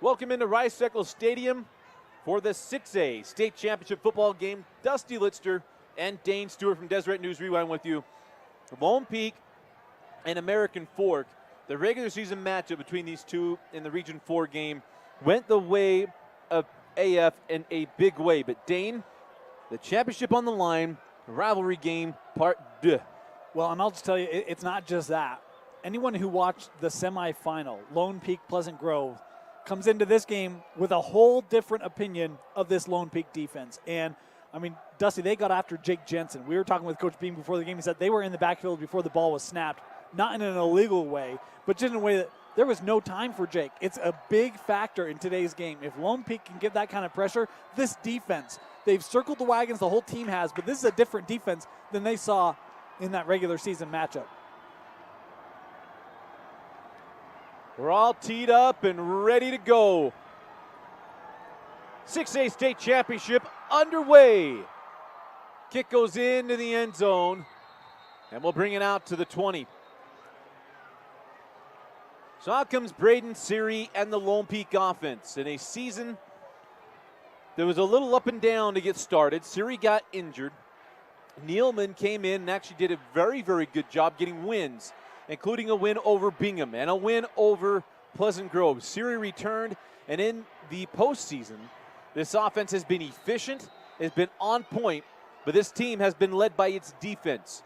Welcome into Rice-Eccles Stadium for the 6A state championship football game. Dusty Litster and Dane Stewart from Deseret News Rewind with you. Lone Peak and American Fork, the regular season matchup between these two in the Region 4 game went the way of AF in a big way. But Dane, the championship on the line, rivalry game, part 2. Well, and I'll just tell you, it's not just that. Anyone who watched the semifinal, Lone Peak Pleasant Grove, comes into this game with a whole different opinion of this Lone Peak defense. And, I mean, Dusty, they got after Jake Jensen. We were talking with Coach Beam before the game. He said they were in the backfield before the ball was snapped, not in an illegal way, but just in a way that there was no time for Jake. It's a big factor in today's game. If Lone Peak can give that kind of pressure, this defense, they've circled the wagons, the whole team has, but this is a different defense than they saw in that regular season matchup. We're all teed up and ready to go. 6A state championship underway. Kick goes into the end zone, and we'll bring it out to the 20. So out comes Braden Seary and the Lone Peak offense. In a season that was a little up and down to get started, Seary got injured. Nealman came in and actually did a very, very good job getting wins, including a win over Bingham and a win over Pleasant Grove. Seary returned, and in the postseason, this offense has been efficient, has been on point, but this team has been led by its defense.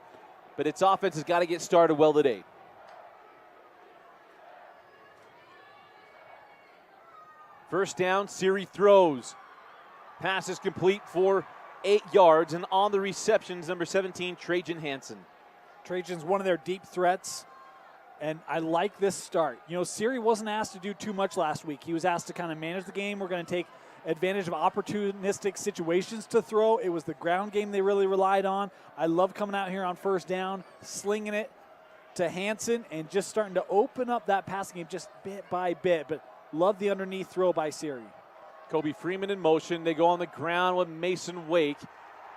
But its offense has got to get started well today. First down, Seary throws. Pass is complete for 8 yards, and on the receptions, number 17, Trajan Hansen. Trajan's one of their deep threats, and I like this start. You know, Seary wasn't asked to do too much last week. He was asked to kind of manage the game. We're going to take advantage of opportunistic situations to throw. It was the ground game they really relied on. I love coming out here on first down, slinging it to Hansen, and just starting to open up that passing game just bit by bit. But love the underneath throw by Seary. Kobe Freeman in motion. They go on the ground with Mason Wake,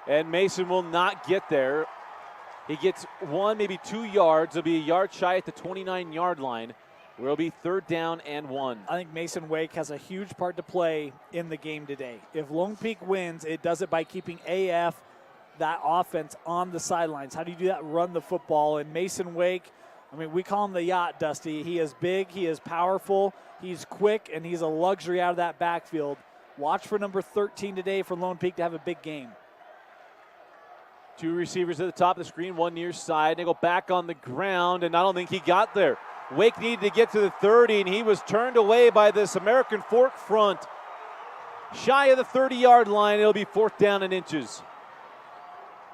and Mason will not get there. He gets 1, maybe 2 yards. It'll be a yard shy at the 29-yard line, where it'll be 3rd down and 1. I think Mason Wake has a huge part to play in the game today. If Lone Peak wins, it does it by keeping AF, that offense, on the sidelines. How do you do that? Run the football. And Mason Wake, I mean, we call him the yacht, Dusty. He is big, he is powerful, he's quick, and he's a luxury out of that backfield. Watch for number 13 today for Lone Peak to have a big game. 2 receivers at the top of the screen, 1 near side. They go back on the ground, and I don't think he got there. Wake needed to get to the 30, and he was turned away by this American Fork front. Shy of the 30-yard line, it'll be 4th down and inches.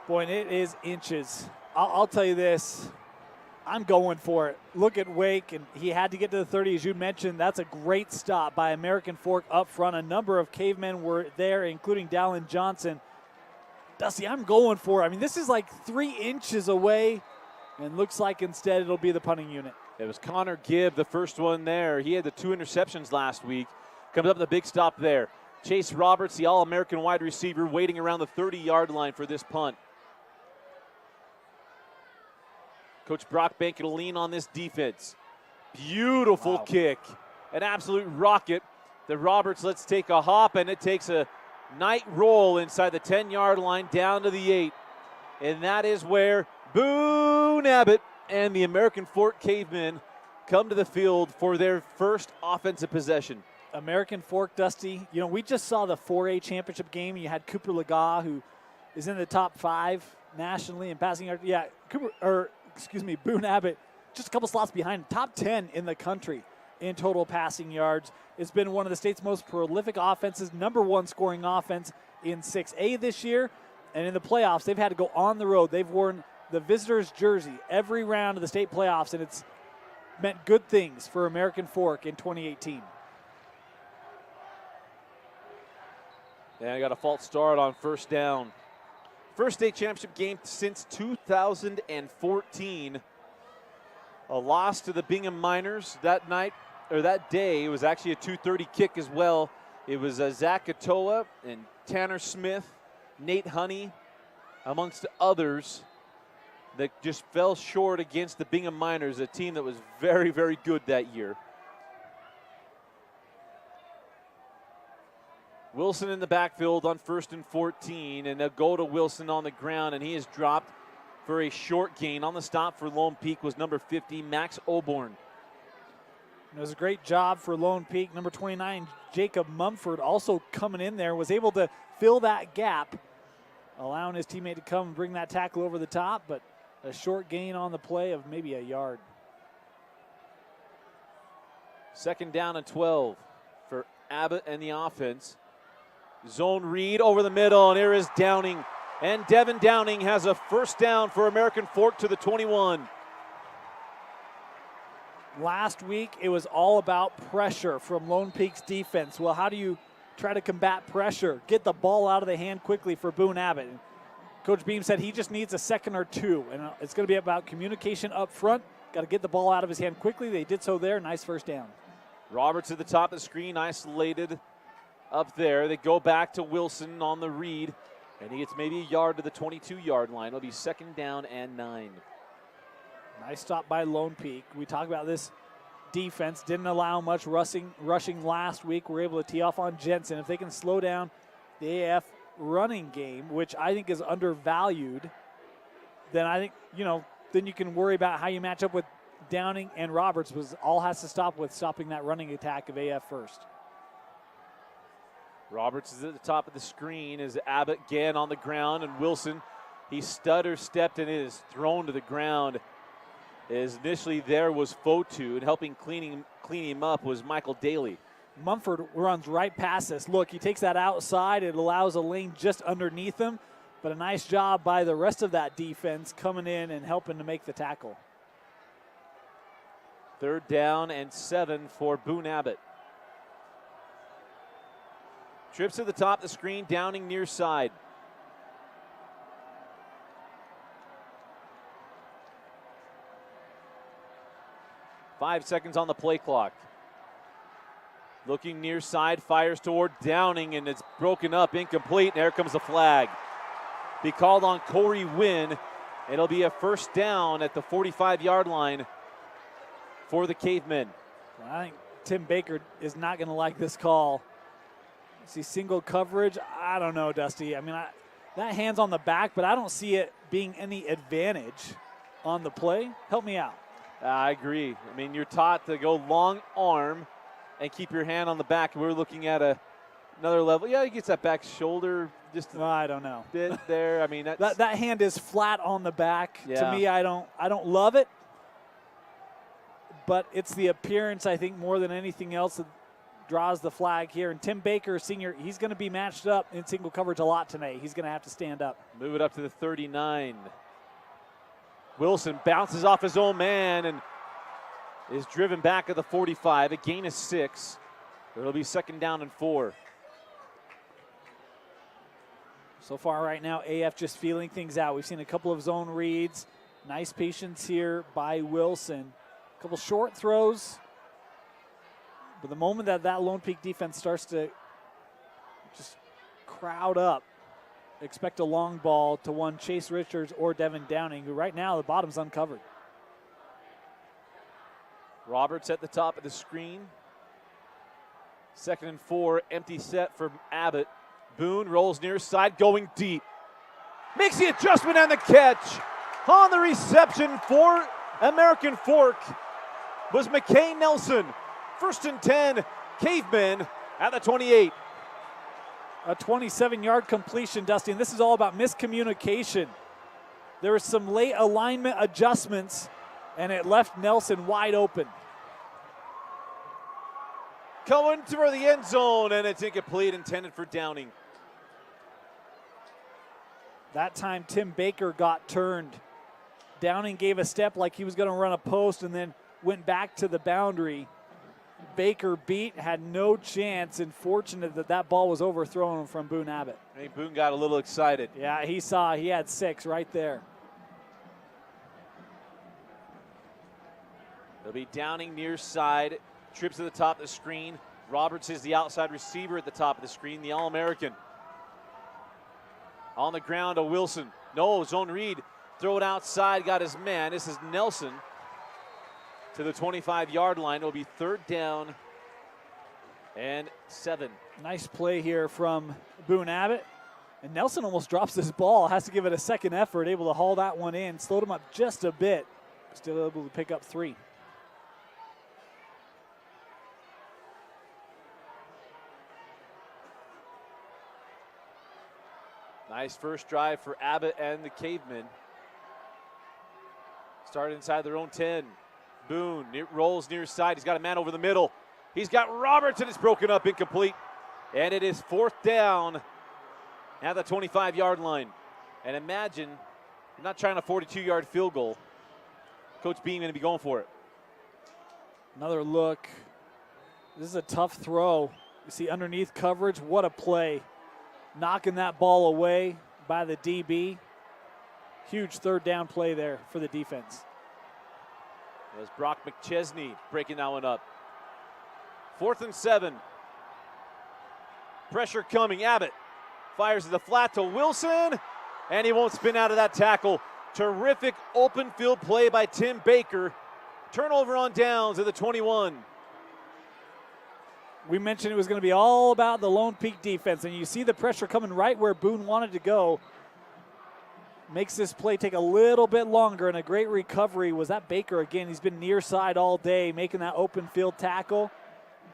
Boy, and it is inches. I'll tell you this. I'm going for it. Look at Wake, and he had to get to the 30, as you mentioned. That's a great stop by American Fork up front. A number of cavemen were there, including Dallin Johnson. Dusty, I'm going for it. I mean, this is like 3 inches away, and looks like instead it'll be the punting unit. It was Connor Gibb, the first one there. He had the 2 interceptions last week. Comes up with a big stop there. Chase Roberts, the All-American wide receiver, waiting around the 30-yard line for this punt. Coach Brockbank will lean on this defense. Beautiful kick. An absolute rocket that Roberts lets take a hop, and it takes a night roll inside the 10-yard line down to the 8. And that is where Boone Abbott and the American Fork Cavemen come to the field for their first offensive possession. American Fork, Dusty, you know, we just saw the 4A championship game. You had Cooper Lega, who is in the top 5 nationally in passing yards. Yeah, Boone Abbott, just a couple slots behind, top 10 in the country in total passing yards. It's been one of the state's most prolific offenses, number 1 scoring offense in 6A this year. And in the playoffs, they've had to go on the road. They've worn the visitor's jersey every round of the state playoffs, and it's meant good things for American Fork in 2018. Yeah, I got a false start on first down. First state championship game since 2014. A loss to the Bingham Miners that night, or that day. It was actually a 2:30 kick as well. It was Zach Atoa and Tanner Smith, Nate Honey, amongst others, that just fell short against the Bingham Miners, a team that was very, very good that year. Wilson in the backfield on 1st and 14, and they'll go to Wilson on the ground, and he is dropped for a short gain. On the stop for Lone Peak was number 50, Max Oborn. It was a great job for Lone Peak. Number 29, Jacob Mumford, also coming in there, was able to fill that gap, allowing his teammate to come and bring that tackle over the top, but a short gain on the play of maybe a yard. 2nd down and 12 for Abbott and the offense. Zone read over the middle, and here is Downing. And Devin Downing has a 1st down for American Fork to the 21. Last week, it was all about pressure from Lone Peak's defense. Well, how do you try to combat pressure? Get the ball out of the hand quickly for Boone Abbott. Coach Beam said he just needs a second or two, and it's going to be about communication up front. Got to get the ball out of his hand quickly. They did so there. Nice 1st down. Roberts at the top of the screen, isolated up there. They go back to Wilson on the read, and he gets maybe a yard to the 22-yard line. It'll be 2nd down and 9. Nice stop by Lone Peak. We talked about this defense. Didn't allow much rushing last week. We're able to tee off on Jensen. If they can slow down the AF running game, which I think is undervalued, then I think, then you can worry about how you match up with Downing and Roberts. All has to stop with stopping that running attack of AF first. Roberts is at the top of the screen as Abbott again on the ground, and Wilson, he stutter stepped and it is thrown to the ground. As initially there was Fotu, and helping clean him up was Michael Daly. Mumford runs right past this. Look, he takes that outside. It allows a lane just underneath him, but a nice job by the rest of that defense coming in and helping to make the tackle. 3rd down and 7 for Boone Abbott. Trips to the top of the screen, Downing near side. Five seconds on the play clock. Looking near side, fires toward Downing, and it's broken up, incomplete, and there comes the flag. Be called on Corey Wynn. It'll be a 1st down at the 45-yard line for the Cavemen. I think Tim Baker is not going to like this call. See single coverage? I don't know, Dusty. I mean, that hand's on the back, but I don't see it being any advantage on the play. Help me out. I agree. I mean, you're taught to go long arm and keep your hand on the back. We're looking at another level. Yeah, he gets that back shoulder just I don't know. Bit there. I mean, that hand is flat on the back. Yeah. To me, I don't love it, but it's the appearance, I think, more than anything else that draws the flag here. And Tim Baker, senior, he's going to be matched up in single coverage a lot tonight. He's going to have to stand up. Move it up to the 39. Wilson bounces off his own man and is driven back at the 45. A gain of 6. It'll be 2nd down and 4. So far right now, AF just feeling things out. We've seen a couple of zone reads. Nice patience here by Wilson. A couple short throws. But the moment that Lone Peak defense starts to just crowd up, expect a long ball to one Chase Richards or Devin Downing, who right now the bottom's uncovered. Roberts at the top of the screen. 2nd and 4, empty set for Abbott. Boone rolls near side, going deep. Makes the adjustment and the catch. On the reception for American Fork was McKay Nelson. 1st and 10, Cavemen at the 28. A 27-yard completion, Dusty, and this is all about miscommunication. There were some late alignment adjustments, and it left Nelson wide open. Going for the end zone, and it's incomplete, intended for Downing. That time, Tim Baker got turned. Downing gave a step like he was going to run a post and then went back to the boundary. Baker beat, had no chance, and fortunate that ball was overthrown from Boone Abbott. I think Boone got a little excited. Yeah, he had 6 right there. It'll be Downing near side, trips to the top of the screen. Roberts is the outside receiver at the top of the screen, the All-American. On the ground to Wilson. No, zone read. Throw it outside, got his man. This is Nelson to the 25-yard line. It'll be 3rd down and 7. Nice play here from Boone Abbott. And Nelson almost drops this ball, has to give it a second effort, able to haul that one in, slowed him up just a bit, still able to pick up 3. Nice first drive for Abbott and the Cavemen. Start inside their own 10. Boone rolls near side. He's got a man over the middle. He's got Roberts, and it's broken up, incomplete. And it is 4th down at the 25-yard line. And imagine you're not trying a 42-yard field goal. Coach Beam going to be going for it. Another look. This is a tough throw. You see underneath coverage. What a play. Knocking that ball away by the DB. Huge 3rd down play there for the defense. It was Brock McChesney breaking that one up. 4th and 7. Pressure coming. Abbott fires to the flat to Wilson, and he won't spin out of that tackle. Terrific open field play by Tim Baker. Turnover on downs at the 21. We mentioned it was going to be all about the Lone Peak defense, and you see the pressure coming right where Boone wanted to go. Makes this play take a little bit longer, and a great recovery was that Baker again. He's been near side all day, making that open field tackle.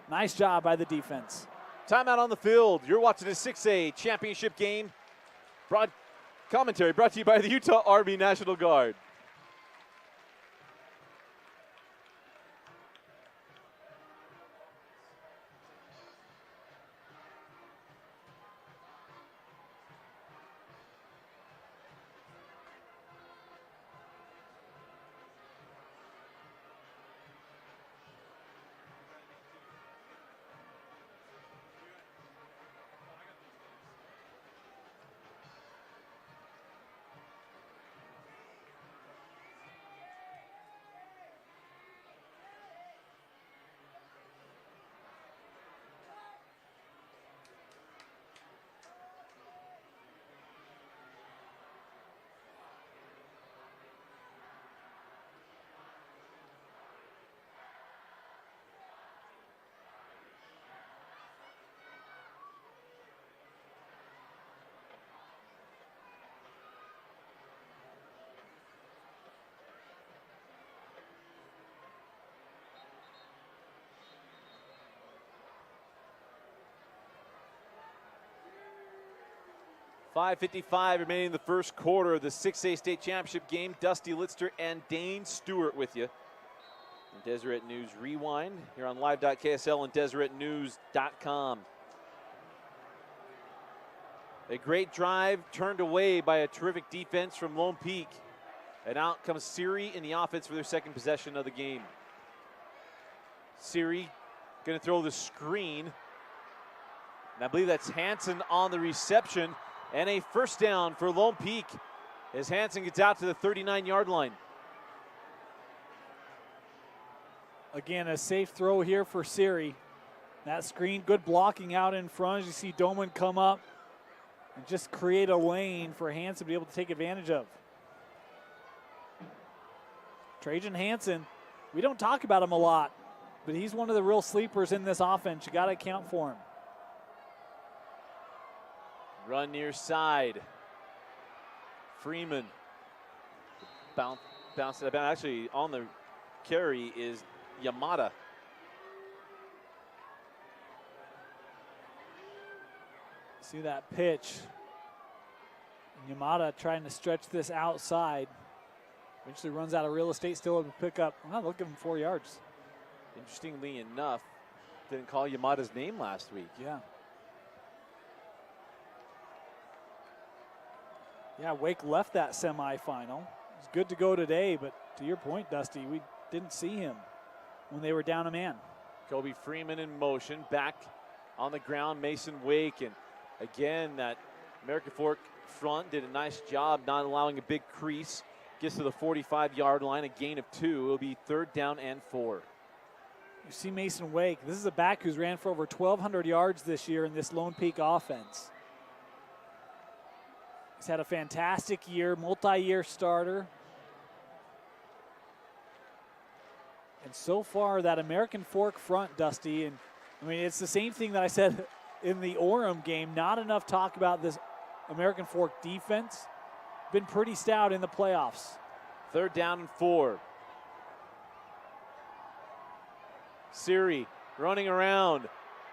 Nice job by the defense. Timeout on the field. You're watching a 6A championship game. Commentary brought to you by the Utah Army National Guard. .5:55 remaining in the first quarter of the 6A state championship game. Dusty Litster and Dane Stewart with you. And Deseret News Rewind here on live.ksl and deseretnews.com. A great drive turned away by a terrific defense from Lone Peak. And out comes Siri in the offense for their second possession of the game. Siri going to throw the screen. And I believe that's Hansen on the reception. And a first down for Lone Peak as Hansen gets out to the 39-yard line. Again, a safe throw here for Siri. That screen, good blocking out in front. As you see Doman come up and just create a lane for Hansen to be able to take advantage of. Trajan Hansen, we don't talk about him a lot, but he's one of the real sleepers in this offense. You got to account for him. Run near side. Freeman. Bounce it about. Actually, on the carry is Yamada. See that pitch. Yamada trying to stretch this outside. Eventually runs out of real estate, still able to pick up. Well, look at him, 4 yards. Interestingly enough, didn't call Yamada's name last week. Yeah. Yeah, Wake left that semifinal. It's good to go today, but to your point, Dusty, we didn't see him when they were down a man. Kobe Freeman in motion, back on the ground, Mason Wake, and again, that American Fork front did a nice job not allowing a big crease. Gets to the 45-yard line, a gain of 2. It'll be 3rd down and 4. You see Mason Wake. This is a back who's ran for over 1,200 yards this year in this Lone Peak offense. He's had a fantastic year, multi-year starter. And so far, that American Fork front, Dusty, and I mean, it's the same thing that I said in the Orem game. Not enough talk about this American Fork defense. Been pretty stout in the playoffs. 3rd down and 4. Siri running around,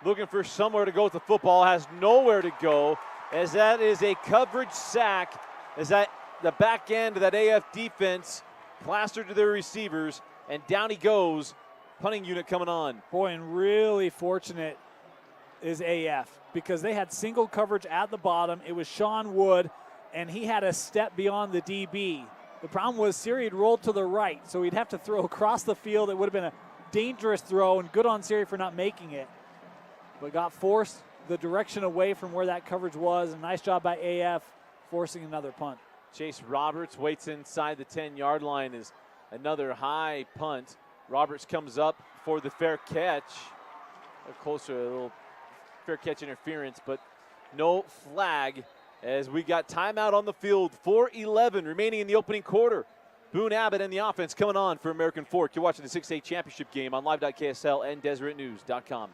looking for somewhere to go with the football, has nowhere to go, as that is a coverage sack, as that the back end of that AF defense plastered to their receivers, and down he goes. Punting unit coming on. Boy, and really fortunate is AF because they had single coverage at the bottom. It was Sean Wood, and he had a step beyond the DB. The problem was Siri had rolled to the right, so he'd have to throw across the field. It would have been a dangerous throw, and good on Siri for not making it. But got forced the direction away from where that coverage was. A nice job by AF forcing another punt. Chase Roberts waits inside the 10-yard line as another high punt. Roberts comes up for the fair catch. Closer, a little fair catch interference, but no flag as we got timeout on the field. 4:11 remaining in the opening quarter. Boone Abbott and the offense coming on for American Fork. You're watching the 6A championship game on live.ksl and DeseretNews.com.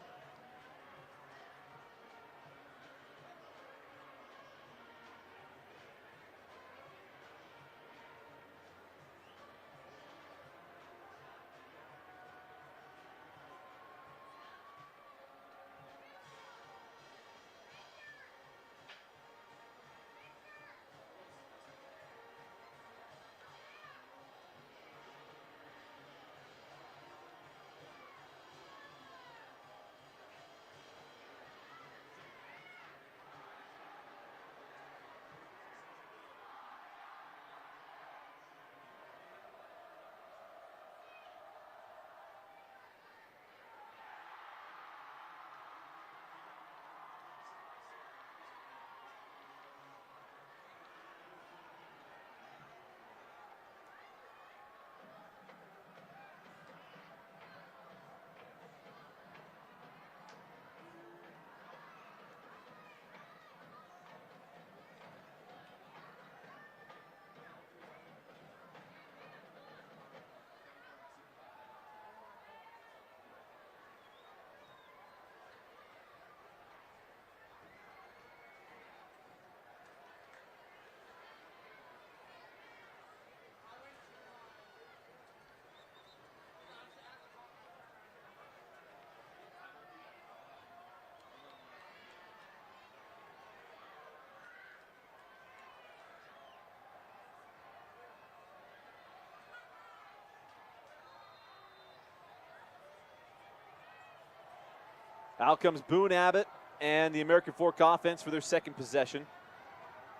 Out comes Boone Abbott and the American Fork offense for their second possession.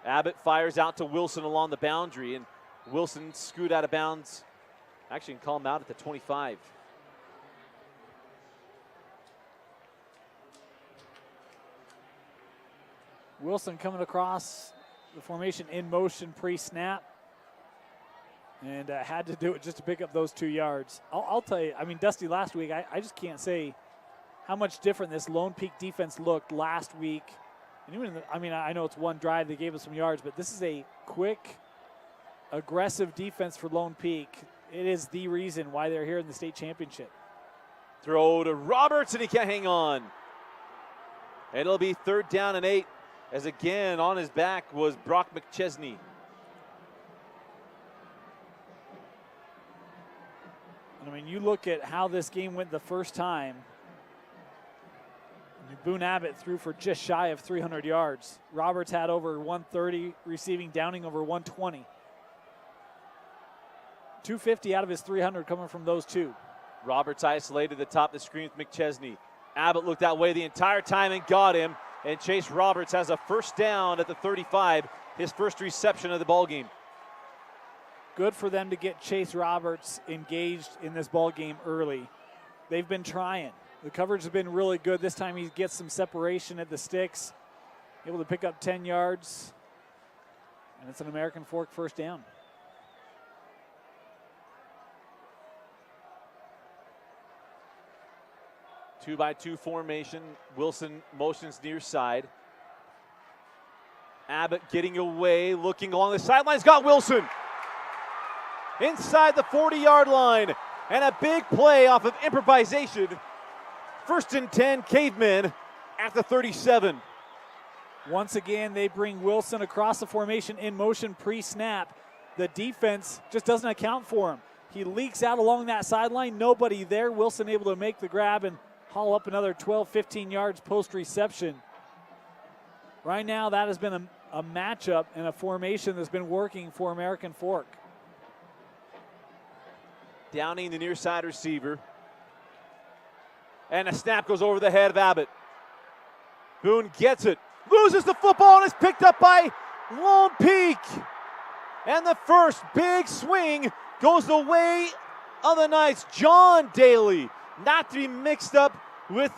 Abbott fires out to Wilson along the boundary, and Wilson scooted out of bounds. Actually, can call him out at the 25. Wilson coming across the formation in motion pre-snap, and had to do it just to pick up those 2 yards. I'll tell you, I mean, Dusty, last week, I just can't say how much different this Lone Peak defense looked last week. And even, I know it's one drive, they gave us some yards, but this is a quick, aggressive defense for Lone Peak. It is the reason why they're here in the state championship. Throw to Roberts, and he can't hang on. And it'll be 3rd down and 8, as again on his back was Brock McChesney. And I mean, you look at how this game went the first time. Boone Abbott threw for just shy of 300 yards. Roberts had over 130 receiving, Downing over 120. 250 out of his 300 coming from those two. Roberts isolated the top of the screen with McChesney. Abbott looked that way the entire time and got him. And Chase Roberts has a first down at the 35, his first reception of the ball game. Good for them to get Chase Roberts engaged in this ball game early. They've been trying. The coverage has been really good. This time he gets some separation at the sticks, able to pick up 10 yards, and it's an American Fork first down. Two-by-two formation. Wilson motions near side. Abbott getting away, looking along the sidelines, got Wilson inside the 40-yard line, and a big play off of improvisation First and 10, Cavemen at the 37. Once again, they bring Wilson across the formation in motion pre-snap. The defense just doesn't account for him. He leaks out along that sideline, nobody there. Wilson able to make the grab and haul up another 12, 15 yards post-reception. Right now, that has been a matchup and a formation that's been working for American Fork. Downing the near side receiver. And a snap goes over the head of Abbott. Boone gets it, loses the football, and is picked up by Lone Peak. And the first big swing goes the way of the Knights. John Daly, not to be mixed up with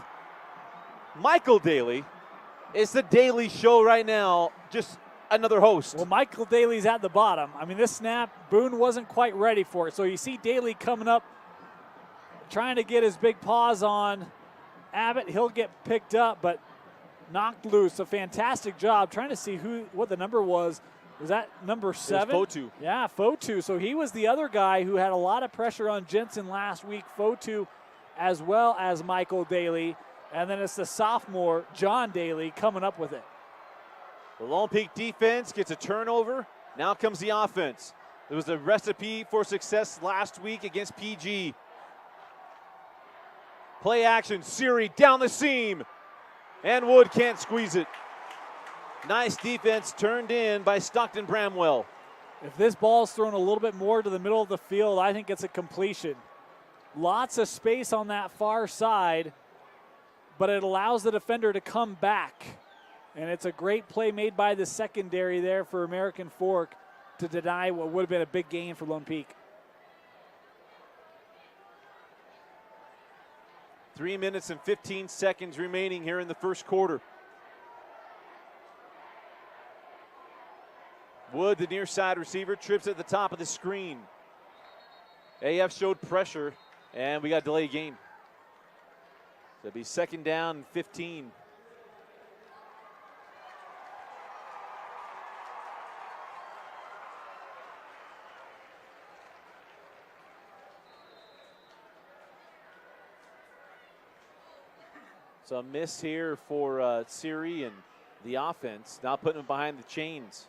Michael Daly. It's the Daly Show right now, just another host. Well, Michael Daly's at the bottom. I mean, this snap, Boone wasn't quite ready for it. So you see Daly coming up, trying to get his big paws on Abbott. He'll get picked up, but knocked loose. A fantastic job trying to see what the number was. Was that number 7? Fotu. Yeah, Fotu. So he was the other guy who had a lot of pressure on Jensen last week. Fotu as well as Michael Daly. And then it's the sophomore, John Daly, coming up with it. The Lone Peak defense gets a turnover. Now comes the offense. It was a recipe for success last week against PG. Play action, Siri down the seam. And Wood can't squeeze it. Nice defense turned in by Stockton Bramwell. If this ball is thrown a little bit more to the middle of the field, I think it's a completion. Lots of space on that far side, but it allows the defender to come back. And it's a great play made by the secondary there for American Fork to deny what would have been a big gain for Lone Peak. 3 minutes and 15 seconds remaining here in the first quarter. Wood, the near side receiver, trips at the top of the screen. AF showed pressure, and we got delay game. So it'll be second down and 15. So a miss here for Siri and the offense, now putting them behind the chains.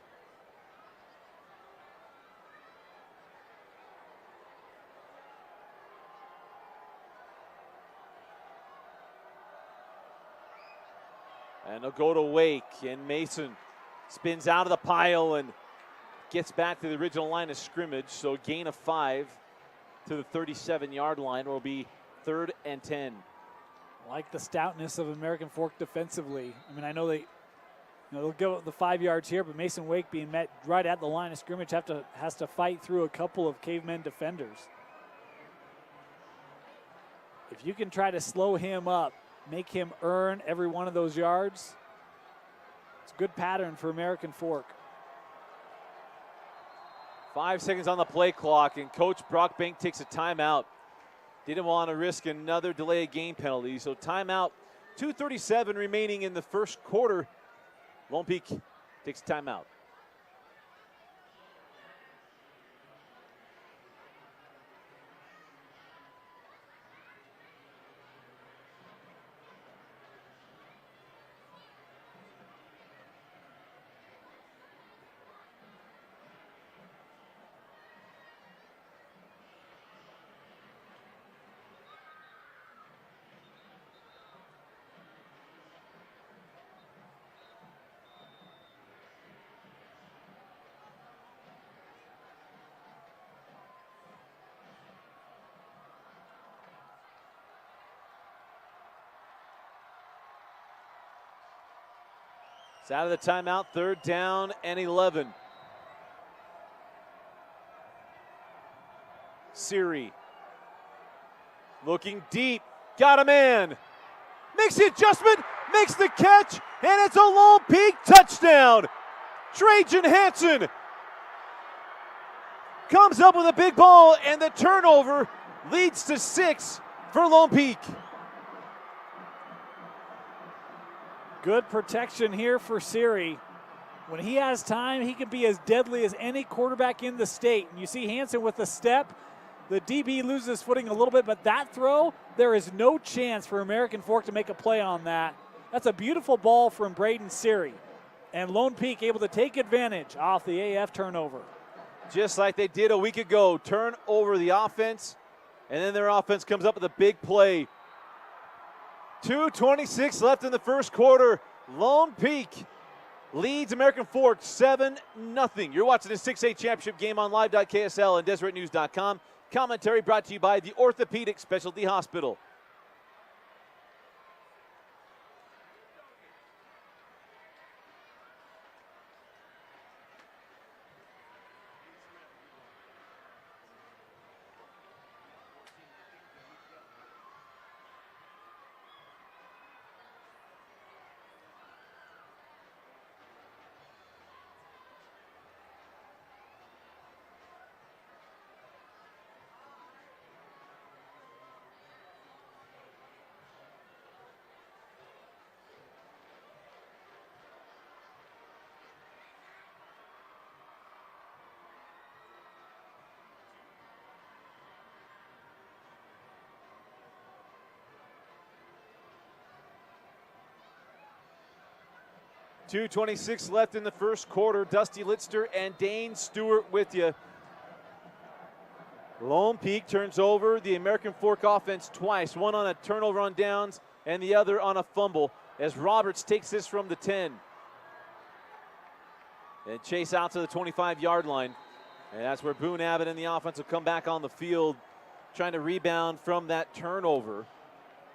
And they'll go to Wake, and Mason spins out of the pile and gets back to the original line of scrimmage. So gain of 5 to the 37-yard line will be 3rd and 10. Like the stoutness of American Fork defensively. I mean, I know they'll go the 5 yards here, but Mason Wake being met right at the line of scrimmage has to fight through a couple of cavemen defenders. If you can try to slow him up, make him earn every one of those yards, it's a good pattern for American Fork. 5 seconds on the play clock, and Coach Brockbank takes a timeout. Didn't want to risk another delay of game penalty, so timeout. 2:37 remaining in the first quarter. Lone Peak takes a timeout. It's out of the timeout, 3rd down and 11. Siri looking deep, got a man, makes the adjustment, makes the catch, and it's a Lone Peak touchdown. Trajan Hansen comes up with a big ball, and the turnover leads to 6 for Lone Peak. Good protection here for Siri. When he has time, he can be as deadly as any quarterback in the state. And you see Hansen with the step, The DB loses footing a little bit, but that throw, there is no chance for American Fork to make a play on that. That's a beautiful ball from Braden Siri. And Lone Peak able to take advantage off the AF turnover. Just like they did a week ago, turn over the offense, and then their offense comes up with a big play. 2:26 left in the first quarter. Lone Peak leads American Fork 7-0. You're watching the 6A championship game on live.ksl and deseretnews.com. Commentary brought to you by the Orthopedic Specialty Hospital. .226 left in the first quarter. Dusty Litster and Dane Stewart with you. Lone Peak turns over the American Fork offense twice, one on a turnover on downs and the other on a fumble, as Roberts takes this from the 10. And chase out to the 25-yard line. And that's where Boone Abbott and the offense will come back on the field, trying to rebound from that turnover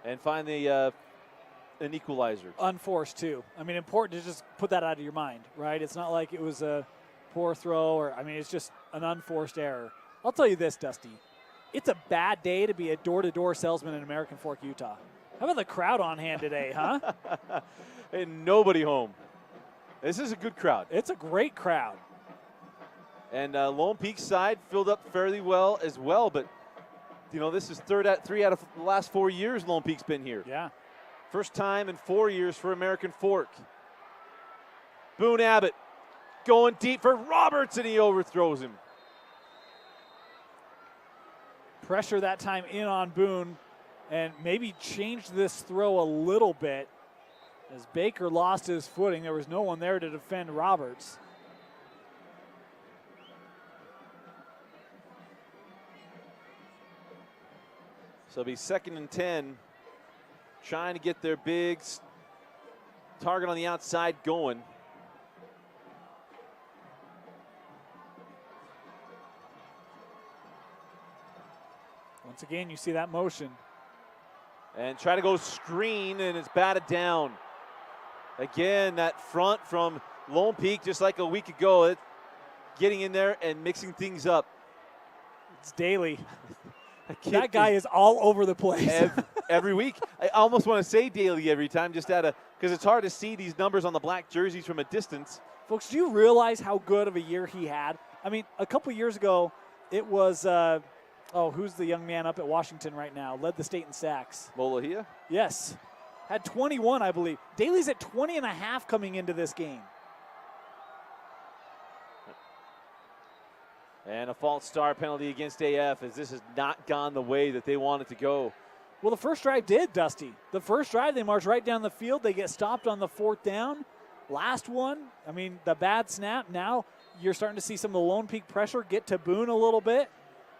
and find an equalizer. Unforced, too. I mean, important to just put that out of your mind, right? It's not like it was a poor throw, or, I mean, it's just an unforced error. I'll tell you this, Dusty. It's a bad day to be a door-to-door salesman in American Fork, Utah. How about the crowd on hand today, huh? And nobody home. This is a good crowd. It's a great crowd. And Lone Peak's side filled up fairly well as well, but, you know, this is three out of the last 4 years Lone Peak's been here. Yeah. First time in 4 years for American Fork. Boone Abbott going deep for Roberts, and he overthrows him. Pressure that time in on Boone, and maybe changed this throw a little bit as Baker lost his footing. There was no one there to defend Roberts. So it'll be 2nd and 10. Trying to get their big target on the outside going. Once again, you see that motion. And try to go screen, and it's batted down. Again, that front from Lone Peak, just like a week ago, getting in there and mixing things up. It's Daly. That guy is all over the place. Every week. I almost want to say daily every time, just because it's hard to see these numbers on the black jerseys from a distance. Folks, do you realize how good of a year he had? I mean, a couple years ago, it was, who's the young man up at Washington right now? Led the state in sacks. Molahia? Yes. Had 21, I believe. Daly's at 20 and a half coming into this game. And a false start penalty against AF, as this has not gone the way that they want it to go. Well, the first drive did, Dusty. The first drive, they march right down the field. They get stopped on the 4th down. Last one, I mean, the bad snap. Now you're starting to see some of the Lone Peak pressure get to Boone a little bit.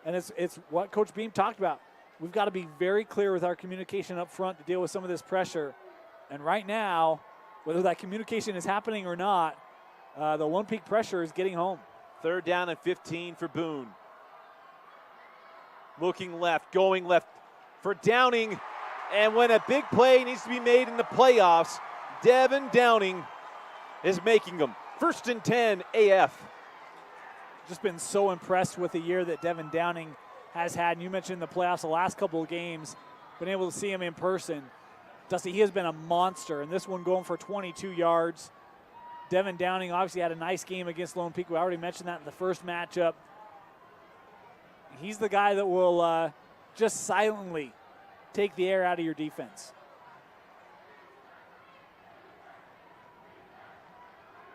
And it's what Coach Beam talked about. We've got to be very clear with our communication up front to deal with some of this pressure. And right now, whether that communication is happening or not, the Lone Peak pressure is getting home. 3rd down and 15 for Boone. Looking left, going left for Downing. And when a big play needs to be made in the playoffs, Devin Downing is making them. 1st and 10, AF. Just been so impressed with the year that Devin Downing has had. And you mentioned the playoffs, the last couple of games, been able to see him in person. Dusty, he has been a monster. And this one going for 22 yards. Devin Downing obviously had a nice game against Lone Peak. We already mentioned that in the first matchup. He's the guy that will just silently take the air out of your defense.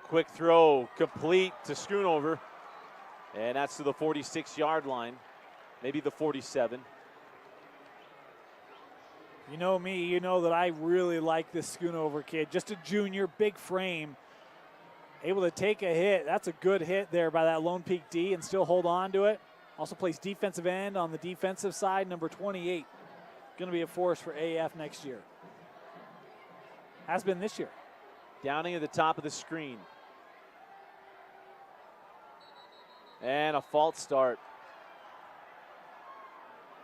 Quick throw, complete to Schoonover. And that's to the 46-yard line. maybe the 47. You know me, you know that I really like this Schoonover kid. Just a junior, big frame, able to take a hit. That's a good hit there by that Lone Peak D and still hold on to it. Also plays defensive end on the defensive side, number 28. Going to be a force for AF next year. Has been this year. Downing at the top of the screen. And a false start.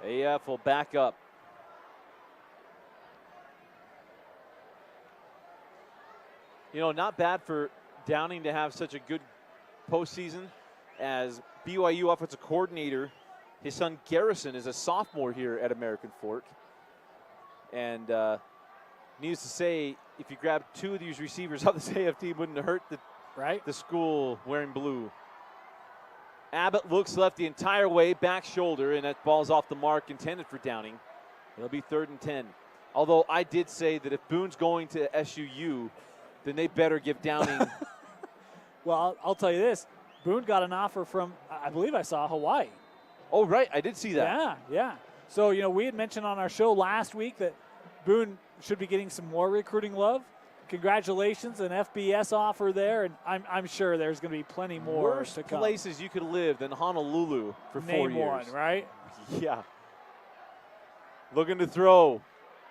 AF will back up. You know, not bad for Downing to have such a good postseason, as BYU offensive coordinator, his son Garrison is a sophomore here at American Fork. And needless to say, if you grab two of these receivers on this AF team, wouldn't hurt the school wearing blue. Abbott looks left the entire way, back shoulder, and that ball's off the mark, intended for Downing. It'll be 3rd and 10. Although I did say that if Boone's going to SUU, then they better give Downing. Well, I'll tell you this. Boone got an offer from, I believe I saw, Hawaii. Oh, right. I did see that. Yeah, yeah. So, you know, we had mentioned on our show last week that Boone should be getting some more recruiting love. Congratulations, an FBS offer there, and I'm sure there's going to be plenty more Worst to come. places you could live than Honolulu for 4 years. Name one, right? Yeah. Looking to throw.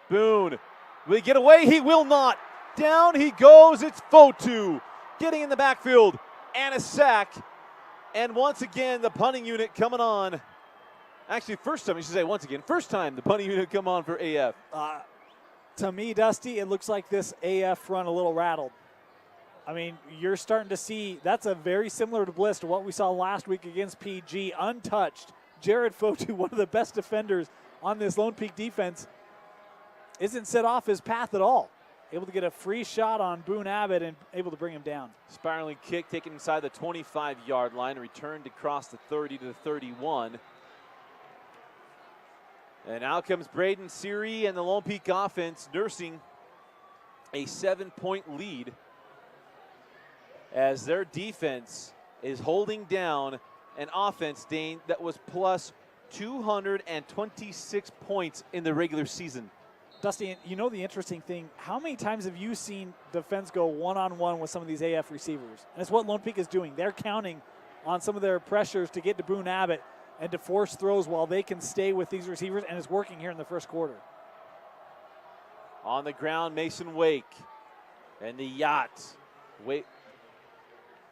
Boone. Will he get away? He will not. Down he goes. It's Fotu getting in the backfield and a sack. And once again, the punting unit coming on. Actually, first time, I should say once again, first time the punting unit come on for AF. To me, Dusty, it looks like this AF front a little rattled. I mean, you're starting to see that's a very similar to Bliss to what we saw last week against PG, untouched. Jared Fotu, one of the best defenders on this Lone Peak defense, isn't set off his path at all. Able to get a free shot on Boone Abbott and able to bring him down. Spiraling kick taken inside the 25-yard line, returned across the 30 to the 31. And out comes Braden Seary and the Lone Peak offense nursing a 7-point lead as their defense is holding down an offense, Dane, that was plus 226 points in the regular season. Dusty, you know the interesting thing, how many times have you seen defense go one-on-one with some of these AF receivers? And it's what Lone Peak is doing. They're counting on some of their pressures to get to Boone Abbott and to force throws while they can stay with these receivers, and it's working here in the first quarter. On the ground, Mason Wake. And the yacht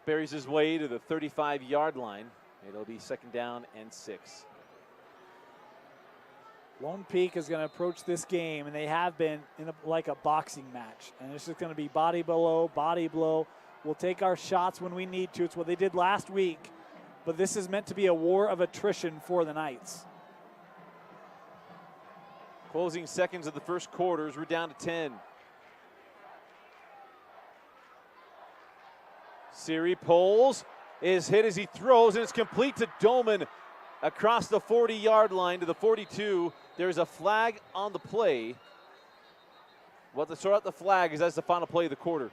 buries his way to the 35-yard line. It'll be 2nd down and 6. Lone Peak is going to approach this game, and they have been in like a boxing match. And it's just going to be body blow. We'll take our shots when we need to. It's what they did last week. But this is meant to be a war of attrition for the Knights. Closing seconds of the first quarters, we're down to 10. Seary pulls, is hit as he throws, and it's complete to Doman across the 40-yard line to the 42. There's a flag on the play. Well, to throw out the flag is that's the final play of the quarter.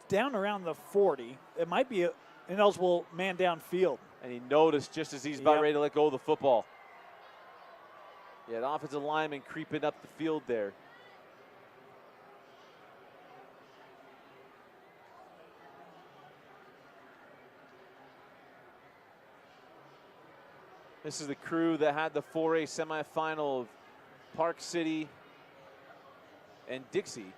Down around the 40. It might be an ineligible man downfield. And he noticed just as he's about ready to let go of the football. Yeah, the offensive lineman creeping up the field there. This is the crew that had the 4A semifinal of Park City and Dixie.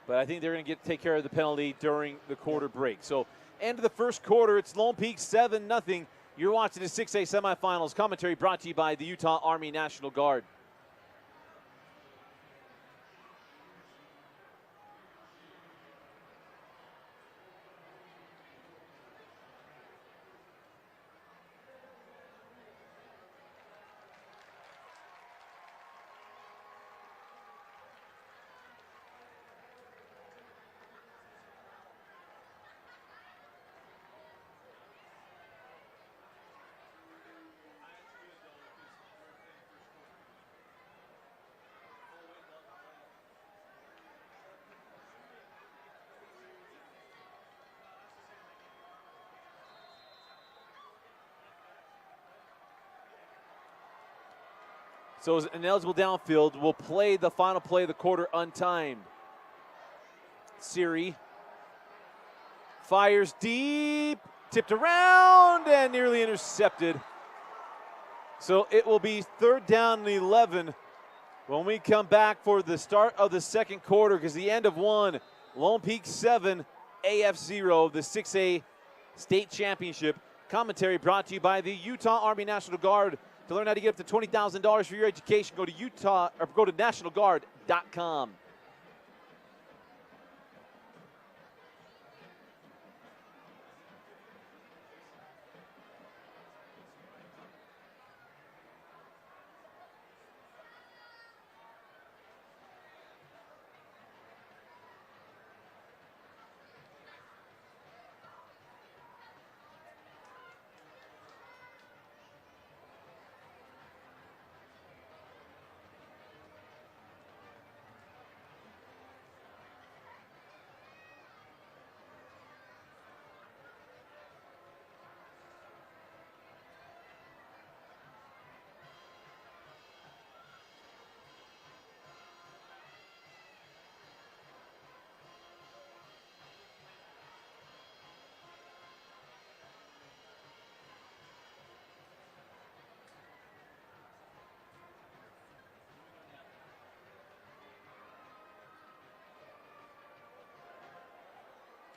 But I think they're going to take care of the penalty during the quarter break. So, end of the first quarter, it's Lone Peak 7-0. You're watching the 6A semifinals. Commentary brought to you by the Utah Army National Guard. So is ineligible downfield, will play the final play of the quarter untimed. Siri fires deep, tipped around, and nearly intercepted. So it will be 3rd down and 11 when we come back for the start of the second quarter, because the end of one, Lone Peak 7, AF 0, the 6A state championship. Commentary brought to you by the Utah Army National Guard. To learn how to get up to $20,000 for your education, go to nationalguard.com.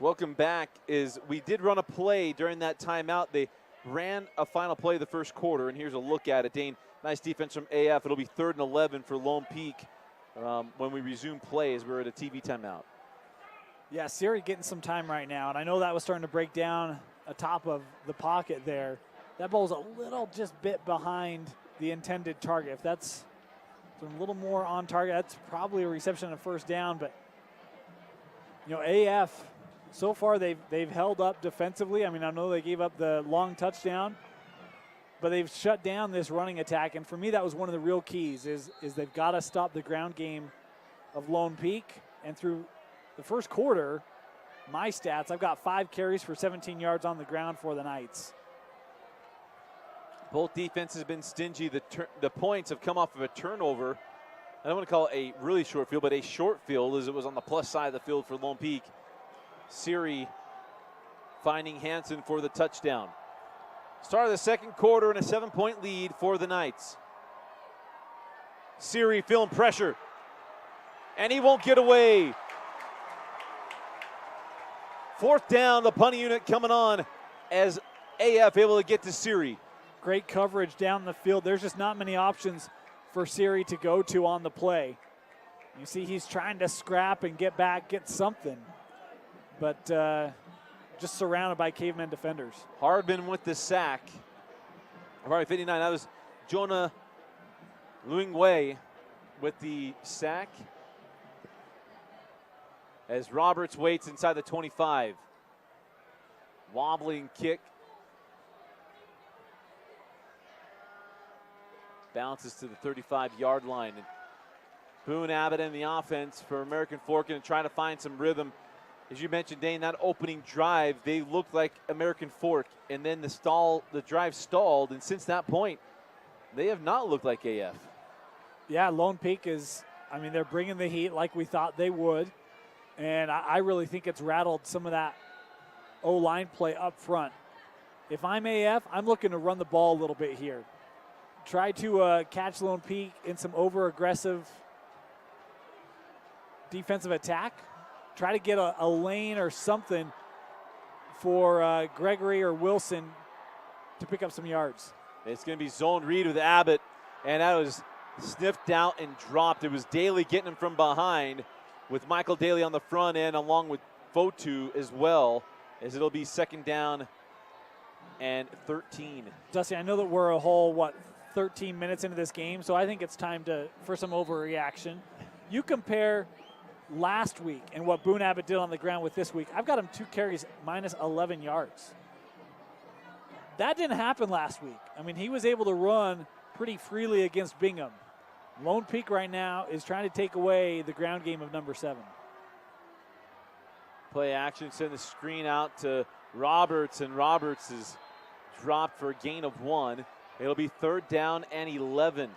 Welcome back. We did run a play during that timeout. They ran a final play of the first quarter, and here's a look at it. Dane, nice defense from AF. It'll be 3rd and 11 for Lone Peak when we resume play, as we're at a TV timeout. Yeah, Siri getting some time right now, and I know that was starting to break down atop of the pocket there. That ball's a little just bit behind the intended target. If that's a little more on target, that's probably a reception and a 1st down. But you know, AF, so far they've held up defensively. I mean, I know they gave up the long touchdown, but they've shut down this running attack. And for me, that was one of the real keys is they've got to stop the ground game of Lone Peak. And through the first quarter, my stats, I've got 5 carries for 17 yards on the ground for the Knights. Both defenses have been stingy. The points have come off of a turnover. I don't want to call it a really short field, but a short field, as it was on the plus side of the field for Lone Peak. Siri finding Hansen for the touchdown. Start of the second quarter and a 7-point lead for the Knights. Siri feeling pressure, and he won't get away. 4th down, the punting unit coming on as AF able to get to Siri. Great coverage down the field. There's just not many options for Siri to go to on the play. You see he's trying to scrap and get back, get something. But just surrounded by caveman defenders. Hardman with the sack. All right, 59, that was Jonah Luingwei with the sack. As Roberts waits inside the 25. Wobbling kick. Bounces to the 35-yard line. And Boone Abbott in the offense for American Fork and trying to find some rhythm. As you mentioned, Dane, that opening drive, they looked like American Fork, and then the drive stalled, and since that point, they have not looked like AF. Yeah, Lone Peak they're bringing the heat like we thought they would, and I really think it's rattled some of that O-line play up front. If I'm AF, I'm looking to run the ball a little bit here. Try to catch Lone Peak in some over-aggressive defensive attack. Try to get a lane or something for Gregory or Wilson to pick up some yards. It's going to be zone read with Abbott, and that was sniffed out and dropped. It was Daly getting him from behind with Michael Daly on the front end along with Fotu as well, as it'll be 2nd down and 13. Dusty, I know that we're a whole, 13 minutes into this game, so I think it's time for some overreaction. You compare last week and what Boone Abbott did on the ground with this week. I've got him 2 carries minus 11 yards. That didn't happen last week. I mean, he was able to run pretty freely against Bingham. Lone Peak right now is trying to take away the ground game of number 7. Play action, send the screen out to Roberts, and Roberts is dropped for a gain of 1. It'll be 3rd down and 11.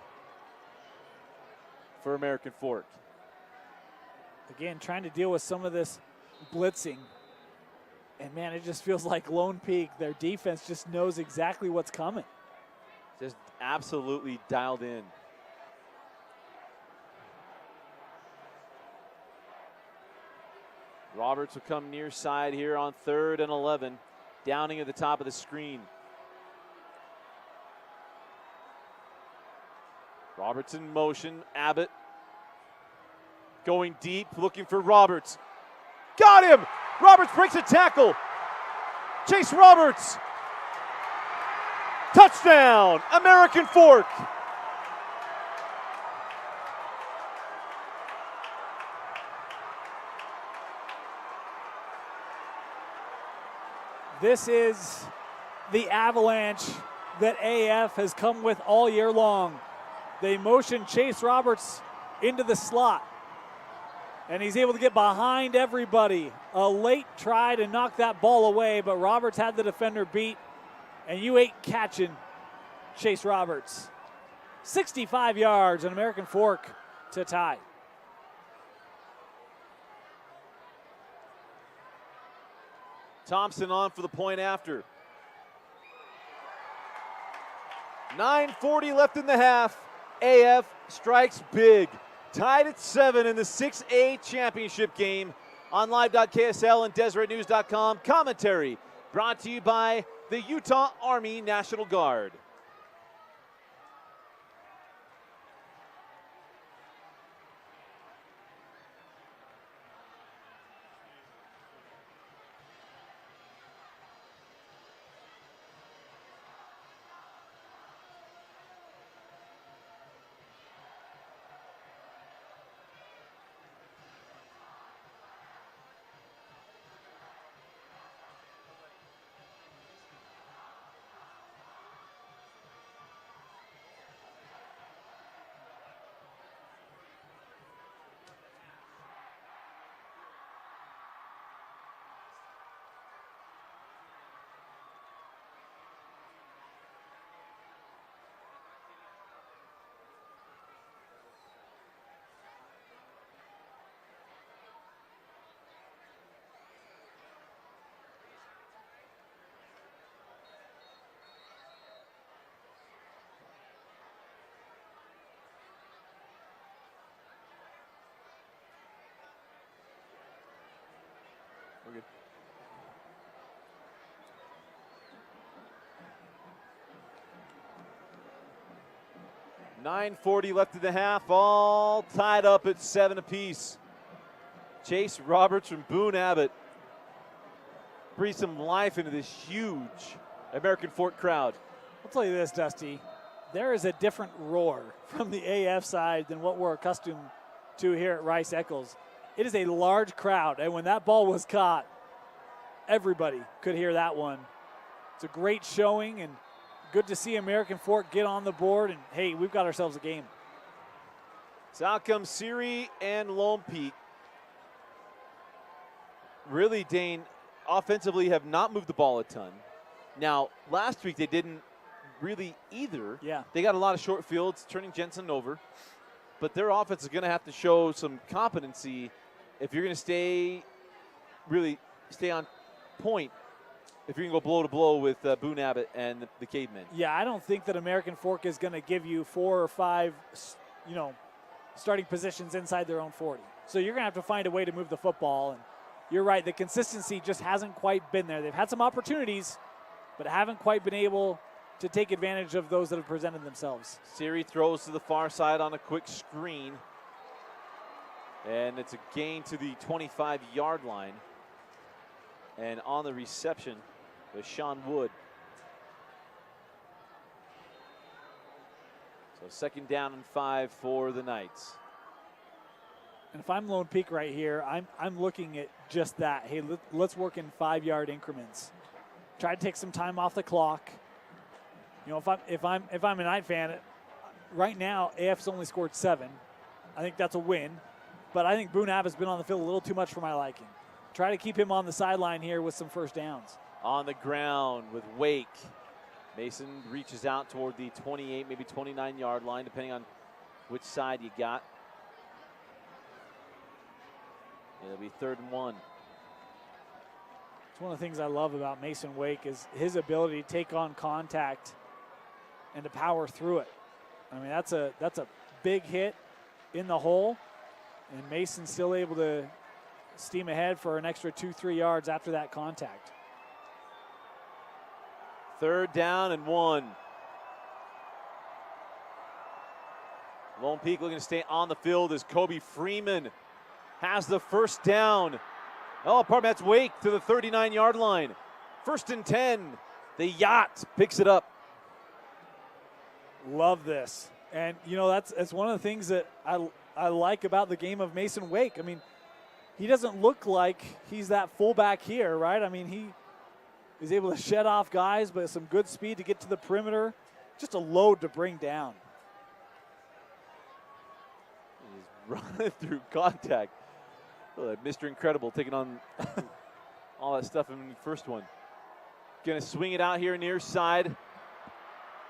for American Fork. Again, trying to deal with some of this blitzing. And, man, it just feels like Lone Peak, their defense just knows exactly what's coming. Just absolutely dialed in. Roberts will come near side here on 3rd and 11. Downing at the top of the screen. Roberts in motion. Abbott going deep, looking for Roberts. Got him! Roberts breaks a tackle. Chase Roberts. Touchdown, American Fork. This is the avalanche that AF has come with all year long. They motion Chase Roberts into the slot, and he's able to get behind everybody. A late try to knock that ball away, but Roberts had the defender beat, and you ain't catching Chase Roberts. 65 yards, and American Fork to tie. Thompson on for the point after. 9:40 left in the half. AF strikes big. Tied at 7 in the 6A championship game on live.ksl and DeseretNews.com. Commentary brought to you by the Utah Army National Guard. We're good. $9:40 left in the half, all tied up at 7 apiece. Chase Roberts from Boone Abbott breathe some life into this huge American Fork crowd. I'll tell you this, Dusty. There is a different roar from the AF side than what we're accustomed to here at Rice Eccles. It is a large crowd, and when that ball was caught, everybody could hear that one. It's a great showing, and good to see American Fork get on the board, and hey, we've got ourselves a game. So out comes Siri and Lone Peak. Really, Dane, offensively have not moved the ball a ton. Now, last week they didn't really either. Yeah. They got a lot of short fields, turning Jensen over. But their offense is going to have to show some competency if you're going to stay on point, if you're going to go blow to blow with Boone Abbott and the Cavemen. Yeah, I don't think that American Fork is going to give you 4 or 5, starting positions inside their own 40. So you're going to have to find a way to move the football. And you're right, the consistency just hasn't quite been there. They've had some opportunities, but haven't quite been able to take advantage of those that have presented themselves. Siri throws to the far side on a quick screen. And it's a gain to the 25-yard line. And on the reception was Sean Wood. So 2nd down and 5 for the Knights. And if I'm Lone Peak right here, I'm looking at just that. Hey, let's work in 5-yard increments. Try to take some time off the clock. If I'm a Knight fan, right now AF's only scored 7. I think that's a win. But I think Boone Abbott's been on the field a little too much for my liking. Try to keep him on the sideline here with some first downs. On the ground with Wake. Mason reaches out toward the 28, maybe 29-yard line, depending on which side you got. It'll be 3rd and 1. It's one of the things I love about Mason Wake is his ability to take on contact and to power through it. I mean, that's a big hit in the hole, and Mason's still able to steam ahead for an extra 2-3 yards after that contact. 3rd down and 1. Lone Peak looking to stay on the field as Kobe Freeman has the 1st down. Oh, pardon me, that's Wake to the 39-yard line. 1st and 10. The Yacht picks it up. Love this. And, you know, that's one of the things that I like about the game of Mason Wake. I mean, he doesn't look like he's that fullback here, right? I mean, he is able to shed off guys, but some good speed to get to the perimeter. Just a load to bring down. He's running through contact. Oh, Mr. Incredible taking on all that stuff in the first one. Going to swing it out here near side.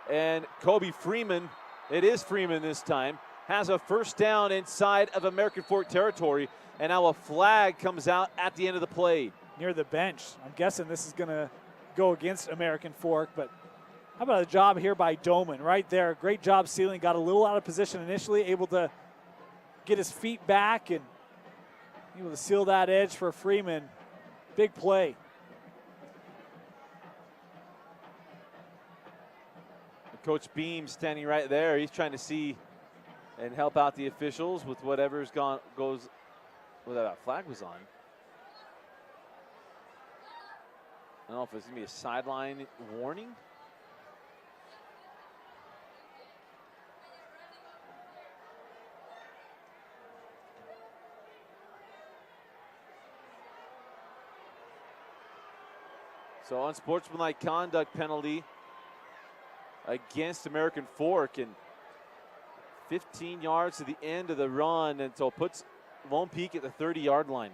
And Kobe Freeman, it is Freeman this time, has a 1st down inside of American Fork territory. And now a flag comes out at the end of the play. Near the bench. I'm guessing this is going to go against American Fork, but how about a job here by Doman right there? Great job sealing. Got a little out of position initially, able to get his feet back and able to seal that edge for Freeman. Big play. Coach Beam standing right there. He's trying to see and help out the officials with whatever's goes. Whether that flag was on. I don't know if it's going to be a sideline warning. So unsportsmanlike conduct penalty against American Fork, and 15 yards to the end of the run, and so puts Lone Peak at the 30-yard line.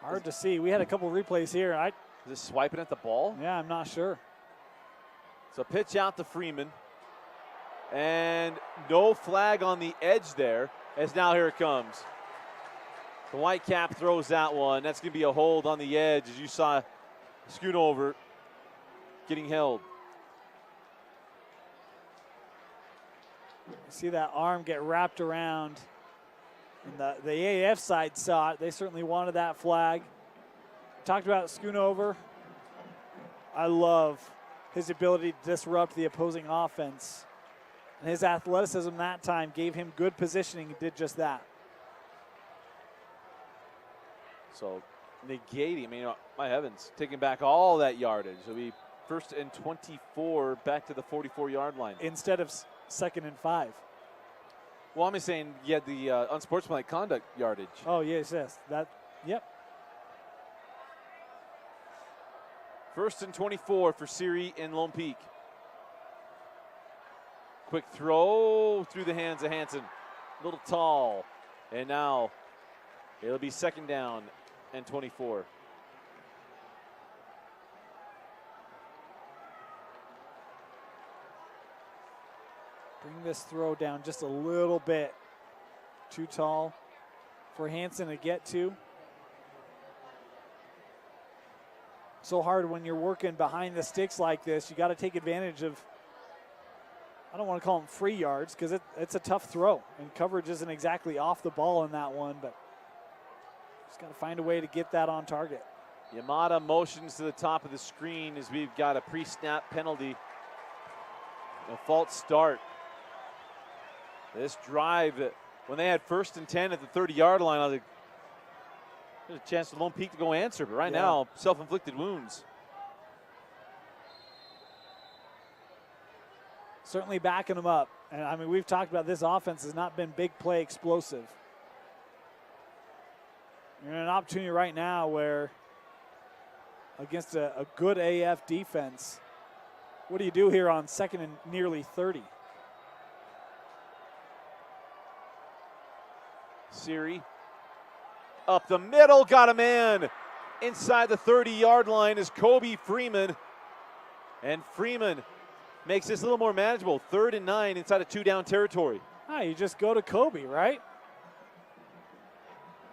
Hard to see. We had a couple replays here. Is this swiping at the ball? Yeah, I'm not sure. So pitch out to Freeman. And no flag on the edge there, as now here it comes. The Whitecap throws that one. That's going to be a hold on the edge, as you saw Schoonover getting held. See that arm get wrapped around. And the AAF side saw it. They certainly wanted that flag. Talked about Schoonover. I love his ability to disrupt the opposing offense. And his athleticism that time gave him good positioning and did just that. So negating, I mean, my heavens, taking back all that yardage. It'll be 1st and 24 back to the 44-yard line. Instead of 2nd and 5. Well, I'm just saying you had the unsportsmanlike conduct yardage. Oh, yes. Yep. 1st and 24 for Siri in Lone Peak. Quick throw through the hands of Hansen. A little tall. And now it'll be 2nd down and 24. Bring this throw down just a little bit. Too tall for Hansen to get to. So hard when you're working behind the sticks like this. You got to take advantage of, I don't want to call them free yards because it's a tough throw. And coverage isn't exactly off the ball in that one, but just got to find a way to get that on target. Yamada motions to the top of the screen as we've got a pre-snap penalty. A false start. This drive, when they had 1st and 10 at the 30-yard line, I was like, there's a chance for Lone Peak to go answer, but right now, self-inflicted wounds. Certainly backing them up. And I mean, we've talked about this offense has not been big play explosive. You're in an opportunity right now where against a good AF defense, what do you do here on 2nd and nearly 30? Siri up the middle, got a man inside the 30-yard line is Kobe Freeman. And Freeman makes this a little more manageable. 3rd and 9 inside of 2-down territory. You just go to Kobe, right?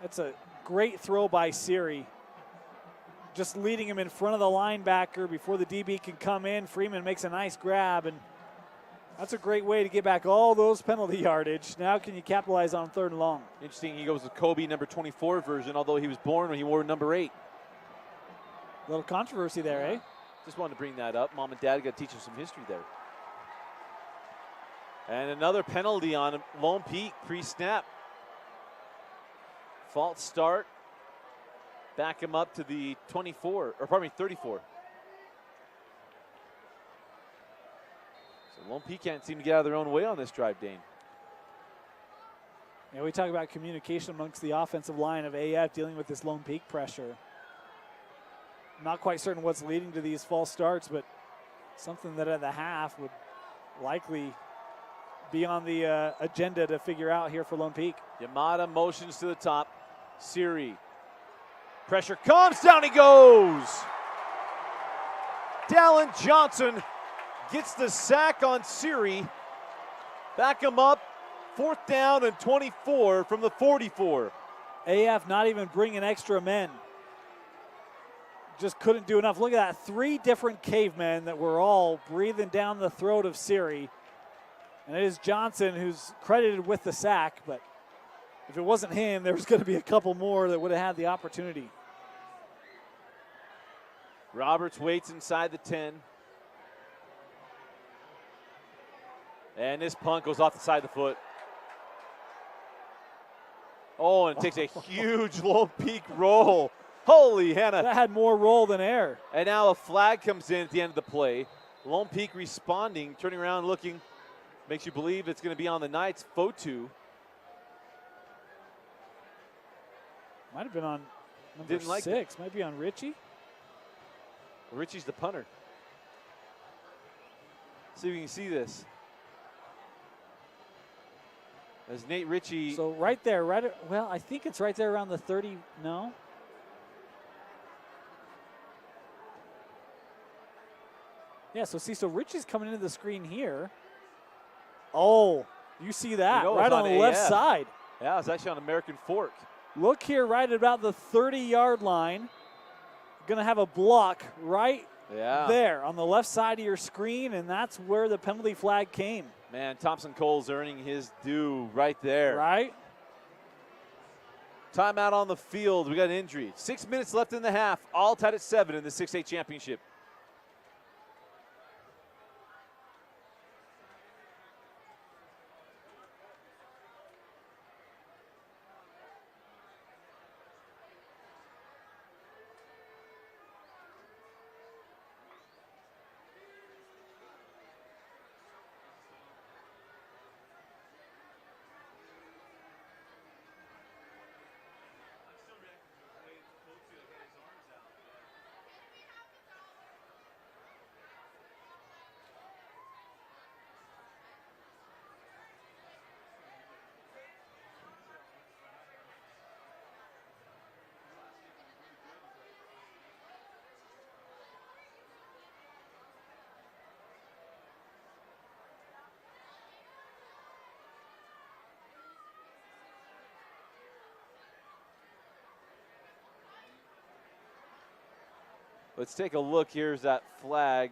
That's a great throw by Siri. Just leading him in front of the linebacker before the DB can come in. Freeman makes a nice grab, and that's a great way to get back all those penalty yardage. Now can you capitalize on 3rd and long? Interesting, he goes with Kobe number 24 version, although he was born when he wore number 8. A little controversy there, eh? Just wanted to bring that up. Mom and Dad got to teach him some history there. And another penalty on Lone Peak pre-snap. False start. Back him up to the 24, or pardon me, 34. So Lone Peak can't seem to get out of their own way on this drive, Dane. Yeah, we talk about communication amongst the offensive line of AF dealing with this Lone Peak pressure. Not quite certain what's leading to these false starts, but something that at the half would likely be on the agenda to figure out here for Lone Peak. Yamada motions to the top. Siri. Pressure comes, down he goes. Dallin Johnson gets the sack on Siri. Back him up. 4th down and 24 from the 44. AF not even bringing extra men. Just couldn't do enough. Look at that, 3 different cavemen that were all breathing down the throat of Siri. And it is Johnson who's credited with the sack, but if it wasn't him, there was going to be a couple more that would have had the opportunity. Roberts waits inside the 10. And this punt goes off the side of the foot. Oh, and it takes a huge Lone Peak roll. Holy Hannah. That had more roll than air. And now a flag comes in at the end of the play. Lone Peak responding, turning around, looking. Makes you believe it's going to be on the Knights. Fotu. Might have been on number 6. Might be on Richie. Richie's the punter. See if you can see this. As Nate Ritchie. So right there, well, I think it's right there around the 30. No. Yeah, so Richie's coming into the screen here. Oh, you see that right on the left side. Yeah, it's actually on American Fork. Look here right about the 30-yard line. Going to have a block right there on the left side of your screen, and that's where the penalty flag came. Man, Thompson Cole's earning his due right there. Right. Timeout on the field. We got an injury. 6 minutes left in the half. All tied at 7 in the 6A championship. Let's take a look. Here's that flag.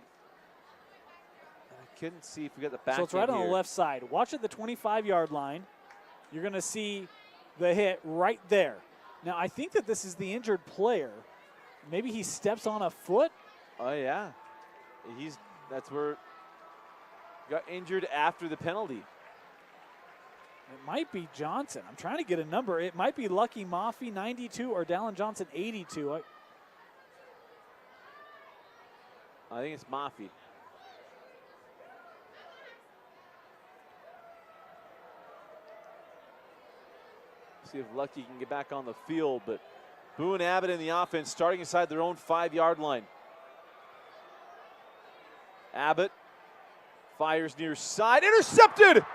I couldn't see if we got the back. So it's right on the left side. Watch at the 25-yard line. You're going to see the hit right there. Now, I think that this is the injured player. Maybe he steps on a foot. Oh, yeah. That's where he got injured after the penalty. It might be Johnson. I'm trying to get a number. It might be Lucky Maffey, 92, or Dallin Johnson, 82. I think it's Maffey. See if Lucky can get back on the field, but Boone Abbott in the offense starting inside their own 5-yard line. Abbott fires near side, intercepted!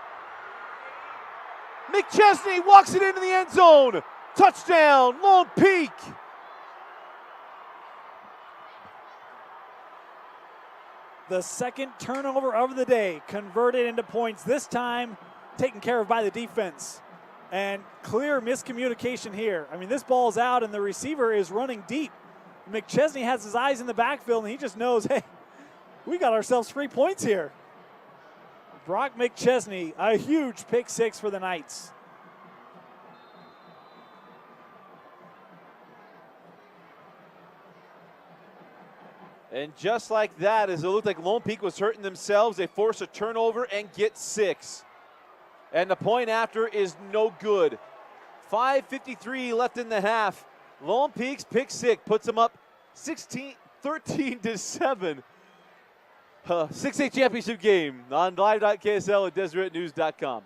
McChesney walks it into the end zone. Touchdown, Lone Peak. The second turnover of the day converted into points, this time taken care of by the defense. And clear miscommunication here. I mean, this ball's out and the receiver is running deep. McChesney has his eyes in the backfield and he just knows, hey, we got ourselves 3 points here. Brock McChesney, a huge pick 6 for the Knights. And just like that, as it looked like Lone Peak was hurting themselves, they force a turnover and get 6. And the point after is no good. 5:53 left in the half. Lone Peak's pick 6 puts them up 13-7. 6A championship game on live.ksl and DeseretNews.com.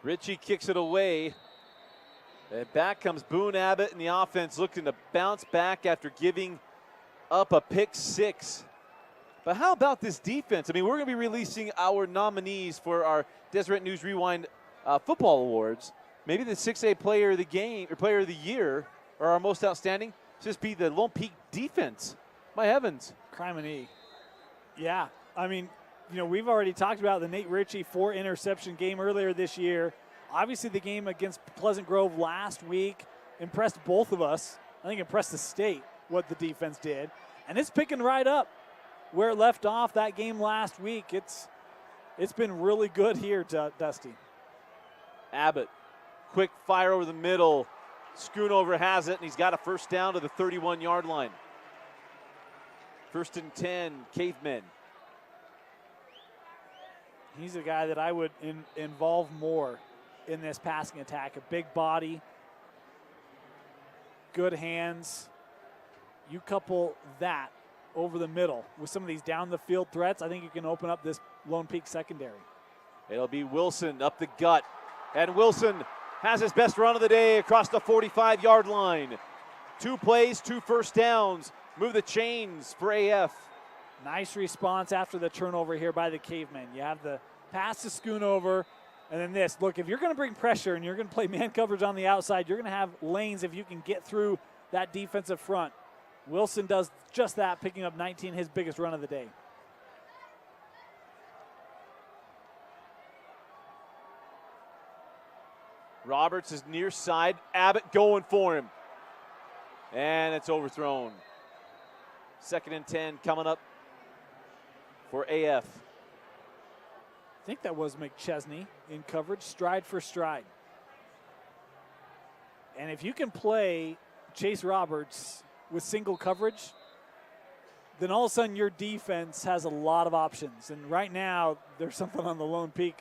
Ritchie kicks it away. And back comes Boone Abbott in the offense, looking to bounce back after giving up a pick 6. But how about this defense? I mean, we're going to be releasing our nominees for our Deseret News Rewind football awards. Maybe the 6A player of the game or player of the year or our most outstanding just be the Lone Peak defense. My heavens. Criminy. Yeah, I mean, you know, we've already talked about the Nate Ritchie 4-interception game earlier this year. Obviously, the game against Pleasant Grove last week impressed both of us. I think impressed the state what the defense did. And it's picking right up where it left off that game last week. It's been really good here, Dusty. Abbott, quick fire over the middle. Schoonover has it, and he's got a first down to the 31-yard line. 1st and 10, Cavemen. He's a guy that I would involve more in this passing attack. A big body, good hands. You couple that over the middle with some of these down the field threats, I think you can open up this Lone Peak secondary. It'll be Wilson up the gut. And Wilson has his best run of the day across the 45-yard line. 2 plays, 2 first downs. Move the chains for AF. Nice response after the turnover here by the Cavemen. You have the pass to Schoonover, and then this. Look, if you're going to bring pressure and you're going to play man coverage on the outside, you're going to have lanes if you can get through that defensive front. Wilson does just that, picking up 19, his biggest run of the day. Roberts is near side. Abbott going for him. And it's overthrown. 2nd and 10 coming up for AF. I think that was McChesney in coverage, stride for stride. And if you can play Chase Roberts with single coverage, then all of a sudden your defense has a lot of options. And right now, there's something on the Lone Peak.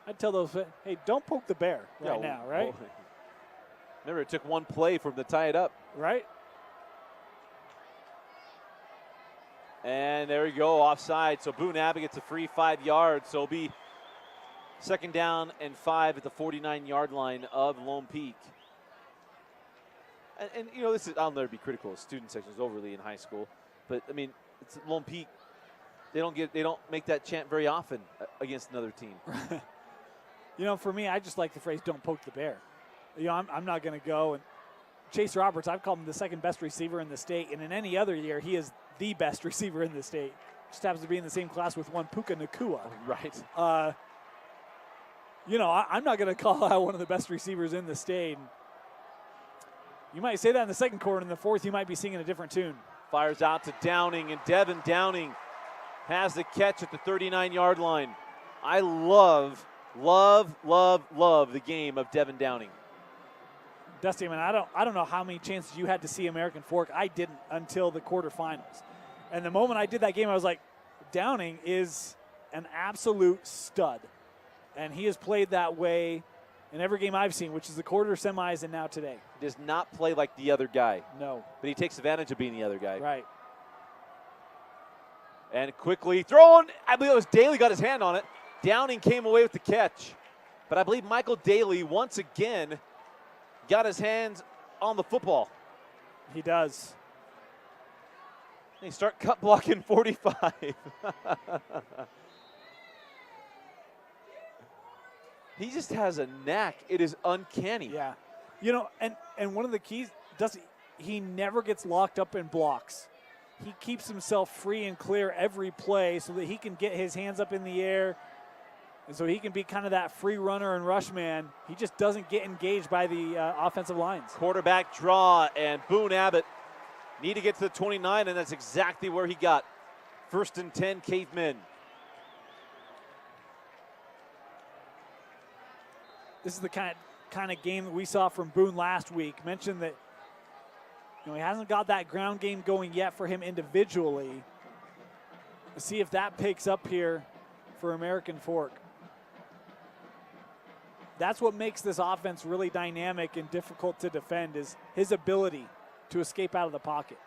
I'd tell those, hey, don't poke the bear now, right? Remember, it took 1 play for him to tie it up. Right. And there we go, offside. So Boone Abbott gets a free 5 yards. So it'll be 2nd down and 5 at the 49-yard line of Lone Peak. And you know, I'll never be critical of student sections overly in high school, but I mean, it's Lone Peak. They don't make that chant very often against another team. You know, for me, I just like the phrase "don't poke the bear." You know, I'm not going to go and Chase Roberts. I've called him the 2nd best receiver in the state, and in any other year, he is the best receiver in the state. Just happens to be in the same class with one Puka Nakua. Right. You know, I'm not going to call out one of the best receivers in the state. You might say that in the 2nd quarter. In the 4th, you might be singing a different tune. Fires out to Downing, and Devin Downing has the catch at the 39-yard line. I love the game of Devin Downing. Dusty, I mean, I don't know how many chances you had to see American Fork. I didn't until the quarterfinals. And the moment I did that game, I was like, Downing is an absolute stud. And he has played that way in every game I've seen, which is the quarter, semis, and now today. He does not play like the other guy. No. But he takes advantage of being the other guy. Right. And quickly thrown. I believe it was Daly got his hand on it. Downing came away with the catch. But I believe Michael Daly once again got his hands on the football. He does. They start cut blocking 45. He just has a knack. It is uncanny. Yeah. You know, and one of the keys, he never gets locked up in blocks. He keeps himself free and clear every play so that he can get his hands up in the air, and so he can be kind of that free runner and rush man. He just doesn't get engaged by the offensive lines. Quarterback draw, and Boone Abbott need to get to the 29, and that's exactly where he got. 1st and 10, Cavemen. This is the kind of game that we saw from Boone last week. Mentioned that he hasn't got that ground game going yet for him individually. Let's see if that picks up here for American Fork. That's what makes this offense really dynamic and difficult to defend, is his ability to escape out of the pocket.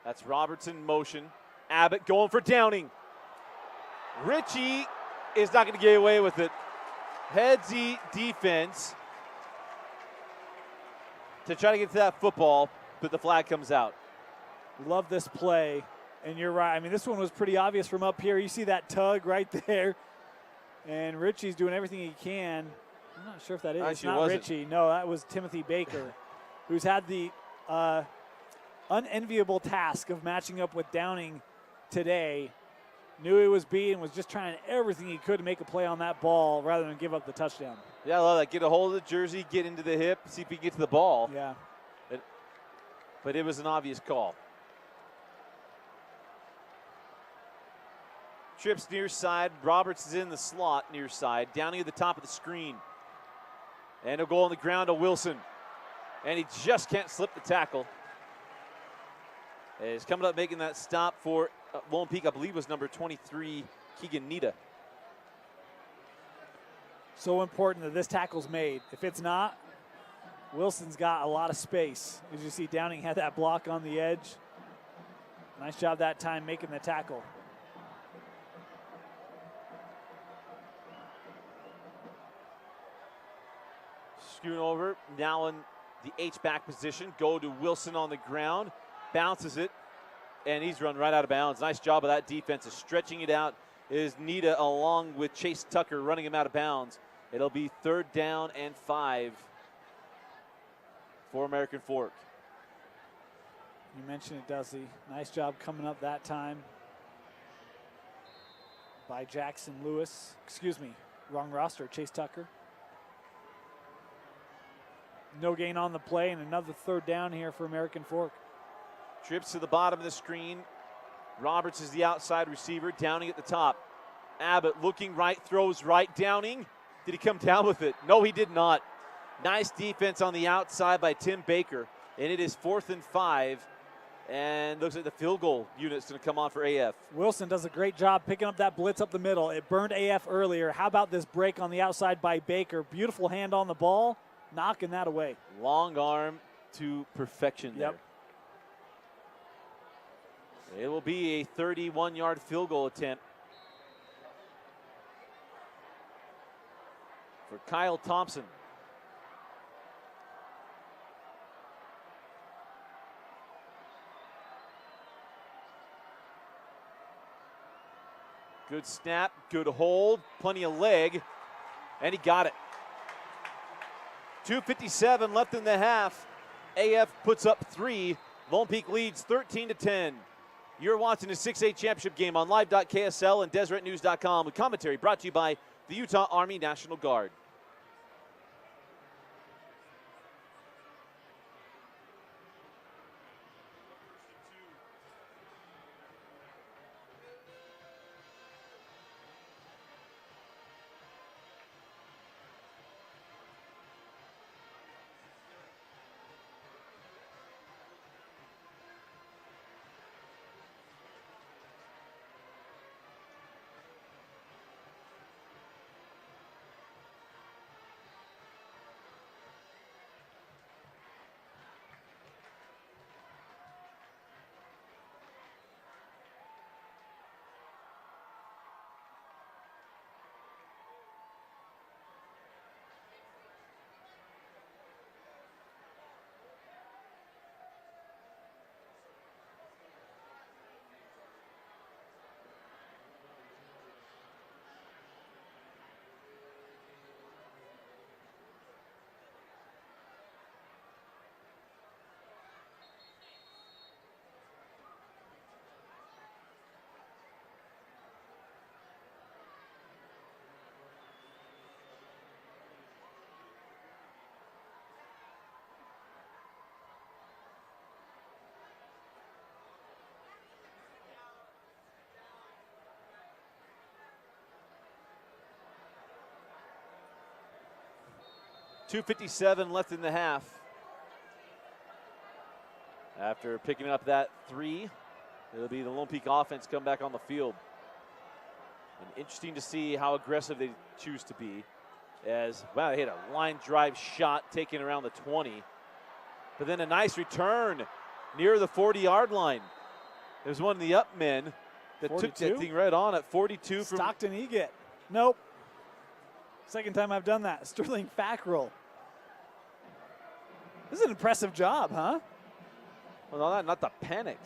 That's Robertson motion. Abbott going for Downing. Ritchie is not going to get away with it. Headsy defense to try to get to that football, but the flag comes out. Love this play, and you're right. I mean, this one was pretty obvious from up here. You see that tug right there, and Ritchie's doing everything he can. I'm not sure if that is. It's not Ritchie. No, that was Timothy Baker, who's had the unenviable task of matching up with Downing today. Knew he was beat and was just trying everything he could to make a play on that ball rather than give up the touchdown. Yeah, I love that. Get a hold of the jersey, get into the hip, see if he can get to the ball. Yeah. But it was an obvious call. Trips near side. Roberts is in the slot near side. Downing at the top of the screen. And a goal on the ground to Wilson. And he just can't slip the tackle. He's coming up making that stop for Lone Peak, I believe was number 23, Keegan Nita. So important that this tackle's made. If it's not, Wilson's got a lot of space. As you see, Downing had that block on the edge. Nice job that time making the tackle. Screwing over, now in the H-back position. Go to Wilson on the ground. Bounces it, and he's run right out of bounds. Nice job of that defense. Stretching it out is Nita along with Chase Tucker running him out of bounds. It'll be 3rd down and 5 for American Fork. You mentioned it, Dusty. Nice job coming up that time by Jackson Lewis. Excuse me, wrong roster, Chase Tucker. No gain on the play, and another 3rd down here for American Fork. Trips to the bottom of the screen. Roberts is the outside receiver. Downing at the top. Abbott looking right, throws right. Downing, did he come down with it? No, he did not. Nice defense on the outside by Tim Baker. And it is 4th and 5. And looks like the field goal unit's going to come on for AF. Wilson does a great job picking up that blitz up the middle. It burned AF earlier. How about this break on the outside by Baker? Beautiful hand on the ball, knocking that away. Long arm to perfection there. Yep. It will be a 31-yard field goal attempt for Kyle Thompson. Good snap, good hold, plenty of leg, and he got it. 2:57 left in the half. AF puts up 3. Lone Peak leads 13-10. You're watching the 6A championship game on live.ksl and DeseretNews.com with commentary brought to you by the Utah Army National Guard. 2:57 left in the half. After picking up that 3, it'll be the Lone Peak offense come back on the field. And interesting to see how aggressive they choose to be. As, wow, they hit a line drive shot taken around the 20. But then a nice return near the 40-yard line. There's one of the up men that 42? took that thing right on at 42. Stockton Eget. Nope. Second time I've done that. Sterling Fackrell. This is an impressive job, huh? Well, no, not the panic.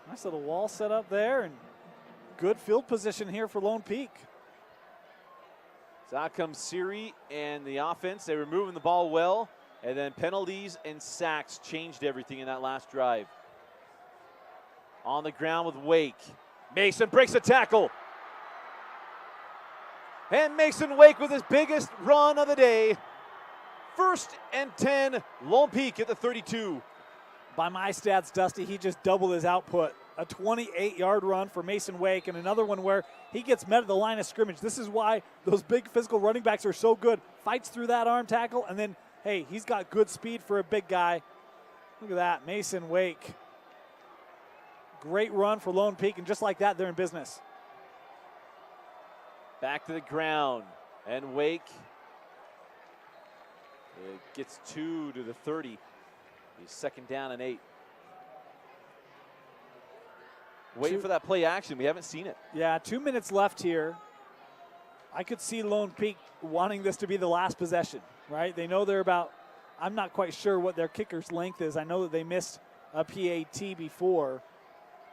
Nice little wall set up there, and good field position here for Lone Peak. So out comes Siri and the offense. They were moving the ball well, and then penalties and sacks changed everything in that last drive. On the ground with Wake. Mason breaks a tackle. And Mason Wake with his biggest run of the day. 1st and 10, Lone Peak at the 32. By my stats, Dusty, he just doubled his output. A 28-yard run for Mason Wake, and another one where he gets met at the line of scrimmage. This is why those big physical running backs are so good. Fights through that arm tackle, and then, hey, he's got good speed for a big guy. Look at that, Mason Wake. Great run for Lone Peak, and just like that, they're in business. Back to the ground, and Wake gets 2 to the 30. He's 2nd down and 8. Waiting for that play action. We haven't seen it. Yeah, 2 minutes left here. I could see Lone Peak wanting this to be the last possession, right? They know they're about, I'm not quite sure what their kicker's length is. I know that they missed a PAT before.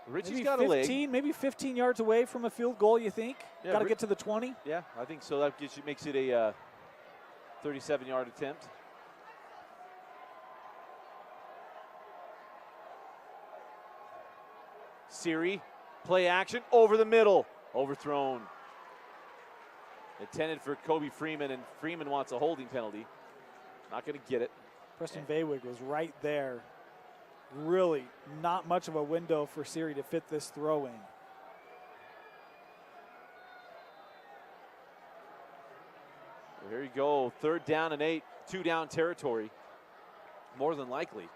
Richie's maybe got 15, a leg. maybe 15 yards away from a field goal, you think? Yeah, got to get to the 20? Yeah, I think so. That makes it a 37-yard attempt. Siri, play action, over the middle, overthrown. Intended for Kobe Freeman, and Freeman wants a holding penalty. Not going to get it. Preston Vaywick was right there. Really not much of a window for Siri to fit this throw in. Well, here you go, 3rd down and 8, 2-down territory. More than likely,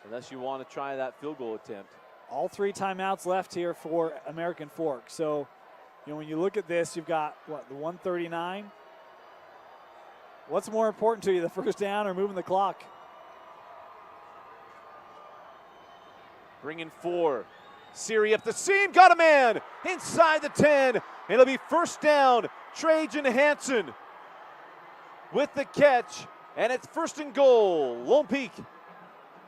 unless you want to try that field goal attempt. All 3 timeouts left here for American Fork. So, when you look at this, you've got, what, the 139? What's more important to you, the 1st down or moving the clock? Bringing 4. Siri up the seam, got a man inside the 10. It'll be 1st down. Trajan Hansen with the catch, and it's 1st and goal. Lone Peak.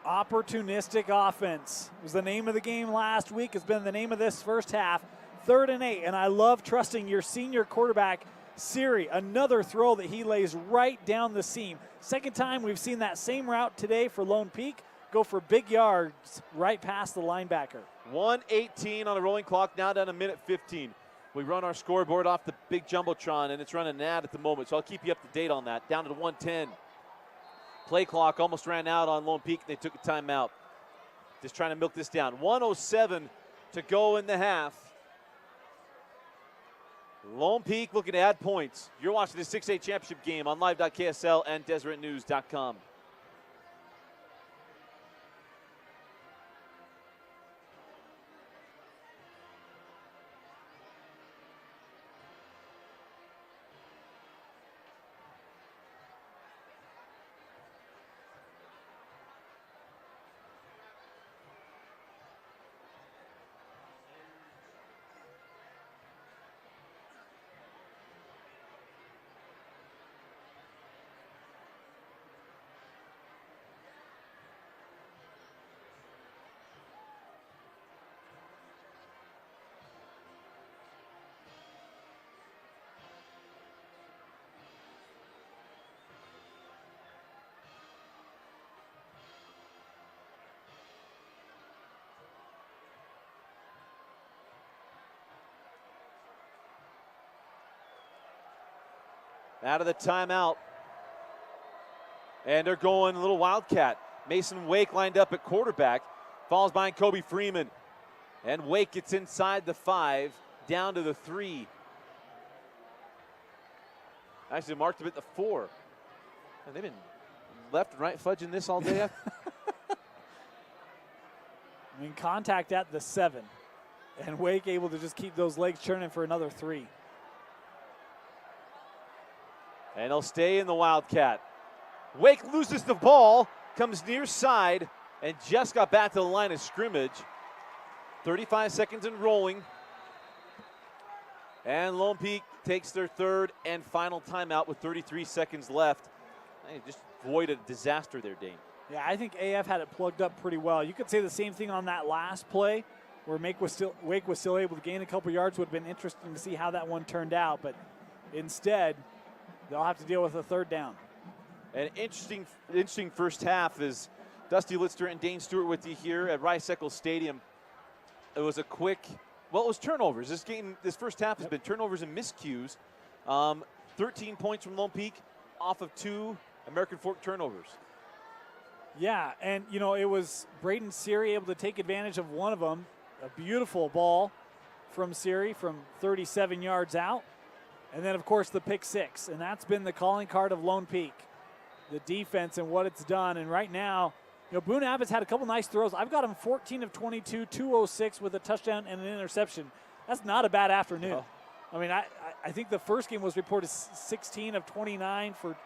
Opportunistic offense was the name of the game last week. It's been the name of this first half. 3rd and 8, and I love trusting your senior quarterback, Siri. Another throw that he lays right down the seam. 2nd time we've seen that same route today for Lone Peak. Go for big yards right past the linebacker. 1:18 on the rolling clock, now down to minute 15. We run our scoreboard off the big Jumbotron, and it's running an ad at the moment, so I'll keep you up to date on that. Down to the 1:10. Play clock almost ran out on Lone Peak. They took a timeout. Just trying to milk this down. 1:07 to go in the half. Lone Peak looking to add points. You're watching the 6A championship game on live.ksl and DeseretNews.com. Out of the timeout. And they're going a little wildcat. Mason Wake lined up at quarterback. Falls behind Kobe Freeman. And Wake gets inside the 5, down to the 3. Actually marked him at the 4. And they've been left and right fudging this all day. I mean, contact at the 7. And Wake able to just keep those legs churning for another 3. And he'll stay in the Wildcat. Wake loses the ball, comes near side, and just got back to the line of scrimmage. 35 seconds and rolling. And Lone Peak takes their third and final timeout with 33 seconds left. They just avoided a disaster there, Dane. Yeah, I think AF had it plugged up pretty well. You could say the same thing on that last play where Wake was still able to gain a couple yards. Would have been interesting to see how that one turned out, but instead they'll have to deal with a third down. An interesting first half is Dusty Litster and Dane Stewart with you here at Rice-Eccles Stadium. It was a quick, well, it was turnovers. This first half has been turnovers and miscues. 13 points from Lone Peak off of 2 American Fork turnovers. Yeah, and you know, it was Braden Seary able to take advantage of one of them. A beautiful ball from Seary from 37 yards out. And then, of course, the pick 6. And that's been the calling card of Lone Peak. The defense and what it's done. And right now, you know, Boone Abbott's had a couple nice throws. I've got him 14 of 22, 206 with a touchdown and an interception. That's not a bad afternoon. Oh. I mean, I think the first game was reported 16 of 29 for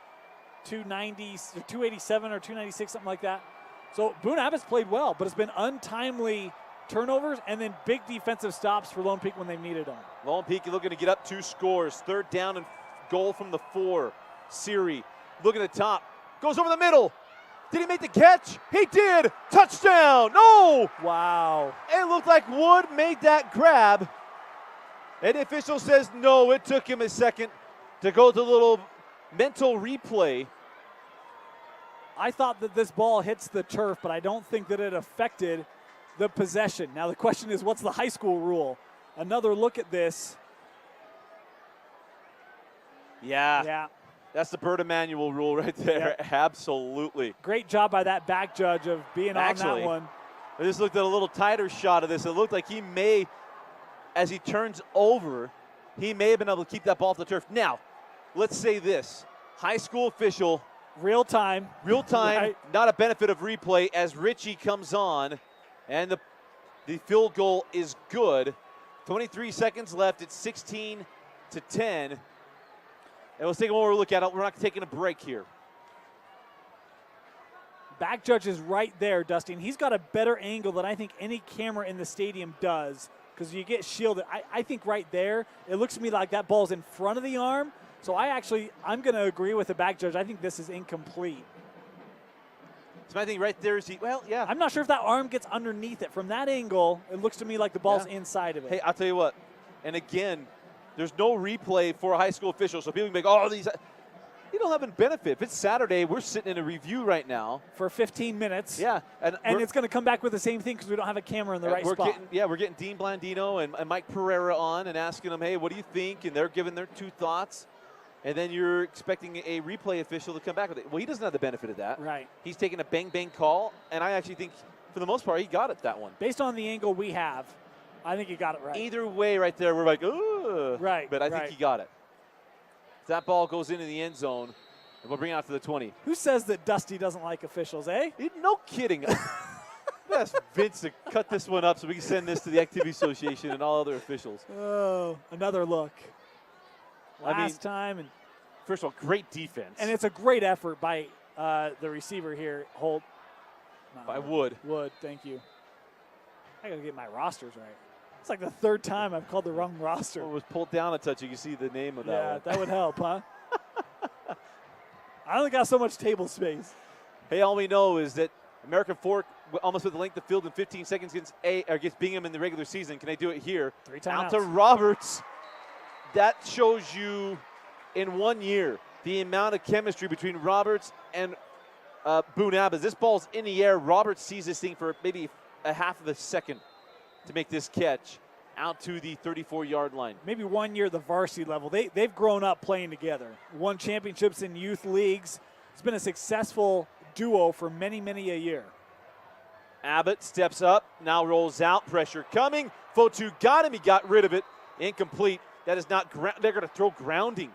290, or 287 or 296, something like that. So Boone Abbott's played well, but it's been untimely turnovers and then big defensive stops for Lone Peak when they've needed them. Lone Peak looking to get up 2 scores. Third down and goal from the 4. Seary looking at the top. Goes over the middle. Did he make the catch? He did. Touchdown. No. Wow. It looked like Wood made that grab. And the official says no. It took him a second to go to the little mental replay. I thought that this ball hits the turf, but I don't think that it affected the possession. Now the question is, what's the high school rule? Another look at this. Yeah. That's the Bert Emanuel rule right there. Yep. Absolutely. Great job by that back judge of being on that one. I just looked at a little tighter shot of this. It looked like he may, as he turns over, he may have been able to keep that ball off the turf. Now, let's say this. High school official. Real time, right. Not a benefit of replay as Richie comes on, and the field goal is good. 23 seconds left. It's 16-10. And let's take one more look at it. We're not taking a break here. Back judge is right there, Dusty, and he's got a better angle than I think any camera in the stadium does because you get shielded. I think right there, it looks to me like that ball's in front of the arm. So I'm going to agree with the back judge. I think this is incomplete. So I think right there is yeah. I'm not sure if that arm gets underneath it. From that angle, it looks to me like the ball's inside of it. Hey, I'll tell you what. And again, there's no replay for a high school official. So people can be like, these. You don't have a benefit. If it's Saturday, we're sitting in a review right now. For 15 minutes. Yeah. And it's going to come back with the same thing because we don't have a camera in the right spot. We're getting Dean Blandino and Mike Pereira on and asking them, hey, what do you think? And they're giving their 2 thoughts. And then you're expecting a replay official to come back with it. Well, he doesn't have the benefit of that. Right. He's taking a bang-bang call, and I actually think, for the most part, he got it, that one. Based on the angle we have, I think he got it right. Either way right there, we're like, ooh. Right. But I think he got it. That ball goes into the end zone, and we'll bring it out to the 20. Who says that Dusty doesn't like officials, eh? No kidding. Ask Vince to cut this one up so we can send this to the Activity Association and all other officials. Oh, another look. Last time. And first of all, great defense. And it's a great effort by the receiver here, Holt. By Wood. Wood, thank you. I got to get my rosters right. It's like the 3rd time I've called the wrong roster. Well, it was pulled down a touch. You can see the name of that one. Yeah, that would help, huh? I only got so much table space. Hey, all we know is that American Fork almost with the length of field in 15 seconds against Bingham in the regular season. Can they do it here? 3 timeouts. Out to Roberts. That shows you in 1 year the amount of chemistry between Roberts and Boone Abbott. This ball's in the air. Roberts sees this thing for maybe a half of a second to make this catch out to the 34-yard line. Maybe 1 year at the varsity level. They've grown up playing together. Won championships in youth leagues. It's been a successful duo for many, many a year. Abbott steps up, now rolls out, pressure coming. Fotu got him, he got rid of it. Incomplete. That is not, they're going to throw grounding.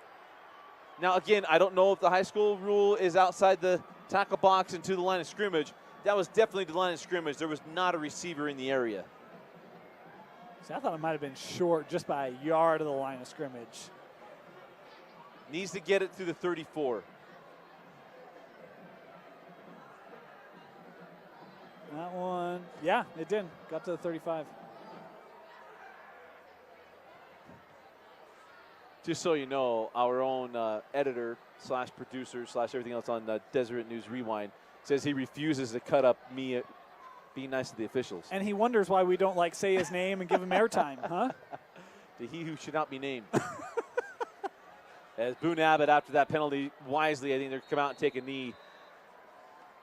Now, again, I don't know if the high school rule is outside the tackle box and to the line of scrimmage. That was definitely the line of scrimmage. There was not a receiver in the area. See, I thought it might have been short just by a yard of the line of scrimmage. Needs to get it through the 34. That one, yeah, it did. Got to the 35. Just so you know, our own editor slash producer slash everything else on Deseret News Rewind says he refuses to cut up me being nice to the officials. And he wonders why we don't like say his name and give him airtime, huh? To he who should not be named. As Boone Abbott, after that penalty, wisely, I think they're come out and take a knee.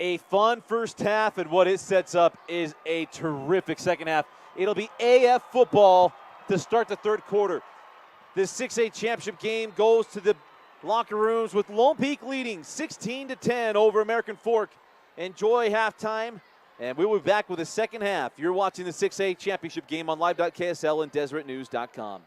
A fun first half, and what it sets up is a terrific second half. It'll be AF football to start the third quarter. This 6A championship game goes to the locker rooms with Lone Peak leading 16-10 over American Fork. Enjoy halftime, and we will be back with the second half. You're watching the 6A championship game on live.ksl and deseretnews.com.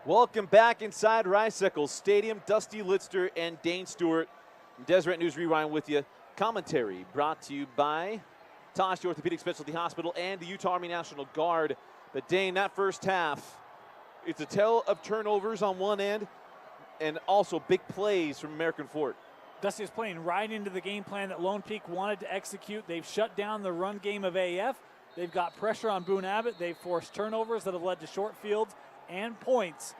Welcome back inside Rice-Eccles Stadium. Dusty Litster and Dane Stewart. Deseret News Rewind with you. Commentary brought to you by Tosh Orthopedic Specialty Hospital and the Utah Army National Guard. But Dane, that first half, it's a tale of turnovers on one end and also big plays from American Fork. Dusty is playing right into the game plan that Lone Peak wanted to execute. They've shut down the run game of AF. They've got pressure on Boone Abbott. They've forced turnovers that have led to short fields and points.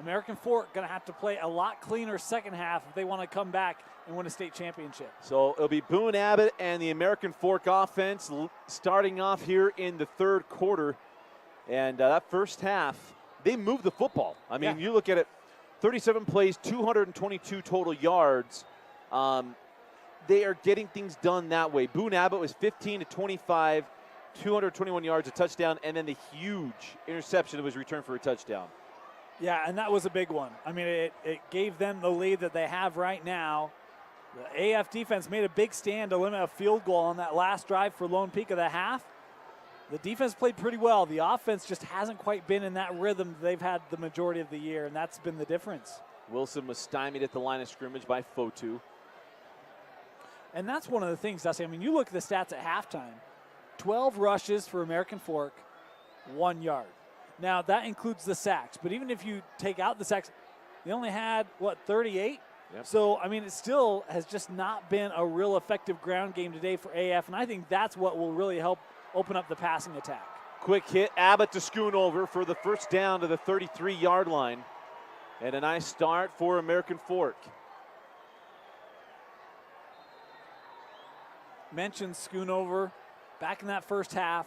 American Fork going to have to play a lot cleaner second half if they want to come back and win a state championship. So it'll be Boone Abbott and the American Fork offense starting off here in the third quarter. And that first half, they moved the football. I mean, you look at it, 37 plays, 222 total yards. They are getting things done that way. Boone Abbott was 15 to 25, 221 yards, a touchdown, and then the huge interception that was returned for a touchdown. Yeah, and that was a big one. I mean, it gave them the lead that they have right now. The AF defense made a big stand to limit a field goal on that last drive for Lone Peak of the half. The defense played pretty well. The offense just hasn't quite been in that rhythm they've had the majority of the year, and that's been the difference. Wilson was stymied at the line of scrimmage by Fotu. And that's one of the things, Dusty. I mean, you look at the stats at halftime. 12 rushes for American Fork, 1 yard. Now, that includes the sacks. But even if you take out the sacks, they only had, 38? Yep. So, I mean, it still has just not been a real effective ground game today for AF. And I think that's what will really help open up the passing attack. Quick hit, Abbott to Schoonover for the first down to the 33-yard line. And a nice start for American Fork. Mentioned Schoonover back in that first half.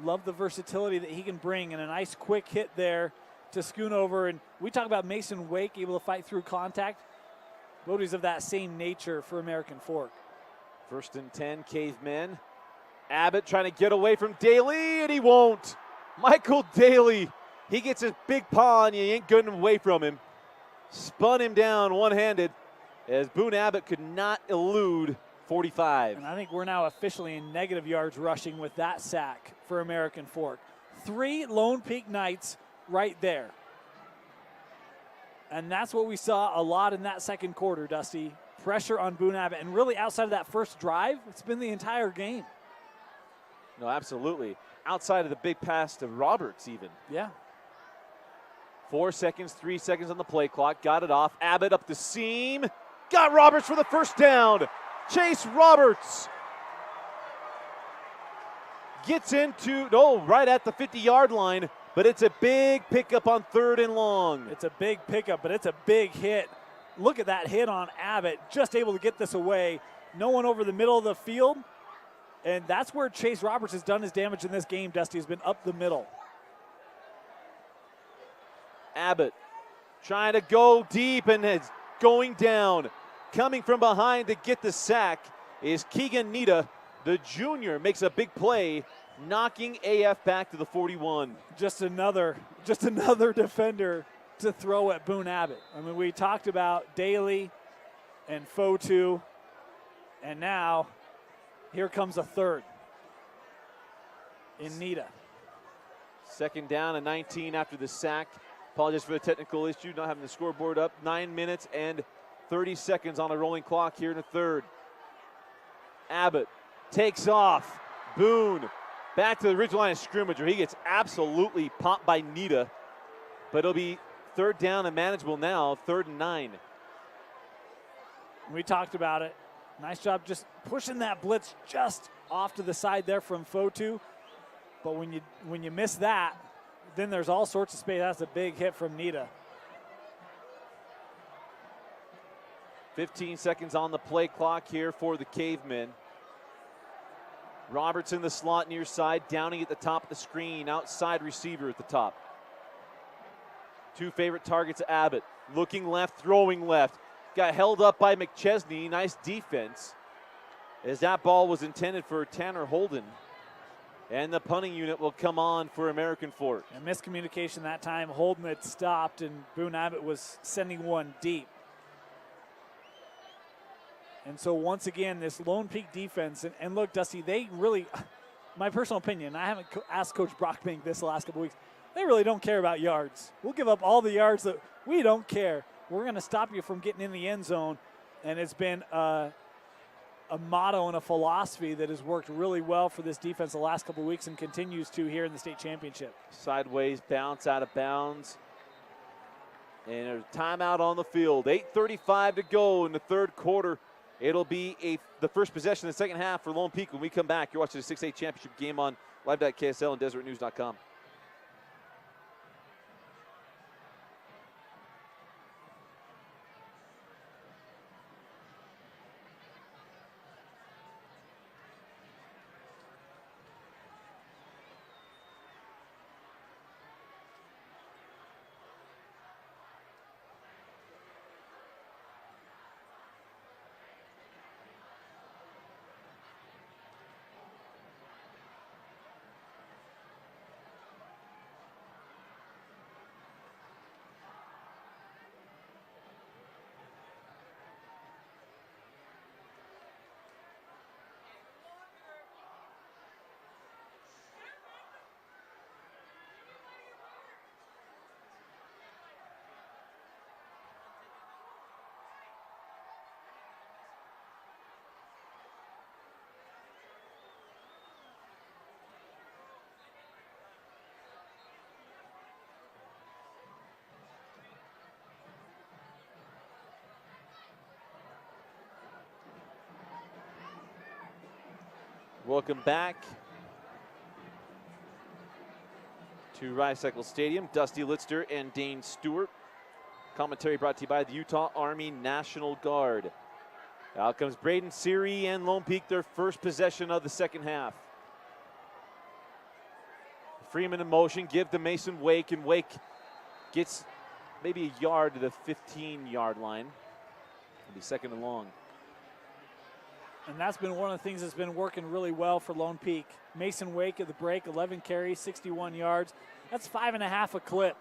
Love the versatility that he can bring, and a nice quick hit there to Schoonover. And we talk about Mason Wake able to fight through contact. Bodie's of that same nature for American Fork. 1st and 10, Cavemen. Abbott trying to get away from Daly, and he won't. Michael Daly, he gets his big paw, and you ain't getting away from him. Spun him down one-handed as Boone Abbott could not elude 45. And I think we're now officially in negative yards rushing with that sack for American Fork. 3 Lone Peak Knights right there. And that's what we saw a lot in that second quarter, Dusty. Pressure on Boone Abbott. And really outside of that first drive, it's been the entire game. No, absolutely. Outside of the big pass to Roberts even. Yeah. 4 seconds, 3 seconds on the play clock. Got it off. Abbott up the seam. Got Roberts for the first down. Chase Roberts gets into, right at the 50-yard line, but it's a big pickup on 3rd and long. It's a big pickup, but it's a big hit. Look at that hit on Abbott, just able to get this away. No one over the middle of the field, and that's where Chase Roberts has done his damage in this game, Dusty, has been up the middle. Abbott trying to go deep and is going down. Coming from behind to get the sack is Keegan Nita. The junior makes a big play, knocking AF back to the 41. Just another defender to throw at Boone Abbott. I mean, we talked about Daly and Fotu, and now here comes a third in Nita. 2nd down and 19 after the sack. Apologize for the technical issue, not having the scoreboard up. 9 minutes and 30 seconds on a rolling clock here in the third. Abbott takes off. Boone back to the original line of scrimmage where he gets absolutely popped by Nita. But it'll be 3rd down and manageable now, 3rd and 9. We talked about it. Nice job just pushing that blitz just off to the side there from Fotu. But when you miss that, then there's all sorts of space. That's a big hit from Nita. 15 seconds on the play clock here for the Cavemen. Roberts in the slot near side, Downing at the top of the screen, outside receiver at the top. 2 favorite targets, Abbott. Looking left, throwing left. Got held up by McChesney, nice defense. As that ball was intended for Tanner Holden. And the punting unit will come on for American Fork. A miscommunication that time. Holden had stopped and Boone Abbott was sending one deep. And so once again, this Lone Peak defense, and look, Dusty, they really, my personal opinion, I haven't asked Coach Brockbank this the last couple weeks, they really don't care about yards. We'll give up all the yards that we don't care. We're going to stop you from getting in the end zone. And it's been a motto and a philosophy that has worked really well for this defense the last couple of weeks and continues to here in the state championship. Sideways bounce out of bounds. And a timeout on the field. 8:35 to go in the third quarter. It'll be the first possession of the second half for Lone Peak. When we come back, you're watching the 6A championship game on live.ksl and desertnews.com. Welcome back to Rice-Eccles Stadium. Dusty Litzter and Dane Stewart. Commentary brought to you by the Utah Army National Guard. Out comes Braden Seary and Lone Peak, their first possession of the second half. Freeman in motion, give to Mason Wake, and Wake gets maybe a yard to the 15-yard line. It'll be second and long. And that's been one of the things that's been working really well for Lone Peak. Mason Wake at the break, 11 carries, 61 yards. That's 5.5 a clip.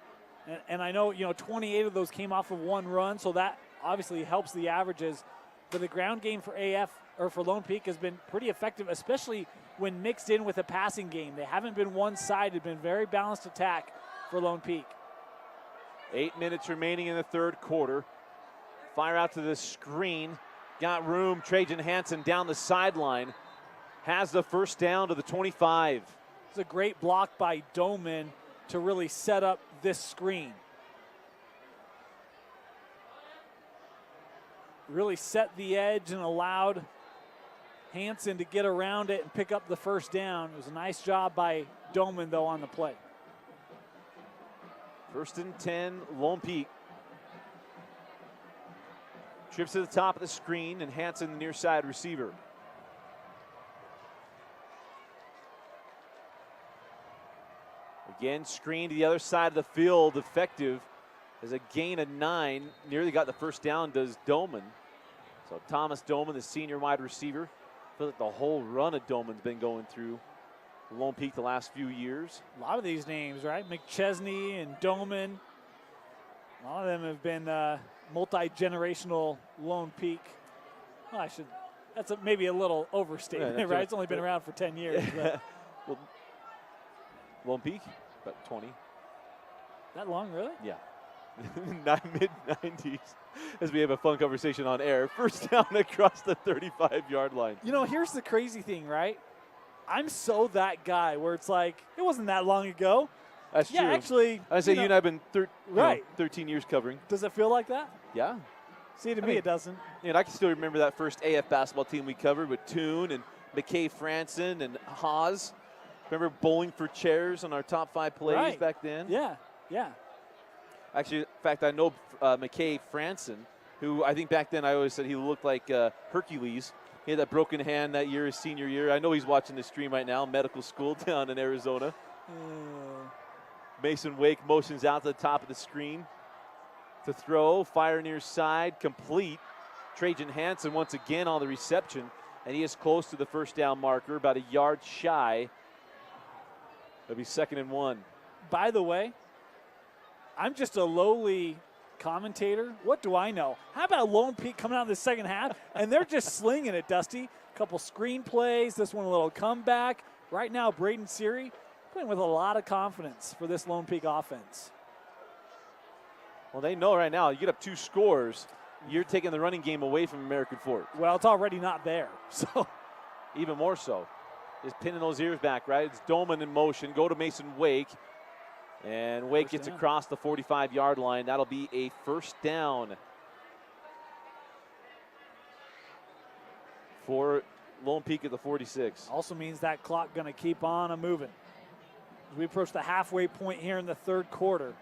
And I know, 28 of those came off of one run, so that obviously helps the averages. But the ground game for for Lone Peak has been pretty effective, especially when mixed in with a passing game. They haven't been one-sided, been very balanced attack for Lone Peak. 8 minutes remaining in the third quarter. Fire out to the screen. Got room. Trajan Hansen down the sideline. Has the first down to the 25. It's a great block by Doman to really set up this screen. Really set the edge and allowed Hansen to get around it and pick up the first down. It was a nice job by Doman, though, on the play. First and 10, Lone Peak. Trips to the top of the screen, and Hansen, the near side receiver. Again, screen to the other side of the field, effective as a gain of 9. Nearly got the first down, does Doman. So Thomas Doman, the senior wide receiver. I feel like the whole run of Doman's been going through Lone Peak the last few years. A lot of these names, right? McChesney and Doman. A lot of them have been multi-generational Lone Peak. Well, that's maybe a little overstatement, yeah, right? It's only been around for 10 years. But. Well, Lone Peak, about 20. That long, really? Yeah. Mid-90s, as we have a fun conversation on air. First down across the 35-yard line. Here's the crazy thing, right? I'm so that guy where it's like, it wasn't that long ago. That's true. Actually. I say you and I have been 13 years covering. Does it feel like that? Yeah. See, to me, it doesn't. I can still remember that first AF basketball team we covered with Toon and McKay Franson and Haas. Remember bowling for chairs on our top 5 plays back then? Yeah, yeah. Actually, in fact, I know McKay Franson, who I think back then I always said he looked like Hercules. He had that broken hand that year, his senior year. I know he's watching the stream right now, medical school down in Arizona. Mason Wake motions out to the top of the screen to throw. Fire near side, complete. Trajan Hansen once again on the reception, and he is close to the first down marker, about a yard shy. It'll be 2nd and 1. By the way, I'm just a lowly commentator. What do I know? How about Lone Peak coming out in the second half, and they're just slinging it, Dusty. A couple screen plays, this one a little comeback. Right now, Braden Seary, Playing with a lot of confidence for this Lone Peak offense. Well, they know right now, you get up 2 scores, you're taking the running game away from American Fork. Well, it's already not there, so. Even more so. Just pinning those ears back, right? It's Doman in motion. Go to Mason Wake. And Wake gets across the 45-yard line. That'll be a first down for Lone Peak at the 46. Also means that clock going to keep on moving. As we approach the halfway point here in the third quarter.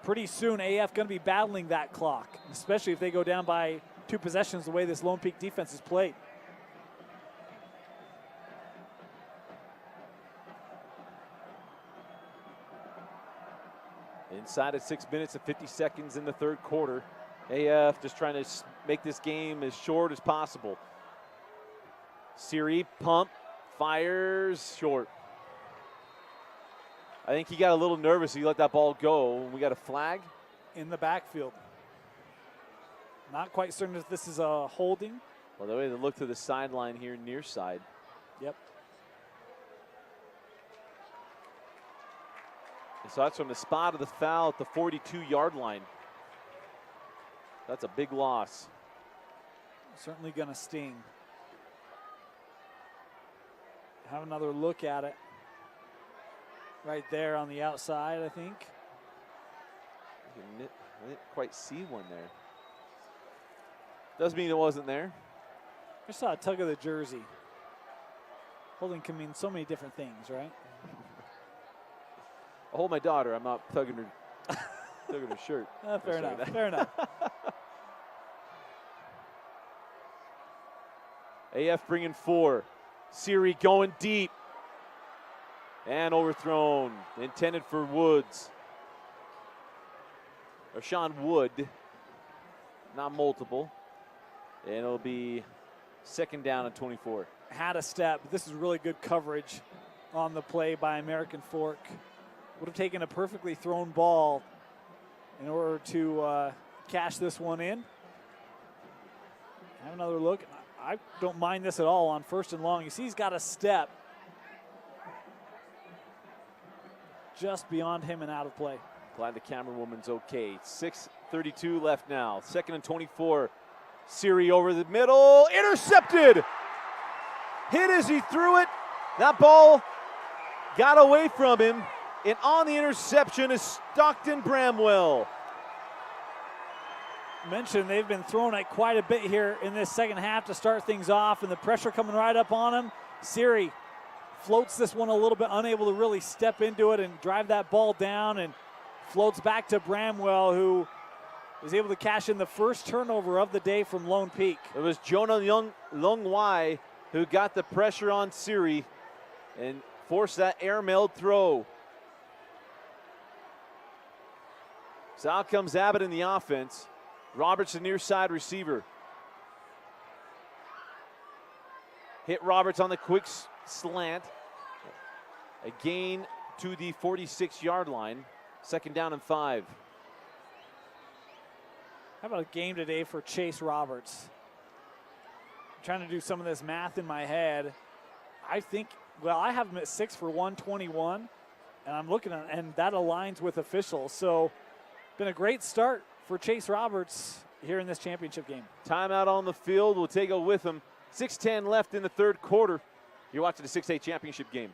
Pretty soon, AF going to be battling that clock, especially if they go down by 2 possessions the way this Lone Peak defense is played. Inside at 6 minutes and 50 seconds in the third quarter. AF just trying to make this game as short as possible. Siri pump, fires short. I think he got a little nervous. He let that ball go. We got a flag in the backfield. Not quite certain if this is a holding. Well, the way they look to the sideline here, near side. Yep. So that's from the spot of the foul at the 42-yard line. That's a big loss. Certainly going to sting. Have another look at it. Right there on the outside, I think. I didn't quite see one there. Doesn't mean it wasn't there. I saw a tug of the jersey. Holding can mean so many different things, right? I hold my daughter. I'm not tugging her, tugging her shirt. Fair enough. Fair enough. AF bringing 4. Siri going deep. And overthrown. Intended for Woods. Or Sean Wood. Not multiple. And it'll be second down and 24. Had a step. This is really good coverage on the play by American Fork. Would have taken a perfectly thrown ball in order to cash this one in. Have another look. I don't mind this at all on 1st and long. You see he's got a step just beyond him and out of play. Glad the camera woman's okay. 6:32 left now. 2nd and 24. Siri over the middle. Intercepted. Hit as he threw it. That ball got away from him. And on the interception is Stockton Bramwell. Mentioned they've been throwing it quite a bit here in this second half to start things off, and the pressure coming right up on him. Siri floats this one a little bit, unable to really step into it and drive that ball down, and floats back to Bramwell, who is able to cash in the first turnover of the day from Lone Peak. It was Jonah Lung Wai who got the pressure on Siri and forced that airmailed throw. So out comes Abbott in the offense. Roberts, the near side receiver. Hit Roberts on the quick slant. A gain to the 46-yard line. Second down and 5. How about a game today for Chase Roberts? I'm trying to do some of this math in my head. I think, well, I have him at 6 for 121, and I'm looking at, and that aligns with officials. So, been a great start for Chase Roberts here in this championship game. Timeout on the field. We'll take it with him. 6:10 left in the third quarter. You're watching the 6A championship game.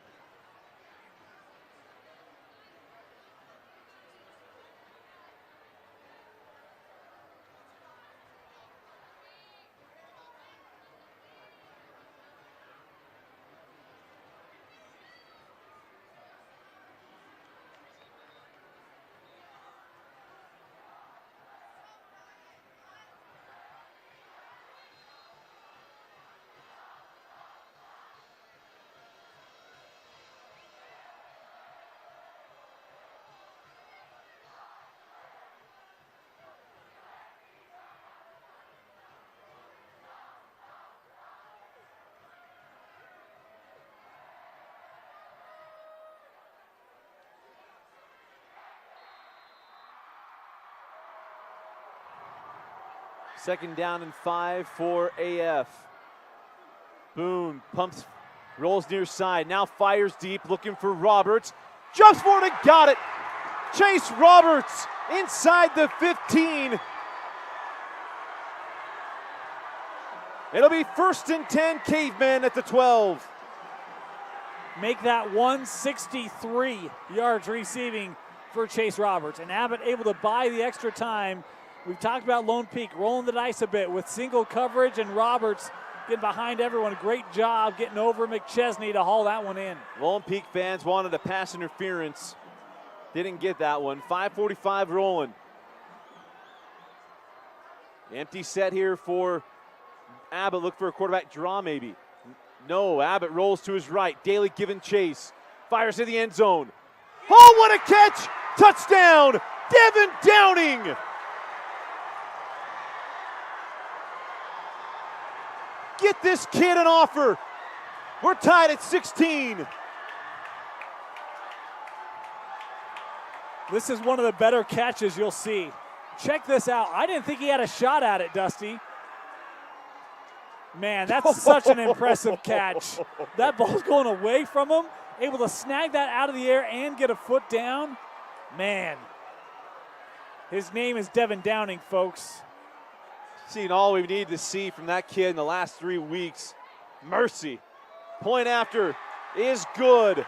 Second down and 5 for AF. Boone pumps Rolls near side, now fires deep, looking for Roberts. Jumps for it and got it. Chase Roberts inside the 15. It'll be 1st and 10, Cavemen at the 12. Make that 163 yards receiving for Chase Roberts. And Abbott able to buy the extra time. We've talked about Lone Peak rolling the dice a bit with single coverage, and Roberts getting behind everyone. Great job getting over McChesney to haul that one in. Lone Peak fans wanted a pass interference. Didn't get that one. 5:45 rolling. Empty set here for Abbott. Look for a quarterback draw maybe. No, Abbott rolls to his right. Daly giving chase. Fires to the end zone. Oh, what a catch! Touchdown! Devin Downing! Get this kid an offer. We're tied at 16. This is one of the better catches you'll see. Check this out. I didn't think he had a shot at it, Dusty. Man, that's such an impressive catch. That ball's going away from him, able to snag that out of the air and get a foot down. Man, his name is Devin Downing, folks. Seen all we need to see from that kid in the last 3 weeks. Mercy. Point after is good.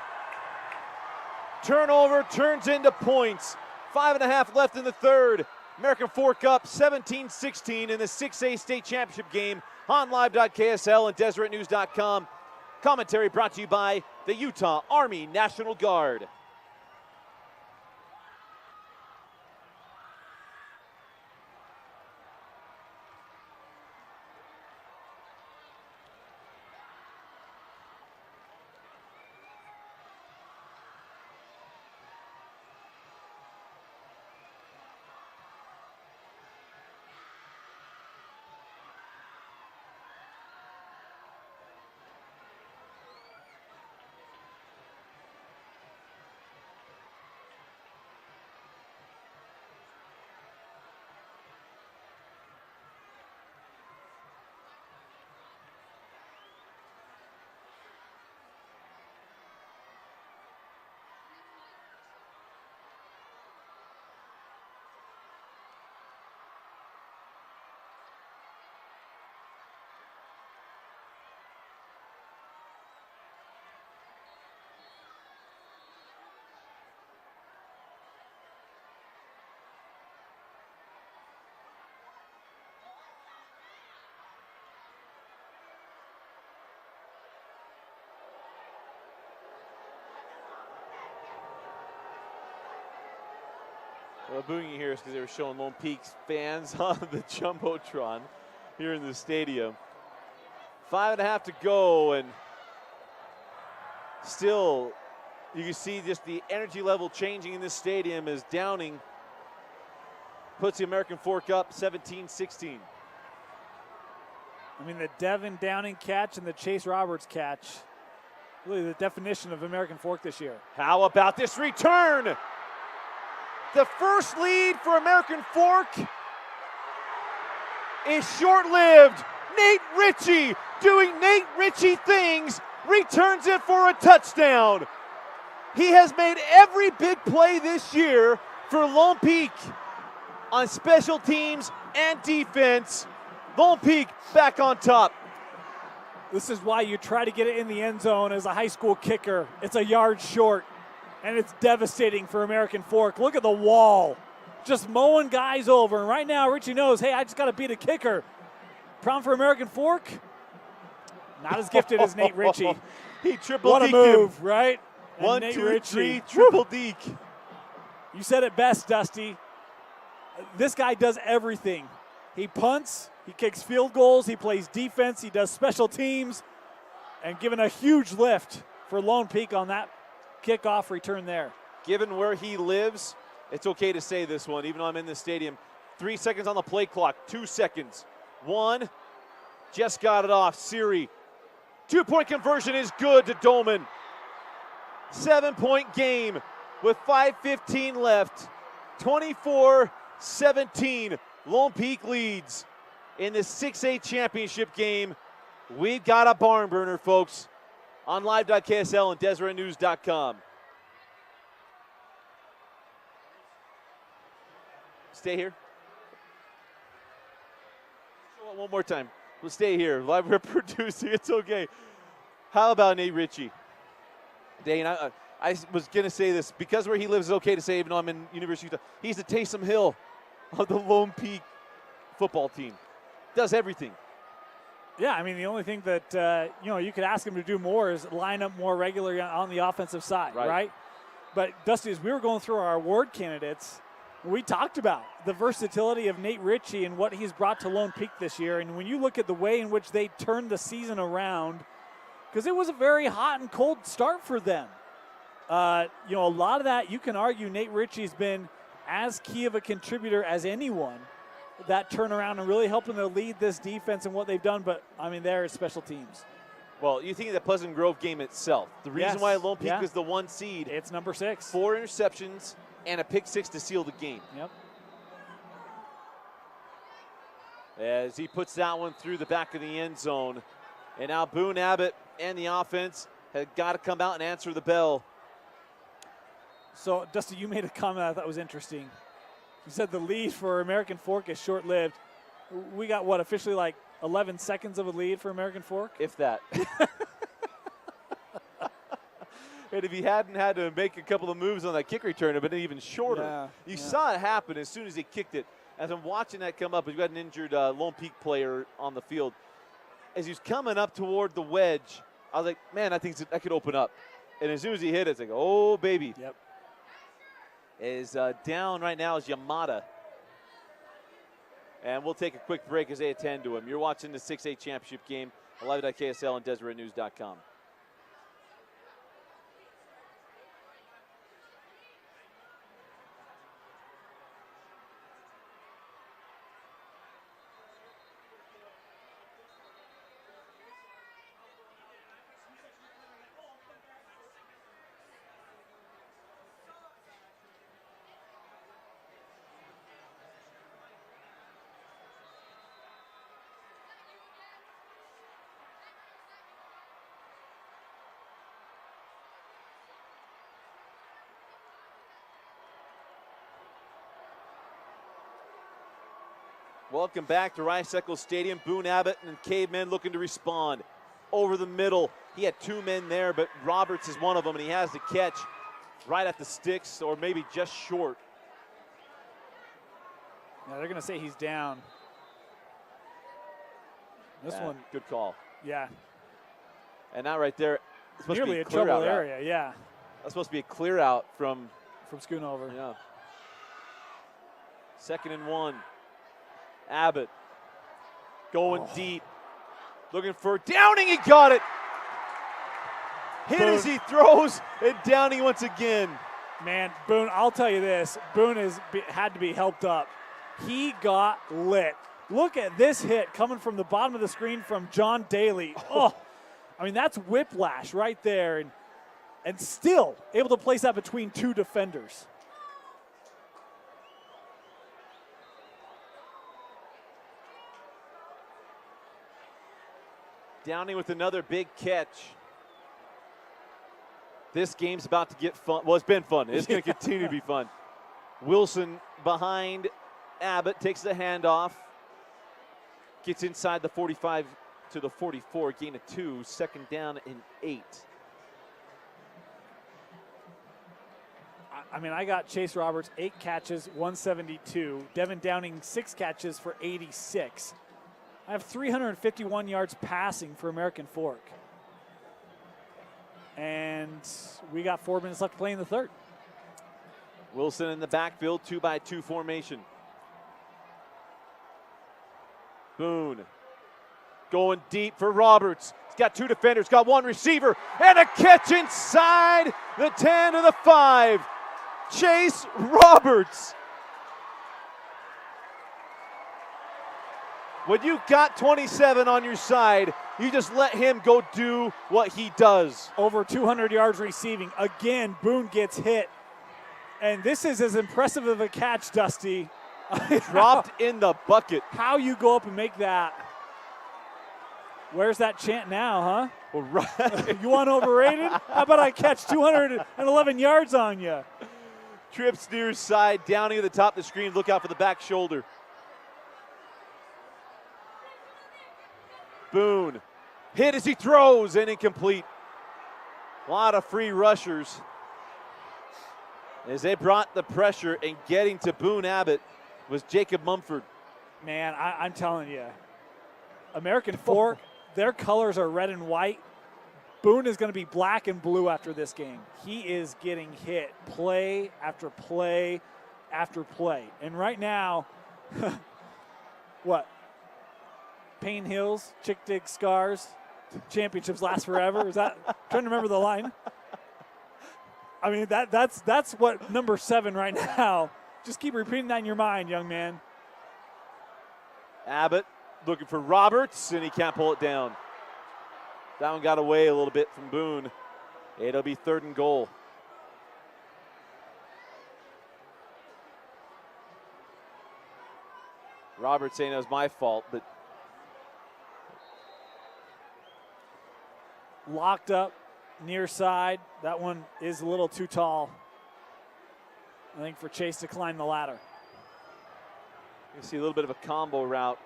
Turnover turns into points. 5.5 left in the third. American Fork up 17-16 in the 6A state championship game on live.ksl and DeseretNews.com. Commentary brought to you by the Utah Army National Guard. Well, booing you here is because they were showing Lone Peak's fans on the Jumbotron here in the stadium. 5.5 to go, and still you can see just the energy level changing in this stadium as Downing puts the American Fork up 17-16. I mean, the Devin Downing catch and the Chase Roberts catch, really the definition of American Fork this year. How about this return? The first lead for American Fork is short-lived. Nate Ritchie doing Nate Ritchie things, returns it for a touchdown. He has made every big play this year for Lone Peak on special teams and defense. Lone Peak back on top. This is why you try to get it in the end zone as a high school kicker. It's a yard short, and it's devastating for American Fork. Look at the wall, just mowing guys over. And right now, Richie knows, hey, I just got to beat a kicker. Problem for American Fork? Not as gifted as Nate Ritchie. He triple What a move, right? And 1, Nate 2, Ritchie, 3, triple deke. You said it best, Dusty. This guy does everything. He punts, he kicks field goals, he plays defense, he does special teams, and given a huge lift for Lone Peak on that kickoff return there. Given where he lives, it's okay to say this one, even though I'm in the stadium. 3 seconds on the play clock, 2 seconds. 1, just got it off, Siri. 2-point conversion is good to Dolman. 7-point game with 5:15 left. 24-17, Lone Peak leads in the 6A championship game. We've got a barn burner, folks, on live.ksl and DeseretNews.com. Stay here. Show it one more time. We'll stay here. Live, we're producing. It's okay. How about Nate Ritchie? Dane, I was going to say this. Because where he lives is okay to say, even though I'm in University of Utah. He's the Taysom Hill of the Lone Peak football team. Does everything. Yeah, I mean, the only thing that, you could ask him to do more is line up more regularly on the offensive side, right? But, Dusty, as we were going through our award candidates, we talked about the versatility of Nate Ritchie and what he's brought to Lone Peak this year. And when you look at the way in which they turned the season around, because it was a very hot and cold start for them. A lot of that, you can argue Nate Ritchie's been as key of a contributor as anyone, that turnaround and really helping to lead this defense and what they've done. But, I mean, they're special teams. Well, you think of the Pleasant Grove game itself. The reason why Lone Peak was the 1 seed. It's number 6. 4 interceptions and a pick 6 to seal the game. Yep. As he puts that one through the back of the end zone. And now Boone Abbott and the offense have got to come out and answer the bell. So, Dusty, you made a comment I thought was interesting. You said the lead for American Fork is short-lived. We got, officially like 11 seconds of a lead for American Fork? If that. And if he hadn't had to make a couple of moves on that kick return, it would have been even shorter. Yeah, you saw it happen as soon as he kicked it. As I'm watching that come up, we've got an injured Lone Peak player on the field. As he's coming up toward the wedge, I was like, man, I think that could open up. And as soon as he hit it, it's like, oh, baby. Yep. Is down right now is Yamada. And we'll take a quick break as they attend to him. You're watching the 6A championship game, live.ksl and DeseretNews.com. Welcome back to Rice-Eccles Stadium. Boone Abbott and Cavemen looking to respond. Over the middle, he had 2 men there, but Roberts is one of them, and he has the catch right at the sticks, or maybe just short. Yeah, they're going to say he's down. This one. Good call. Yeah. And now right there, it's supposed nearly to be a trouble area, route. yeah. That's supposed to be a clear out from Schoonover. Yeah. 2nd and 1. Abbott going deep, looking for Downing. He got it. Hit Boone. as he throws, and Downing once again. Man, Boone, I'll tell you this. Boone had to be helped up. He got lit. Look at this hit coming from the bottom of the screen from John Daly. Oh, I mean, that's whiplash right there. And still able to place that between 2 defenders. Downing with another big catch. This game's about to get fun. Well, it's been fun. It's going to continue to be fun. Wilson behind Abbott, takes the handoff. Gets inside the 45 to the 44, gain of 2, 2nd down and 8. I mean, I got Chase Roberts, 8 catches, 172. Devin Downing, 6 catches for 86. I have 351 yards passing for American Fork. And we got 4 minutes left to play in the third. Wilson in the backfield, 2-by-2 formation. Boone going deep for Roberts. He's got 2 defenders, got 1 receiver, and a catch inside the 10 to the 5. Chase Roberts. When you got 27 on your side, you just let him go do what he does. Over 200 yards receiving. Again, Boone gets hit. And this is as impressive of a catch, Dusty. Dropped in the bucket. How you go up and make that. Where's that chant now, huh? Well, right. You want overrated? How about I catch 211 yards on you? Trips near side, Downing at the top of the screen. Look out for the back shoulder. Boone hit as he throws and incomplete. A lot of free rushers as they brought the pressure, and getting to Boone Abbott was Jacob Mumford. Man, I'm telling you, American Fork, their colors are red and white. Boone is going to be black and blue after this game. He is getting hit play after play after play. And right now, what? Pain heals, chick dig scars, championships last forever. Is that? Trying to remember the line. I mean, that's what number 7 right now. Just keep repeating that in your mind, young man. Abbott looking for Roberts, and he can't pull it down. That one got away a little bit from Boone. It'll be 3rd and goal. Roberts saying it was my fault, but locked up near side. That one is a little too tall, I think, for Chase to climb the ladder. you see a little bit of a combo route.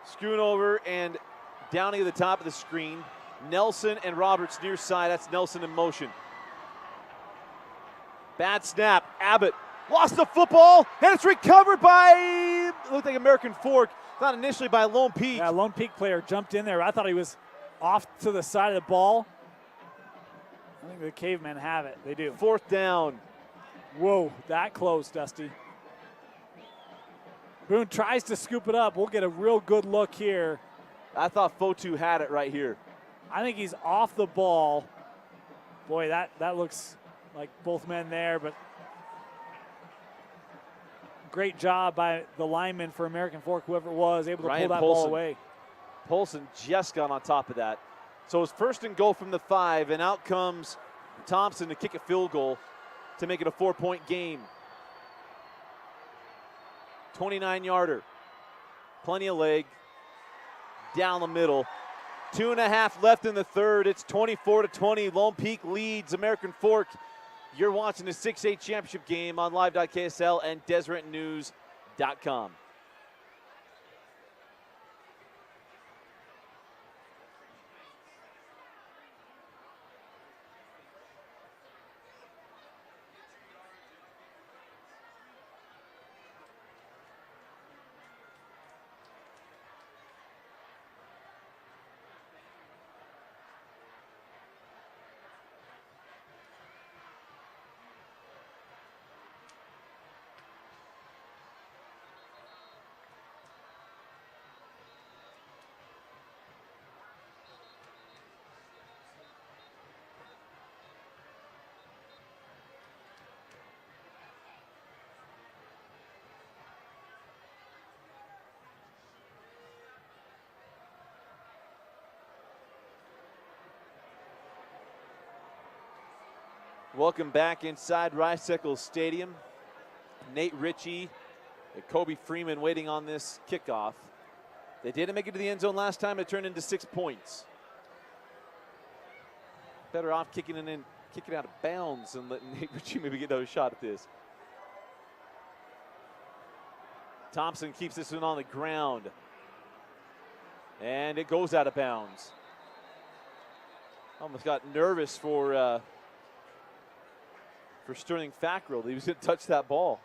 Schoonover and Downing at the top of the screen. Nelson and Roberts near side. That's Nelson in motion. Bad snap. Abbott lost the football, and it's recovered by, looked like American Fork. Thought initially by Lone Peak. Yeah, Lone Peak player jumped in there. I thought he was off to the side of the ball. I think the Cavemen have it. They do. 4th down. Whoa, that close, Dusty. Boone tries to scoop it up. We'll get a real good look here. I thought Fotu had it right here. I think he's off the ball. Boy, that looks like both men there, but great job by the lineman for American Fork, whoever it was, able to Ryan pull that Polson. ball away. Polson just got on top of that. So it's 1st and goal from the 5, and out comes Thompson to kick a field goal to make it a 4-point game. 29-yarder. Plenty of leg. Down the middle. 2.5 left in the 3rd. It's 24-20. Lone Peak leads American Fork. You're watching the 6A championship game on live.ksl and DesretNews.com. Welcome back inside Rice Eccles Stadium. Nate Ritchie and Kobe Freeman waiting on this kickoff. They didn't make it to the end zone last time. It turned into 6 points. Better off kicking out of bounds and letting Nate Ritchie maybe get another shot at this. Thompson keeps this one on the ground. And it goes out of bounds. Almost got nervous for Sterling Fackrell. He was going to touch that ball.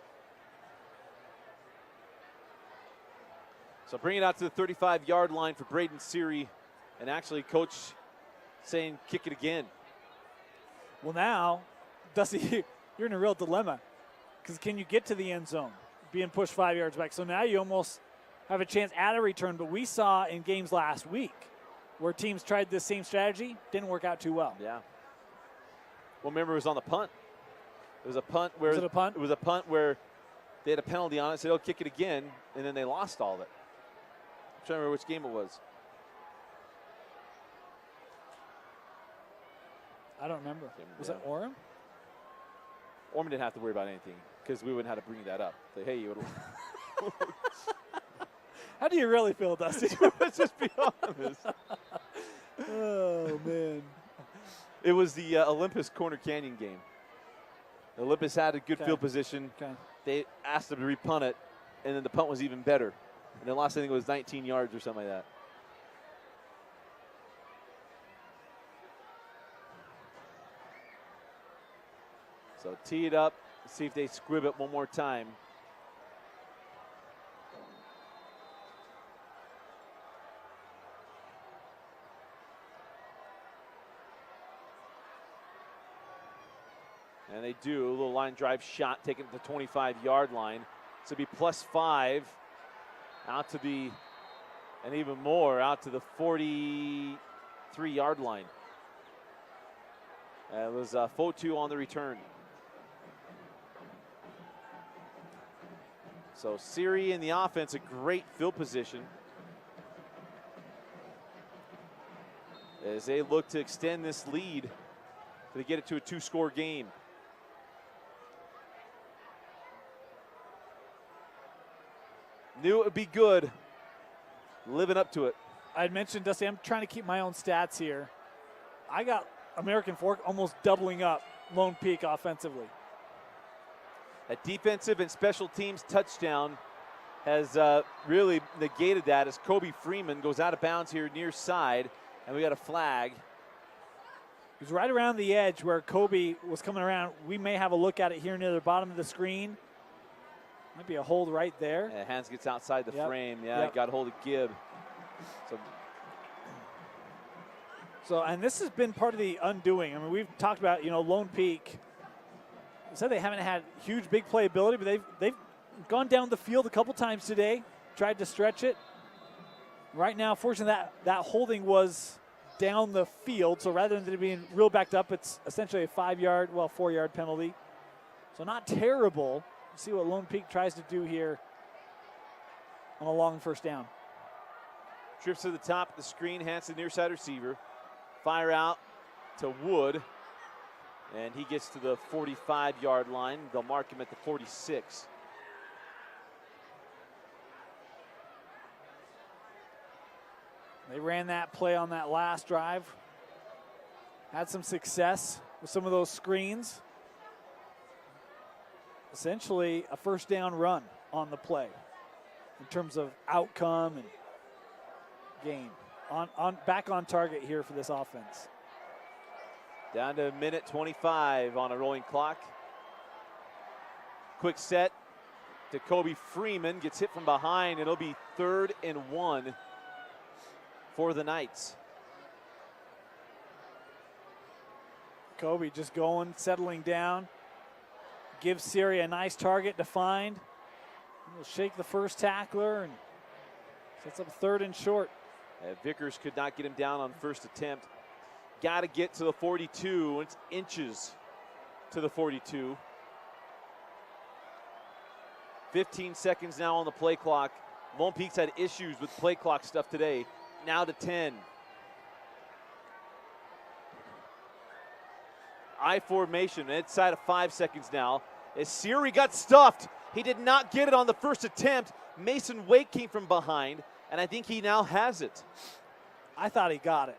So bring it out to the 35-yard line for Braden Seary. And actually, coach saying kick it again. Well, now, Dusty, you're in a real dilemma. Because can you get to the end zone being pushed 5 yards back? So now you almost have a chance at a return. But we saw in games last week where teams tried this same strategy, didn't work out too well. Yeah. Well, remember, it was on the punt. It was a punt where was it a punt? It was a punt where they had a penalty on it, said, "Oh, kick it again," and then they lost all of it. I'm trying to remember which game it was. I don't remember. Was it Orem? Orem didn't have to worry about anything because we wouldn't have to bring that up. Say, hey, you. How do you really feel, Dusty? Let's just be honest. Oh, man. It was the Olympus Corner Canyon game. Olympus had a good Okay. field position. Okay. They asked them to repunt it, and then the punt was even better. And then last, I think it was 19 yards or something like that. So tee it up, see if they squib it one more time. And they do. A little line drive shot taken to the 25-yard line. So it'll be +5 out to the, and even more, out to the 43-yard line. It was Fotu on the return. So Siri in the offense, a great field position as they look to extend this lead to get it to a 2-score game. Knew it would be good, living up to it. I'd mentioned, Dusty, I'm trying to keep my own stats here. I got American Fork almost doubling up Lone Peak offensively. A defensive and special teams touchdown has really negated that as Kobe Freeman goes out of bounds here near side, and we got a flag. He was right around the edge where Kobe was coming around. We may have a look at it here near the bottom of the screen. Might be a hold right there. Yeah, hands gets outside the Yep. frame. Yeah, Yep. got hold of Gibb. So, and this has been part of the undoing. I mean, we've talked about, Lone Peak. We said they haven't had huge, big playability, but they've gone down the field a couple times today, tried to stretch it. Right now, fortunately, that holding was down the field, so rather than it being real backed up, it's essentially a 4-yard penalty. So not terrible. See what Lone Peak tries to do here on a long first down. Trips to the top of the screen, hands to the near side receiver. Fire out to Wood, and he gets to the 45-yard line. They'll mark him at the 46. They ran that play on that last drive. Had some success with some of those screens. Essentially a first down run on the play in terms of outcome and gain. Back on target here for this offense. Down to a minute 25 on a rolling clock. Quick set to Kobe Freeman, gets hit from behind. It'll be 3rd and 1 for the Knights. Kobe just going, settling down. Gives Siri a nice target to find. He'll shake the first tackler and sets up 3rd and short. Vickers could not get him down on first attempt. Got to get to the 42. It's inches to the 42. 15 seconds now on the play clock. Lone Peak's had issues with play clock stuff today. Now to 10. I formation inside of 5 seconds now. As Siri got stuffed, he did not get it on the first attempt. Mason Wake came from behind, and I think he now has it. I thought he got it.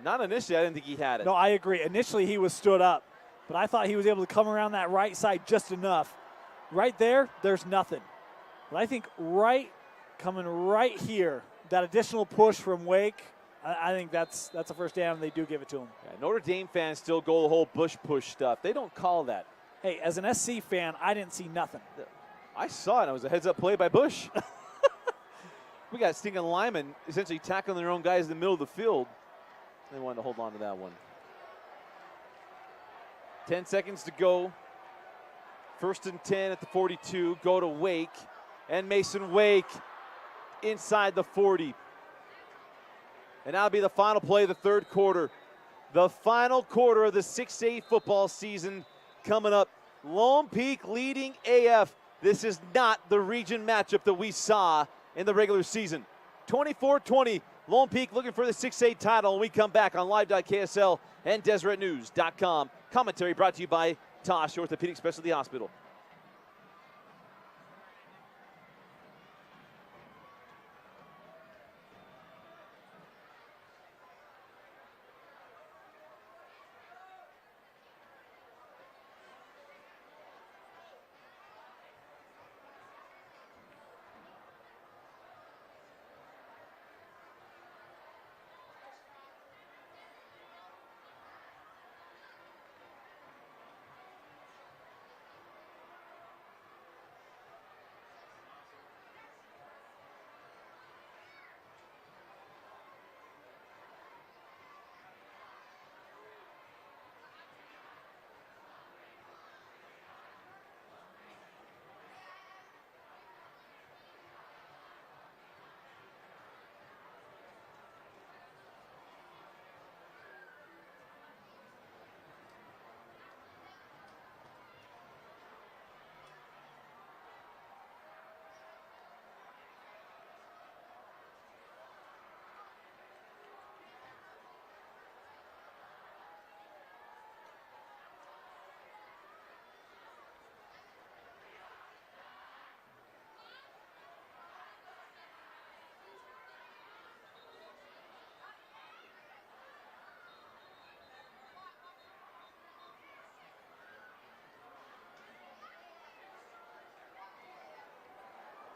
Not initially, I didn't think he had it. No, I agree. Initially, he was stood up, but I thought he was able to come around that right side just enough. Right there, there's nothing. But I think coming right here, that additional push from Wake, I think that's a first down, and they do give it to him. Yeah, Notre Dame fans still go the whole Bush push stuff. They don't call that. Hey, as an SC fan, I didn't see nothing. I saw it. It was a heads-up play by Bush. We got stinking linemen essentially tackling their own guys in the middle of the field. They wanted to hold on to that one. 10 seconds to go. 1st and 10 at the 42. Go to Wake. And Mason Wake inside the 40. And that'll be the final play of the 3rd quarter. The final quarter of the 6A football season coming up. Lone Peak leading AF. This is not the region matchup that we saw in the regular season. 24-20, Lone Peak looking for the 6A title. And we come back on live.ksl and DeseretNews.com. Commentary brought to you by Tosh Orthopedic Specialty Hospital.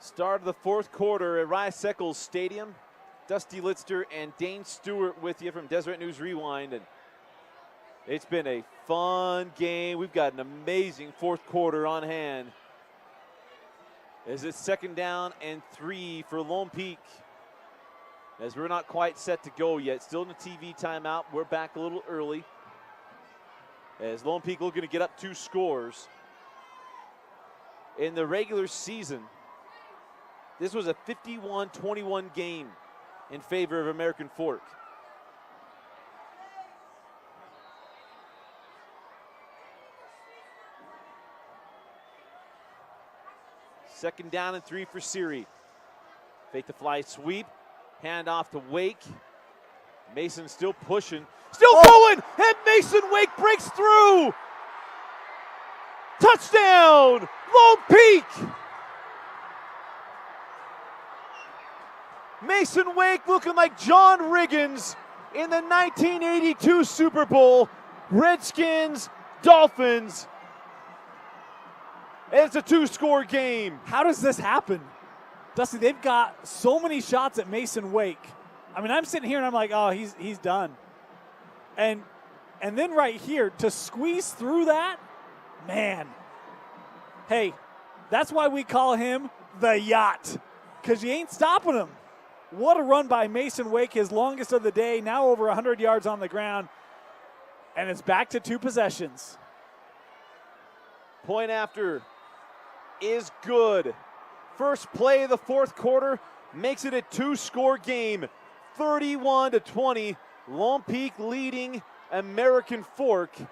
Start of the fourth quarter at Rice Eccles Stadium. Dusty Litster and Dane Stewart with you from Deseret News Rewind. And it's been a fun game. We've got an amazing fourth quarter on hand. As it's 2nd down and 3 for Lone Peak. As we're not quite set to go yet. Still in the TV timeout. We're back a little early. As Lone Peak looking to get up 2 scores. In the regular season, this was a 51-21 game in favor of American Fork. Second down and 3 for Siri. Fake the fly sweep. Hand off to Wake. Mason still pushing. Still going! And Mason Wake breaks through! Touchdown! Lone Peak! Mason Wake looking like John Riggins in the 1982 Super Bowl. Redskins, Dolphins. And it's a 2-score game. How does this happen? Dusty, they've got so many shots at Mason Wake. I mean, I'm sitting here and I'm like, oh, he's done. And then right here, to squeeze through that, man. Hey, that's why we call him the Yacht, because you ain't stopping him. What a run by Mason Wake, his longest of the day, now over 100 yards on the ground. And it's back to 2 possessions. Point after is good. First play of the fourth quarter makes it a 2-score game. 31-20. Lone Peak leading American Fork. And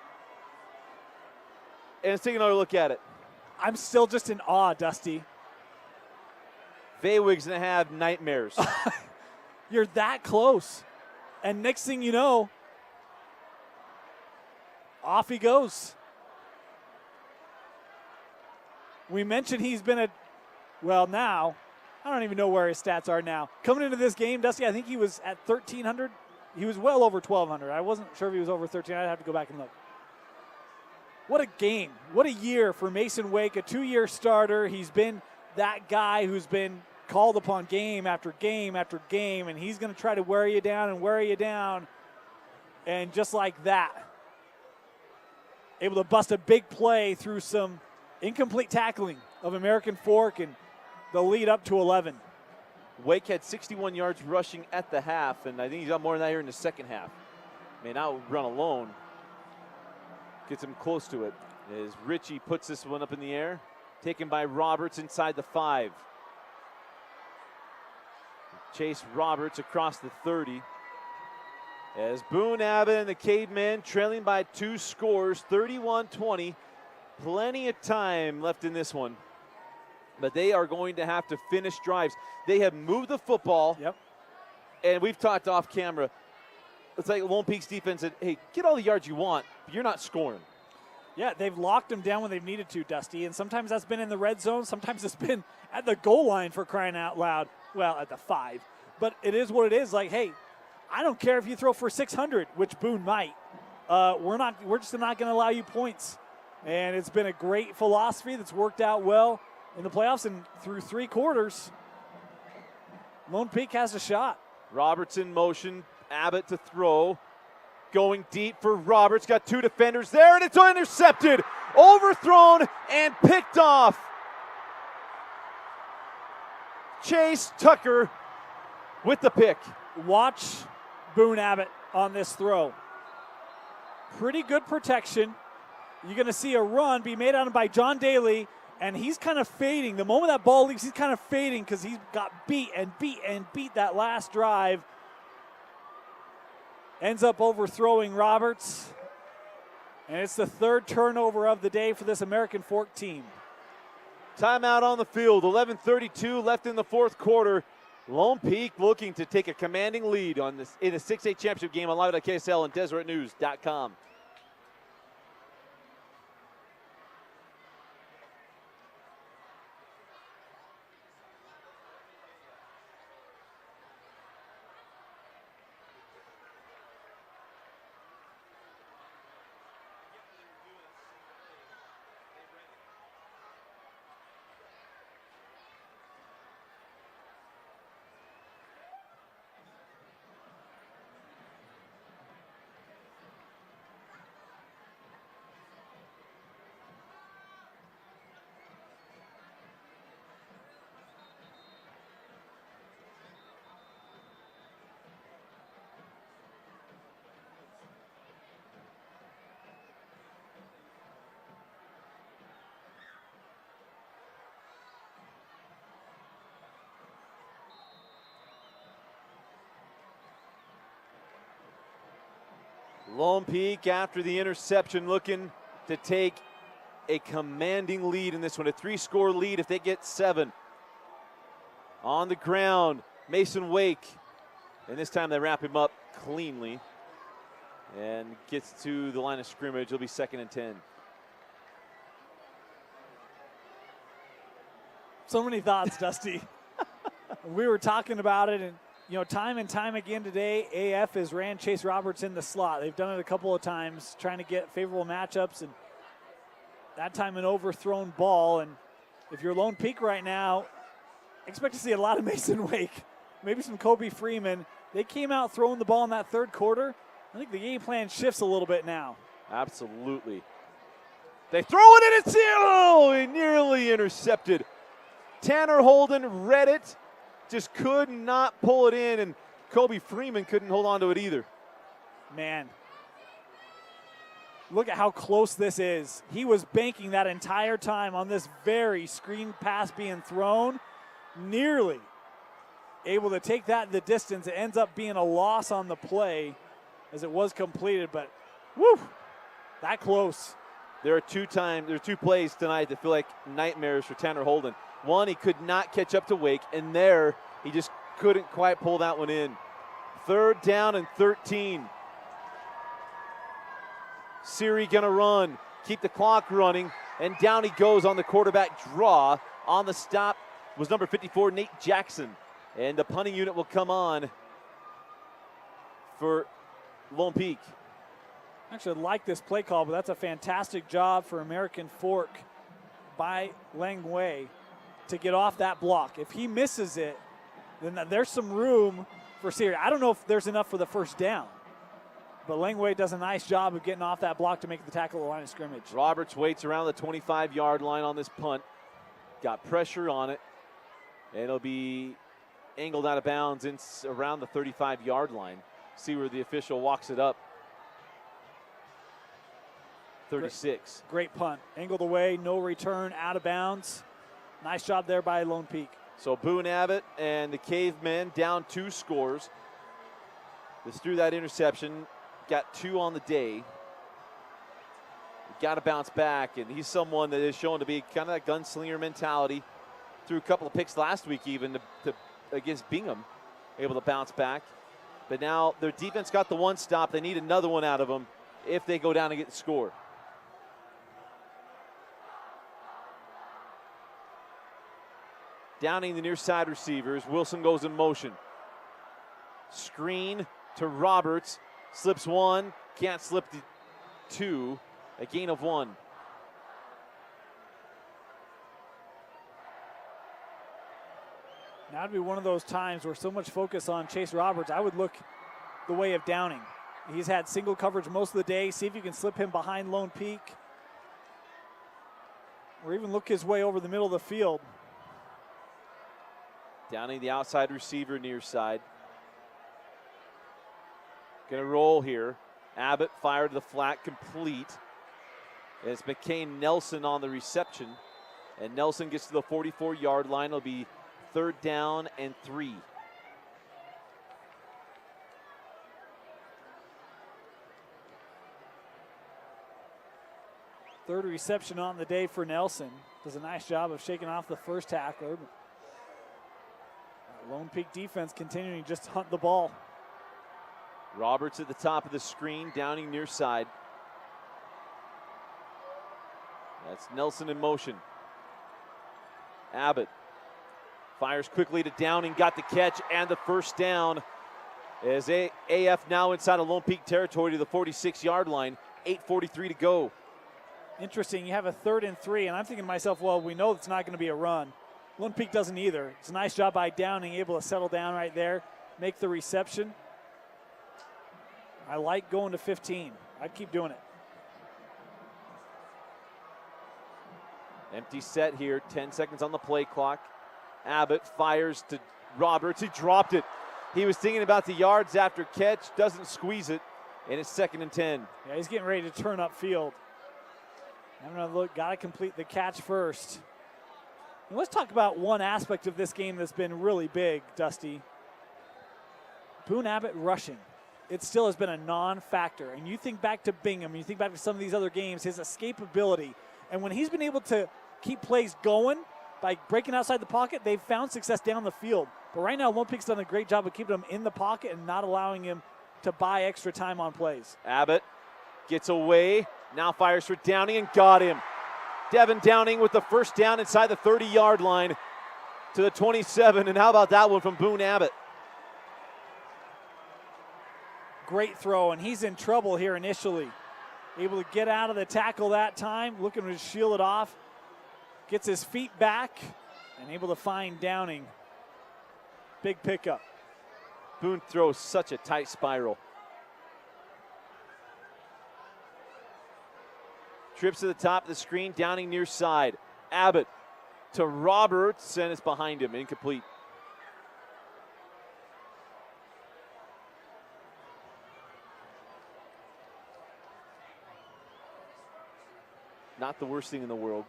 let's take another look at it. I'm still just in awe, Dusty. Vaywig's going to have nightmares. You're that close. And next thing you know, off he goes. We mentioned he's been now, I don't even know where his stats are now. Coming into this game, Dusty, I think he was at 1,300. He was well over 1,200. I wasn't sure if he was over 13. I'd have to go back and look. What a game. What a year for Mason Wake, a 2-year starter. He's been that guy who's been called upon game after game after game, and he's going to try to wear you down and wear you down. And just like that, able to bust a big play through some incomplete tackling of American Fork and the lead up to 11. Wake had 61 yards rushing at the half, and I think he's got more than that here in the second half. May now run alone. Gets him close to it. As Ritchie puts this one up in the air. Taken by Roberts inside the 5. Chase Roberts across the 30. As Boone Abbott and the Cavemen trailing by 2 scores, 31-20. Plenty of time left in this one. But they are going to have to finish drives. They have moved the football. Yep. And we've talked off camera. It's like Lone Peak's defense said, hey, get all the yards you want, but you're not scoring. Yeah, they've locked them down when they've needed to, Dusty. And sometimes that's been in the red zone. Sometimes it's been at the goal line, for crying out loud. Well, at the 5. But it is what it is. Like, hey, I don't care if you throw for 600, which Boone might. We're just not going to allow you points. And it's been a great philosophy that's worked out well in the playoffs, and through 3 quarters, Lone Peak has a shot. Roberts in motion, Abbott to throw. Going deep for Roberts, got 2 defenders there, and it's intercepted, overthrown, and picked off. Chase Tucker with the pick. Watch Boone Abbott on this throw. Pretty good protection. You're going to see a run be made on by John Daly, and he's kind of fading. The moment that ball leaves, he's kind of fading because he's got beat that last drive. Ends up overthrowing Roberts. And it's the 3rd turnover of the day for this American Fork team. Timeout on the field. 11:32 left in the fourth quarter. Lone Peak looking to take a commanding lead on this in a 6A championship game on live.ksl and DeseretNews.com. Lone Peak, after the interception, looking to take a commanding lead in this one, a 3-score lead if they get 7. On the ground, Mason Wake, and this time they wrap him up cleanly and gets to the line of scrimmage. It'll be 2nd and 10. So many thoughts, Dusty. We were talking about it, and time and time again today, AF has ran Chase Roberts in the slot. They've done it a couple of times, trying to get favorable matchups, and that time an overthrown ball. And if you're Lone Peak right now, expect to see a lot of Mason Wake, maybe some Kobe Freeman. They came out throwing the ball in that third quarter. I think the game plan shifts a little bit now. Absolutely. They throw it in, it's nearly intercepted. Tanner Holden read it, just could not pull it in, and Kobe Freeman couldn't hold on to it either. Man, look at how close this is. He was banking that entire time on this very screen pass being thrown, nearly able to take that the distance. It ends up being a loss on the play as it was completed, but woo, that close. There are 2 plays tonight that feel like nightmares for Tanner Holden. One, he could not catch up to Wake, and there he just couldn't quite pull that one in. 3rd down and 13. Siri gonna run, keep the clock running, and down he goes on the quarterback draw. On the stop was number 54, Nate Jackson. And the punting unit will come on for Lone Peak. Actually, I like this play call, but that's a fantastic job for American Fork by Lang Wei to get off that block. If he misses it, then there's some room for Siri. I don't know if there's enough for the first down, but Lang Wei does a nice job of getting off that block to make the tackle at the line of scrimmage. Roberts waits around the 25-yard line on this punt. Got pressure on it, and it'll be angled out of bounds around the 35-yard line. See where the official walks it up. 36. Great punt. Angled away, no return, out of bounds. Nice job there by Lone Peak. So Boone Abbott and the Cavemen down 2 scores. This threw that interception, got 2 on the day. Got to bounce back, and he's someone that is shown to be kind of that gunslinger mentality. Threw a couple of picks last week even against Bingham, able to bounce back. But now their defense got the 1 stop. They need another one out of them if they go down and get the score. Downing the near side receivers. Wilson goes in motion. Screen to Roberts. Slips 1. Can't slip the 2. A gain of 1. Now would be one of those times where so much focus on Chase Roberts, I would look the way of Downing. He's had single coverage most of the day. See if you can slip him behind Lone Peak. Or even look his way over the middle of the field. Downing the outside receiver near side. Gonna roll here. Abbott fired to the flat, complete. And it's McCain Nelson on the reception. And Nelson gets to the 44-yard line. It'll be 3rd down and 3. Third reception on the day for Nelson. Does a nice job of shaking off the first tackler. Lone Peak defense continuing to just hunt the ball. Roberts at the top of the screen, Downing near side. That's Nelson in motion. Abbott fires quickly to Downing, got the catch and the first down. As AF now inside of Lone Peak territory to the 46-yard line, 8:43 to go. Interesting, you have a 3rd and 3, and I'm thinking to myself, well, we know it's not going to be a run. Lone Peak doesn't either. It's a nice job by Downing, able to settle down right there, make the reception. I like going to 15. I'd keep doing it. Empty set here, 10 seconds on the play clock. Abbott fires to Roberts, he dropped it. He was thinking about the yards after catch, doesn't squeeze it, and it's 2nd and 10. Yeah, he's getting ready to turn upfield. Having a look, got to complete the catch first. And let's talk about one aspect of this game that's been really big, Dusty. Boone Abbott rushing. it still has been a non-factor. And you think back to Bingham, you think back to some of these other games, his escapability. And when he's been able to keep plays going by breaking outside the pocket, they've found success down the field. But right now, Lone Peak's done a great job of keeping him in the pocket and not allowing him to buy extra time on plays. Abbott gets away, now fires for Downing and got him. Devin Downing with the first down inside the 30-yard line to the 27. And how about that one from Boone Abbott? Great throw, and he's in trouble here initially. Able to get out of the tackle that time, looking to shield it off. Gets his feet back and able to find Downing. Big pickup. Boone throws such a tight spiral. Trips to the top of the screen, Downing near side. Abbott to Roberts, and it's behind him, incomplete. Not the worst thing in the world.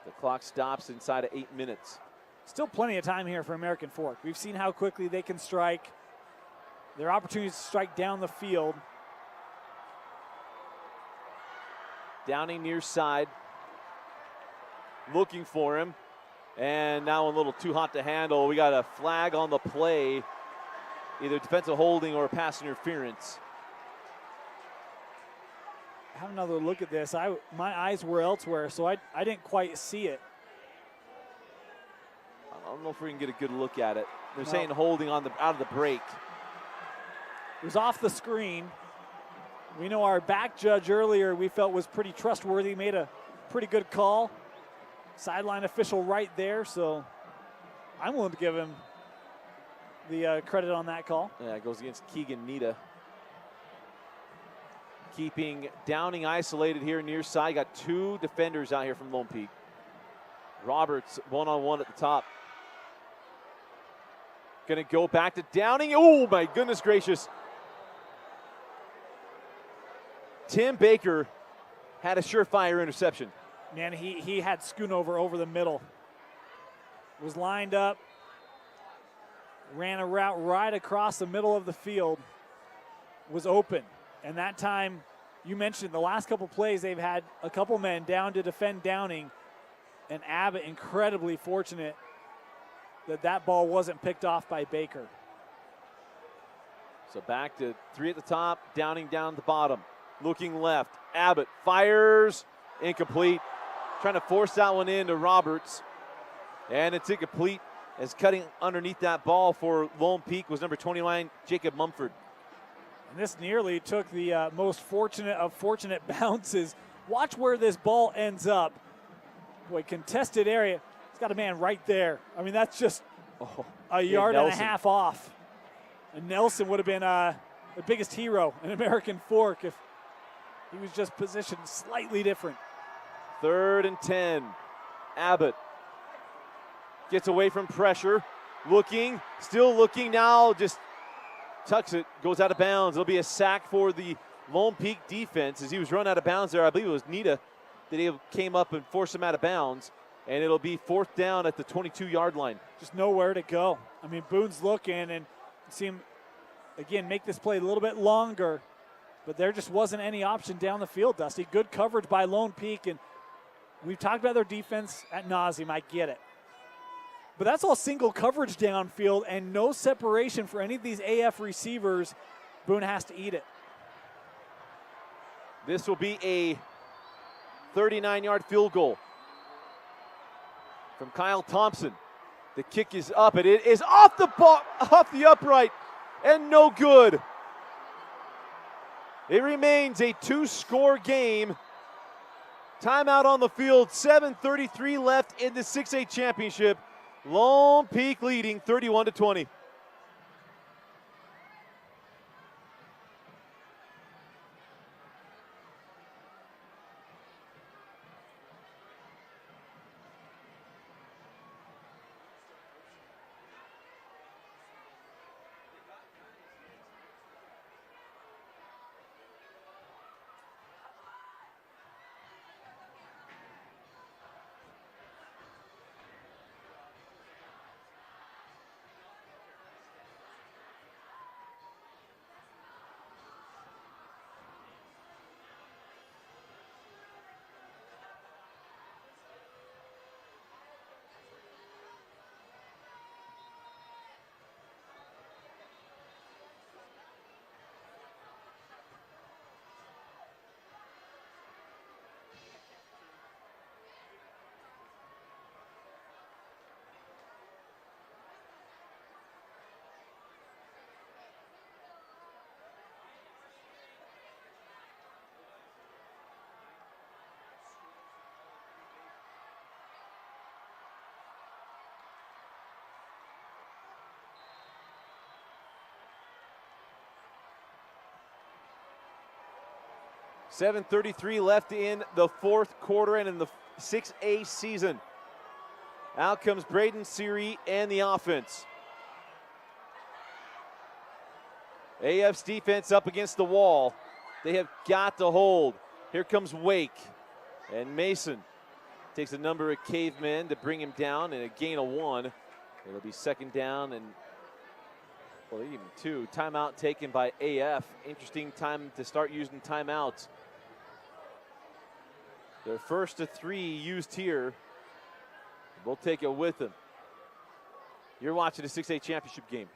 The clock stops inside of 8 minutes. Still plenty of time here for American Fork. We've seen how quickly they can strike. Their opportunities to strike down the field. Downing near side. Looking for him. And now a little too hot to handle. We got a flag on the play. Either defensive holding or pass interference. Have another look at this. My eyes were elsewhere, so I didn't quite see it. I don't know if we can get a good look at it. They're saying holding on out of the break. It was off the screen. We know our back judge earlier we felt was pretty trustworthy, made a pretty good call. Sideline official right there, so I'm willing to give him the credit on that call. Yeah, it goes against Keegan Nita. Keeping Downing isolated here near side. Got two defenders out here from Lone Peak. Roberts one-on-one at the top. Gonna go back to Downing. Oh my goodness gracious. Tim Baker had a surefire interception. Man, he had Schoonover over the middle. Was lined up. Ran a route right across the middle of the field. Was open. And that time, you mentioned the last couple plays, they've had a couple men down to defend Downing. And Abbott incredibly fortunate that ball wasn't picked off by Baker. So back to three at the top, Downing down at the bottom. Looking left, Abbott fires, incomplete. Trying to force that one into Roberts. And it's incomplete, as cutting underneath that ball for Lone Peak was number 29, Jacob Mumford. And this nearly took the most fortunate of fortunate bounces. Watch where this ball ends up. Boy, contested area. He's got a man right there. I mean, that's just a yard and a half off. And Nelson would have been the biggest hero in American Fork if he was just positioned slightly different. 3rd and 10. Abbott gets away from pressure. Looking, still looking now, just tucks it, goes out of bounds. It'll be a sack for the Lone Peak defense as he was run out of bounds there. I believe it was Nita that came up and forced him out of bounds. And it'll be 4th down at the 22-yard line. Just nowhere to go. I mean, Boone's looking and see him, again, make this play a little bit longer. But there just wasn't any option down the field, Dusty. Good coverage by Lone Peak. And we've talked about their defense ad nauseum. I get it. But that's all single coverage downfield and no separation for any of these AF receivers. Boone has to eat it. This will be a 39-yard field goal from Kyle Thompson. The kick is up, and it is off the upright, and no good. It remains a 2-score game. Timeout on the field, 7:33 left in the 6A championship. Lone Peak leading 31-20. 7:33 left in the fourth quarter and in the 6A season. Out comes Braden Seary and the offense. AF's defense up against the wall. They have got to hold. Here comes Wake. And Mason takes a number of cavemen to bring him down, and a gain of 1. It'll be second down and, well, even 2. Timeout taken by AF. Interesting time to start using timeouts. Their first of 3 used here. We'll take it with them. You're watching the 6A championship game.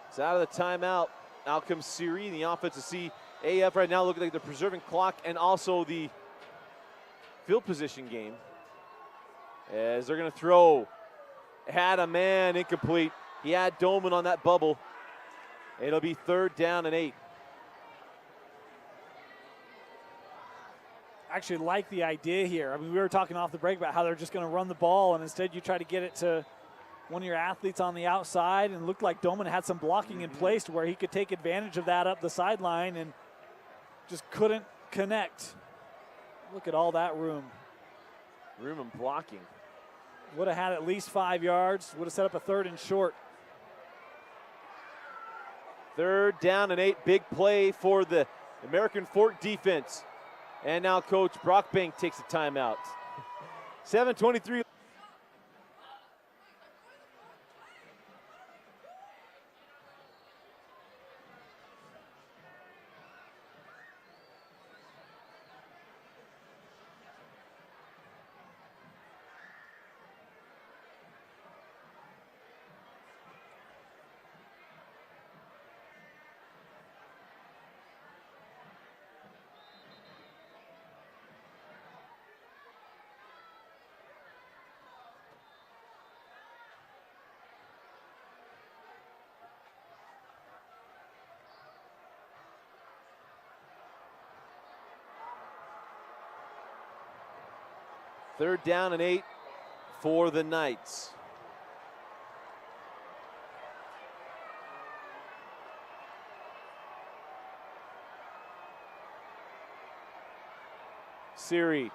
It's out of the timeout. Out comes Seary in the offense to see AF right now looking like they're preserving clock and also the field position game. As they're going to throw. Had a man incomplete. He had Doman on that bubble. It'll be 3rd down and 8. I actually like the idea here. I mean, we were talking off the break about how they're just going to run the ball, and instead you try to get it to one of your athletes on the outside, and it looked like Doman had some blocking in place to where he could take advantage of that up the sideline and just couldn't connect. Look at all that room. Room and blocking. Would have had at least 5 yards. Would have set up a 3rd and short. 3rd down and 8. Big play for the American Fork defense. And now Coach Brockbank takes a timeout. 7:23. Third down and 8 for the Knights. Seary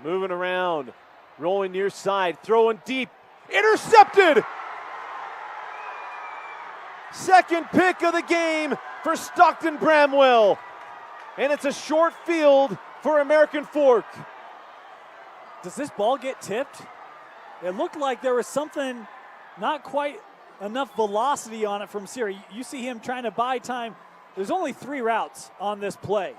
moving around, rolling near side, throwing deep, intercepted! Second pick of the game for Stockton Bramwell. And it's a short field for American Fork. Does this ball get tipped? It looked like there was something, not quite enough velocity on it from Seary. You see him trying to buy time. There's only 3 routes on this play.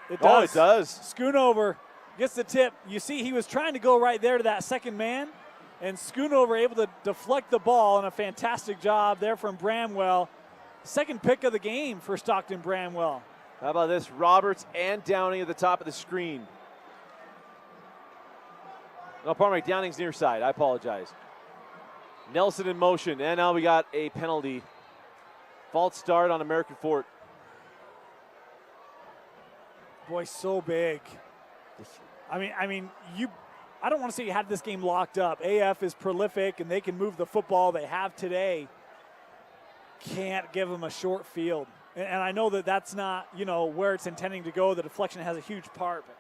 It does. Oh, it does. Schoonover gets the tip. You see he was trying to go right there to that second man, and Schoonover able to deflect the ball, and a fantastic job there from Bramwell. Second pick of the game for Stockton Bramwell. How about this? Roberts and Downing at the top of the screen. No, pardon me, Downing's near side. I apologize. Nelson in motion, and now we got a penalty. False start on American Fork. Boy, so big. I don't want to say you had this game locked up. AF is prolific, and they can move the football they have today. Can't give them a short field. And I know that that's not, where it's intending to go. The deflection has a huge part. But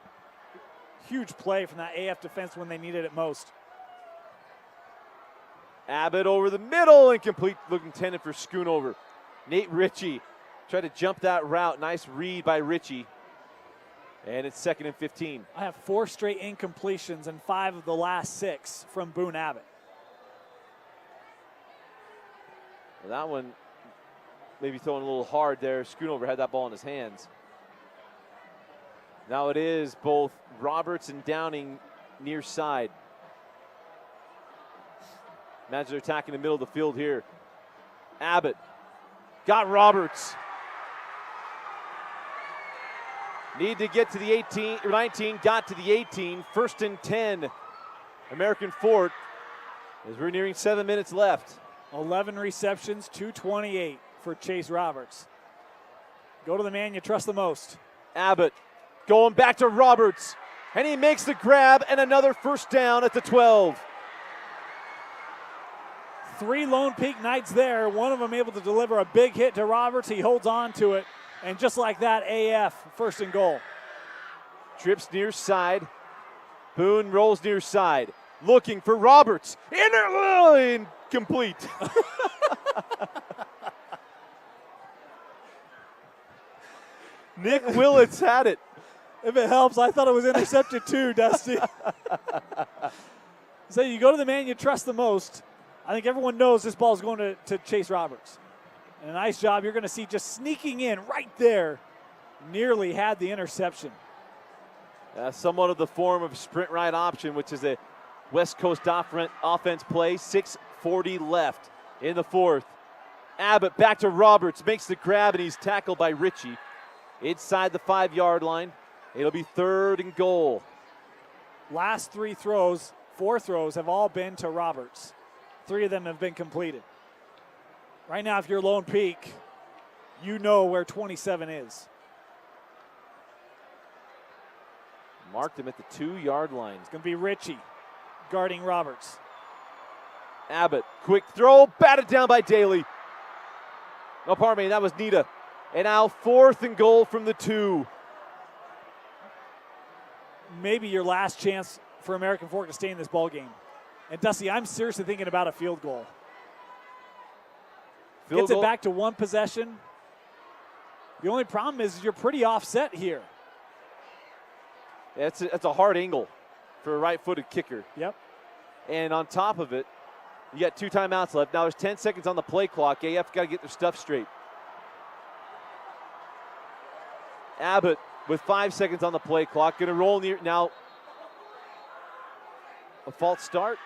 huge play from that AF defense when they needed it most. Abbott over the middle, incomplete, look intended for Schoonover. Nate Ritchie Tried to jump that route. Nice read by Ritchie. And it's 2nd and 15. I have 4 straight incompletions and 5 of the last 6 from Boone Abbott. Well, that one maybe throwing a little hard there. Schoonover had that ball in his hands. Now it is both Roberts and Downing near side. Imagine they're attacking the middle of the field here. Abbott got Roberts. Need to get to the 18, or 19, got to the 18. 1st and 10. American Fort, as we're nearing 7 minutes left. 11 receptions, 228 for Chase Roberts. Go to the man you trust the most. Abbott going back to Roberts, and he makes the grab, and another 1st down at the 12. 3 Lone Peak Knights there, one of them able to deliver a big hit to Roberts. He holds on to it, and just like that, AF, 1st and goal. Trips near side. Boone rolls near side, looking for Roberts. Incomplete. Nick Willits had it. If it helps, I thought it was intercepted too, Dusty. So you go to the man you trust the most. I think everyone knows this ball is going to Chase Roberts. And a nice job. You're going to see just sneaking in right there. Nearly had the interception. Somewhat of the form of sprint right option, which is a West Coast offense play. 6:40 left in the 4th. Abbott back to Roberts, makes the grab, and he's tackled by Ritchie. Inside the 5-yard line. It'll be 3rd and goal. Last 3 throws, 4 throws have all been to Roberts. 3 of them have been completed. Right now, if you're Lone Peak, you know where 27 is. Marked him at the 2-yard line. It's going to be Ritchie guarding Roberts. Abbott, quick throw, batted down by Daly. No, pardon me, that was Nita. And now 4th and goal from the 2. Maybe your last chance for American Fork to stay in this ball game. And Dusty, I'm seriously thinking about a field goal. Gets it back to 1 possession. The only problem is you're pretty offset here. Yeah, it's a hard angle for a right-footed kicker. Yep. And on top of it, you got 2 timeouts left. Now there's 10 seconds on the play clock. AF got to get their stuff straight. Abbott with 5 seconds on the play clock. Going to roll near now. A false start.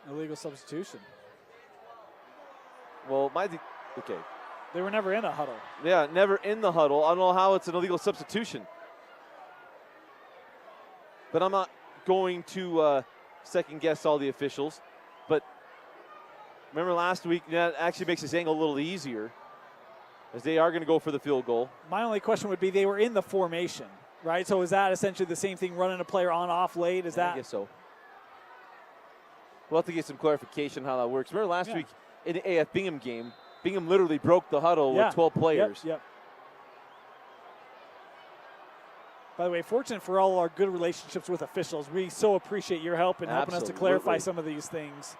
Illegal substitution. Well, okay. They were never in a huddle. Yeah, never in the huddle. I don't know how it's an illegal substitution. But I'm not going to second guess all the officials. But remember last week, that actually makes this angle a little easier, as they are going to go for the field goal. My only question would be, they were in the formation, right? So is that essentially the same thing, running a player on off late? I guess so. We'll have to get some clarification how that works. Remember last week in the AF Bingham game, Bingham literally broke the huddle with 12 players. Yep. By the way, fortunate for all our good relationships with officials. We so appreciate your help in helping us to clarify some of these things.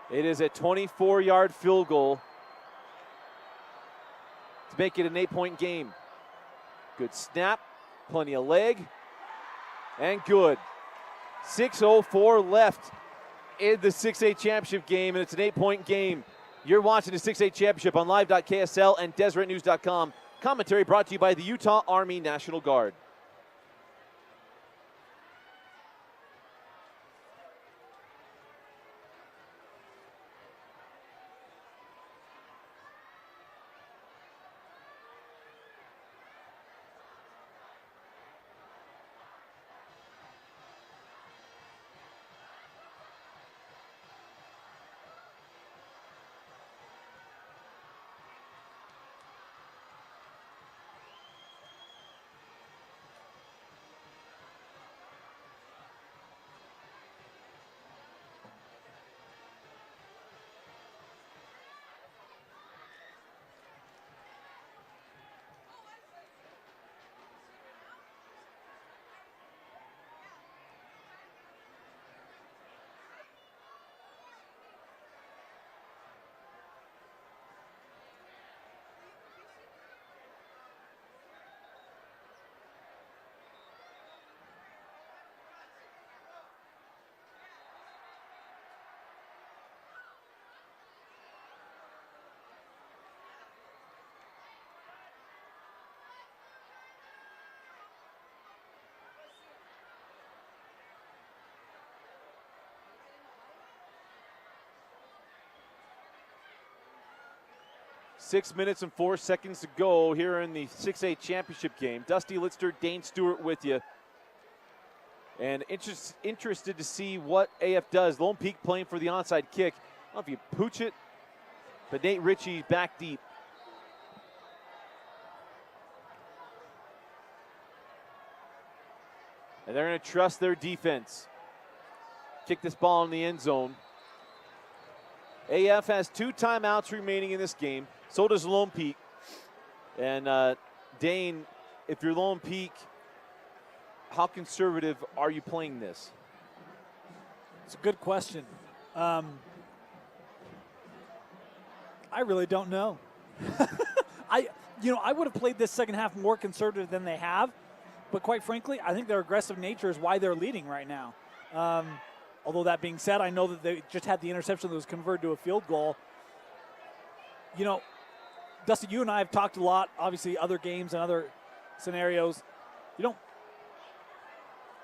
It is a 24-yard field goal to make it an 8-point game. Good snap, plenty of leg, and good. 6:04 left in the 6A championship game, and it's an 8-point game. You're watching the 6A championship on live.ksl and DeseretNews.com. Commentary brought to you by the Utah Army National Guard. 6 minutes and 4 seconds to go here in the 6A championship game. Dusty Litster, Dane Stewart with you. And interested to see what AF does. Lone Peak playing for the onside kick. I don't know if you pooch it, but Nate Ritchie back deep. And they're going to trust their defense. Kick this ball in the end zone. AF has 2 timeouts remaining in this game. So does Lone Peak. And Dane, if you're Lone Peak, how conservative are you playing this? It's a good question. I really don't know. I would have played this second half more conservative than they have, but quite frankly, I think their aggressive nature is why they're leading right now. Although that being said, I know that they just had the interception that was converted to a field goal. You know, Dusty, you and I have talked a lot, obviously other games and other scenarios. You don't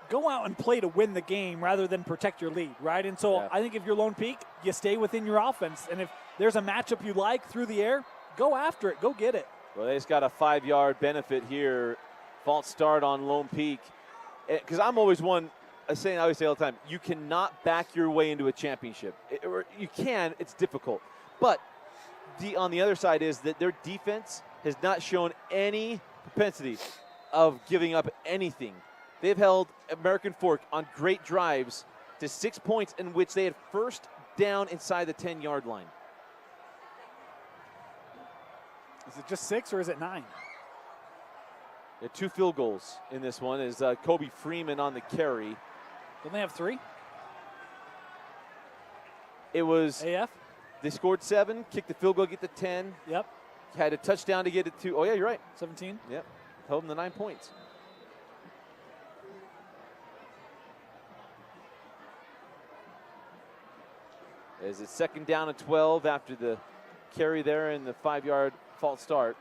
go out and play to win the game rather than protect your lead, right? And so I think if you're Lone Peak, you stay within your offense. And if there's a matchup you like through the air, go after it. Go get it. Well, they just got a 5-yard benefit here. False start on Lone Peak. Because I'm always one, I always say all the time, you cannot back your way into a championship. You can, it's difficult. But on the other side is that their defense has not shown any propensity of giving up anything. They've held American Fork on great drives to 6 points in which they had first down inside the 10-yard line. Is it just 6 or is it 9? They had 2 field goals in this one. Is Kobe Freeman on the carry. Don't they have 3? It was AF? They scored 7, kicked the field goal, get the 10. Yep. Had a touchdown to get it to, oh yeah, you're right. 17? Yep, held them to 9 points. As it's 2nd down and 12 after the carry there and the 5-yard false start.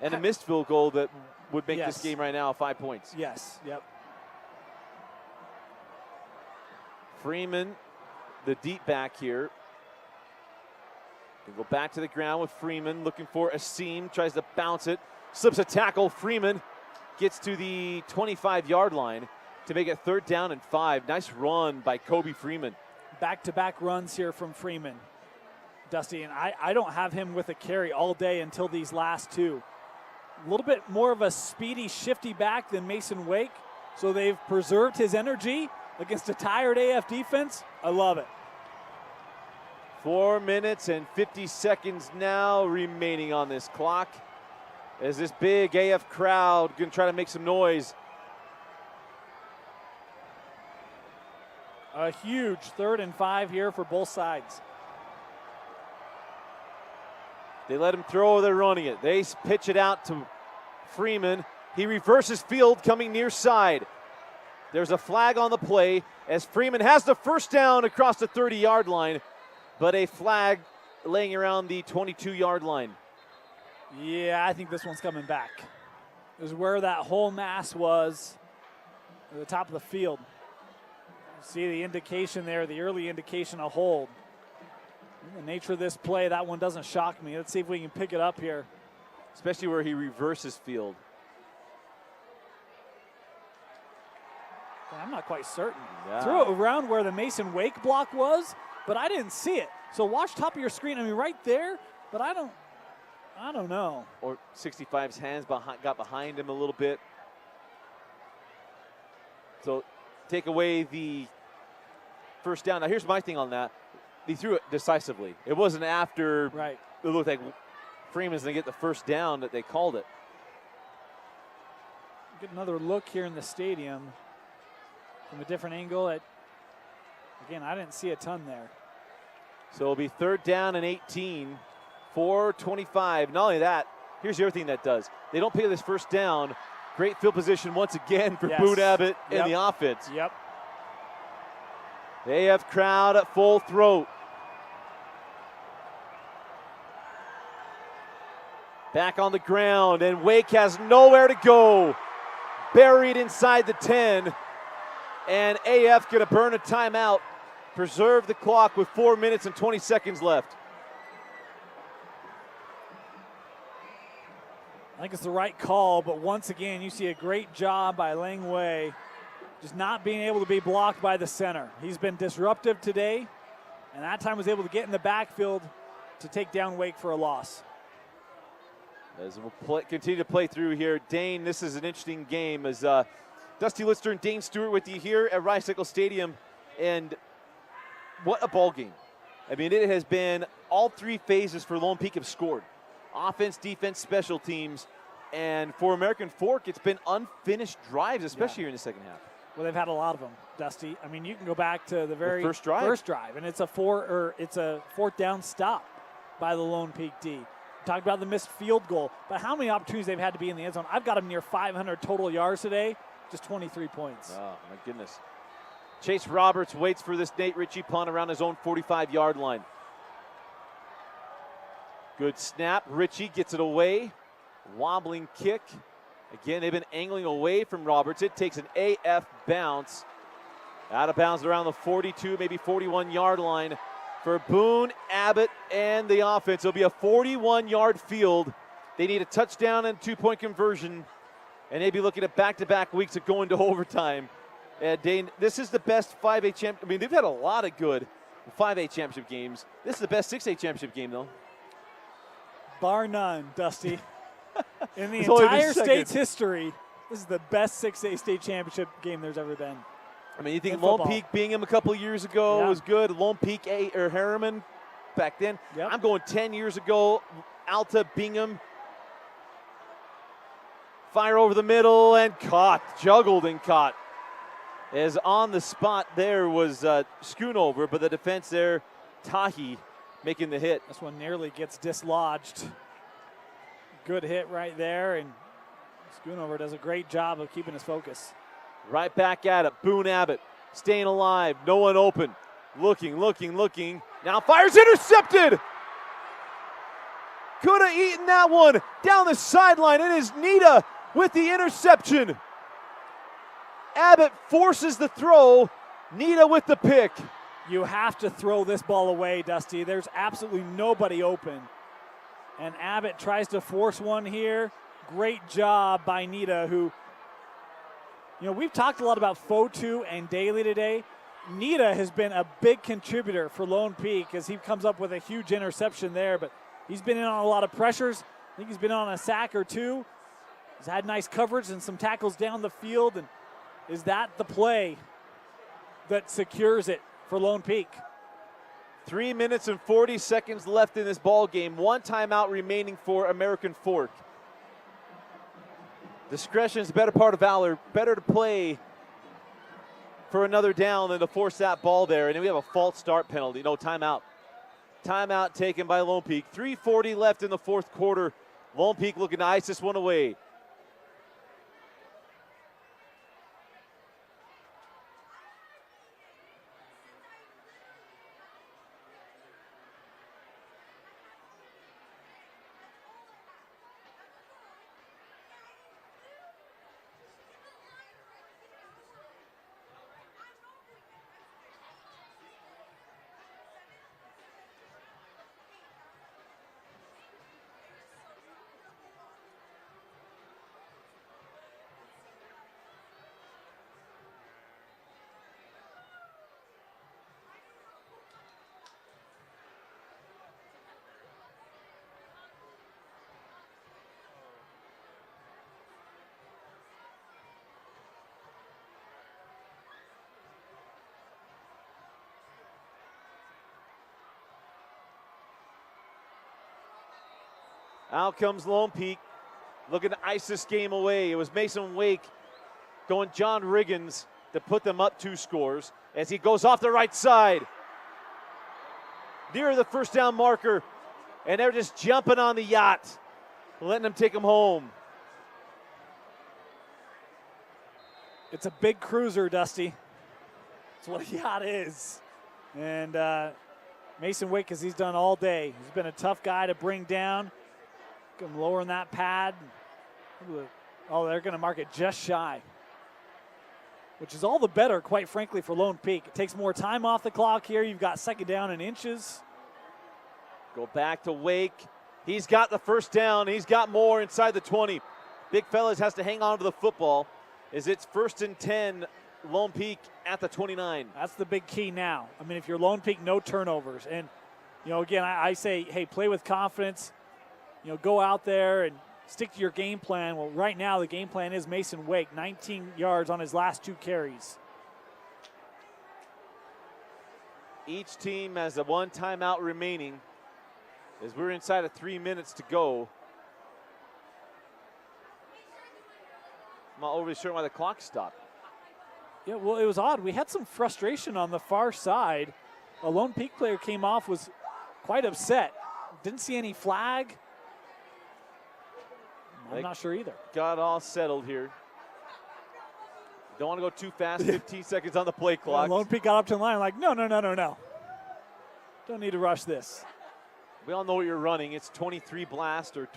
And a missed field goal that would make this game right now 5 points. Yes, yep. Freeman, the deep back here. Can go back to the ground with Freeman, looking for a seam, tries to bounce it, slips a tackle. Freeman gets to the 25-yard line to make it 3rd down and 5. Nice run by Kobe Freeman. Back-to-back runs here from Freeman, Dusty, and I don't have him with a carry all day until these last 2. A little bit more of a speedy, shifty back than Mason Wake, so they've preserved his energy against a tired AF defense. I love it. 4 minutes and 50 seconds now remaining on this clock as this big AF crowd going to try to make some noise. A huge 3rd and 5 here for both sides. They let him throw, they're running it. They pitch it out to Freeman. He reverses field coming near side. There's a flag on the play as Freeman has the first down across the 30-yard line, but a flag laying around the 22-yard line. Yeah, I think this one's coming back. It was where that whole mass was at the top of the field. See the indication there, the early indication of hold. The nature of this play, that one doesn't shock me. Let's see if we can pick it up here. Especially where he reverses field. I'm not quite certain. Yeah. Threw it around where the Mason Wake block was, but I didn't see it. So watch top of your screen. I mean, right there, but I don't know. Or 65's hands got behind him a little bit. So take away the first down. Now here's my thing on that. They threw it decisively. It wasn't after it looked like Freeman's going to get the first down that they called it. Get another look here in the stadium from a different angle. Again, I didn't see a ton there. So it'll be 3rd down and 18, 4:25. Not only that, here's the other thing that does. They don't pick up this first down. Great field position once again for Boone Abbott and the offense. Yep. The AF crowd at full throat. Back on the ground, and Wake has nowhere to go. Buried inside the 10, and AF going to burn a timeout. Preserve the clock with 4 minutes and 20 seconds left. I think it's the right call, but once again, you see a great job by Lang Wei, just not being able to be blocked by the center. He's been disruptive today, and that time was able to get in the backfield to take down Wake for a loss. As we'll continue to play through here, Dane, this is an interesting game as Dusty Lister and Dane Stewart with you here at Rice-Eccles Stadium, and what a ball game. I mean, it has been all three phases for Lone Peak have scored. Offense, defense, special teams, and for American Fork, it's been unfinished drives, especially here in the second half. Well, they've had a lot of them, Dusty. I mean, you can go back to the very first drive, and it's a fourth down stop by the Lone Peak D. Talked about the missed field goal, but how many opportunities they've had to be in the end zone? I've got them near 500 total yards today, just 23 points. Oh, my goodness. Chase Roberts waits for this Nate Ritchie punt around his own 45-yard line. Good snap. Ritchie gets it away. Wobbling kick. Again, they've been angling away from Roberts. It takes an AF bounce. Out of bounds around the 42, maybe 41-yard line for Boone, Abbott, and the offense. It'll be a 41-yard field. They need a touchdown and two-point conversion, and they'd be looking at back-to-back weeks of going to overtime. And Dane, this is the best 5A champ. I mean, they've had a lot of good 5A championship games. This is the best 6A championship game, though. Bar none, Dusty. In the entire state's history, this is the best 6A state championship game there's ever been. I mean, you think Lone Peak Bingham a couple of years ago was good. Lone Peak Harriman back then. Yep. I'm going 10 years ago. Alta Bingham. Fire over the middle and caught. Juggled and caught. As on the spot there was Schoonover, but the defense there, Tahi, making the hit. This one nearly gets dislodged. Good hit right there, and Schoonover does a great job of keeping his focus. Right back at it. Boone Abbott staying alive. No one open. Looking. Now fires, intercepted. Could have eaten that one down the sideline. It is Nita with the interception. Abbott forces the throw. Nita with the pick. You have to throw this ball away, Dusty. There's absolutely nobody open. And Abbott tries to force one here. Great job by Nita, who, you know, we've talked a lot about Fotu and Daly today. Nita has been a big contributor for Lone Peak as he comes up with a huge interception there, but he's been in on a lot of pressures. I think he's been on a sack or two. He's had nice coverage and some tackles down the field. And is that the play that secures it for Lone Peak? 3 minutes and 40 seconds left in this ball game. One timeout remaining for American Fork. Discretion is the better part of valor. Better to play for another down than to force that ball there. And then we have a false start penalty. No, timeout. Timeout taken by Lone Peak. 3:40 left in the fourth quarter. Lone Peak looking to ice this one away. Out comes Lone Peak, looking to ice this game away. It was Mason Wake going John Riggins to put them up 2 scores as he goes off the right side. Near the first down marker, and they're just jumping on the yacht, letting them take them home. It's a big cruiser, Dusty. That's what a yacht is. And Mason Wake, as he's done all day, he's been a tough guy to bring down. Come lowering that pad. Oh, they're going to mark it just shy, which is all the better, quite frankly, for Lone Peak. It takes more time off the clock here. You've got second down and inches. Go back to Wake. He's got the first down. He's got more inside the 20. Big Fellas has to hang on to the football as it's 1st and 10, Lone Peak at the 29. That's the big key now. I mean, if you're Lone Peak, no turnovers. And, again, I say, hey, play with confidence. Go out there and stick to your game plan. Well, right now the game plan is Mason Wake, 19 yards on his last 2 carries. Each team has a 1 timeout remaining as we're inside of 3 minutes to go. I'm not overly sure why the clock stopped. Yeah, well, it was odd. We had some frustration on the far side. A Lone Peak player came off, was quite upset. Didn't see any flag. I'm not sure either. Got all settled here. Don't want to go too fast. 15 seconds on the play clock. Lone Peak got up to the line like, no. Don't need to rush this. We all know what you're running. It's 23 blast or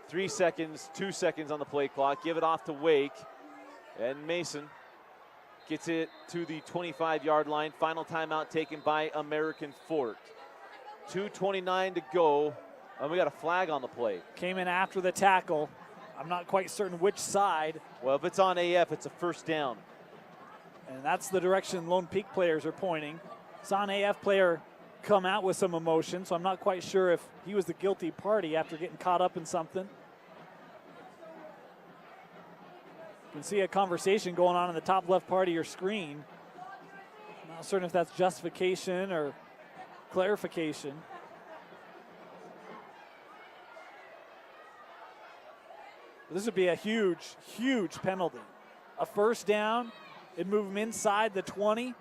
3 seconds, 2 seconds on the play clock. Give it off to Wake. And Mason gets it to the 25-yard line. Final timeout taken by American Fork. 2:29 to go. And we got a flag on the play. Came in after the tackle. I'm not quite certain which side. Well, if it's on AF, it's a first down. And that's the direction Lone Peak players are pointing. Saw an AF player come out with some emotion, so I'm not quite sure if he was the guilty party after getting caught up in something. You can see a conversation going on in the top left part of your screen. I'm not certain if that's justification or clarification. This would be a huge, huge penalty. A first down, it'd move them inside the 20.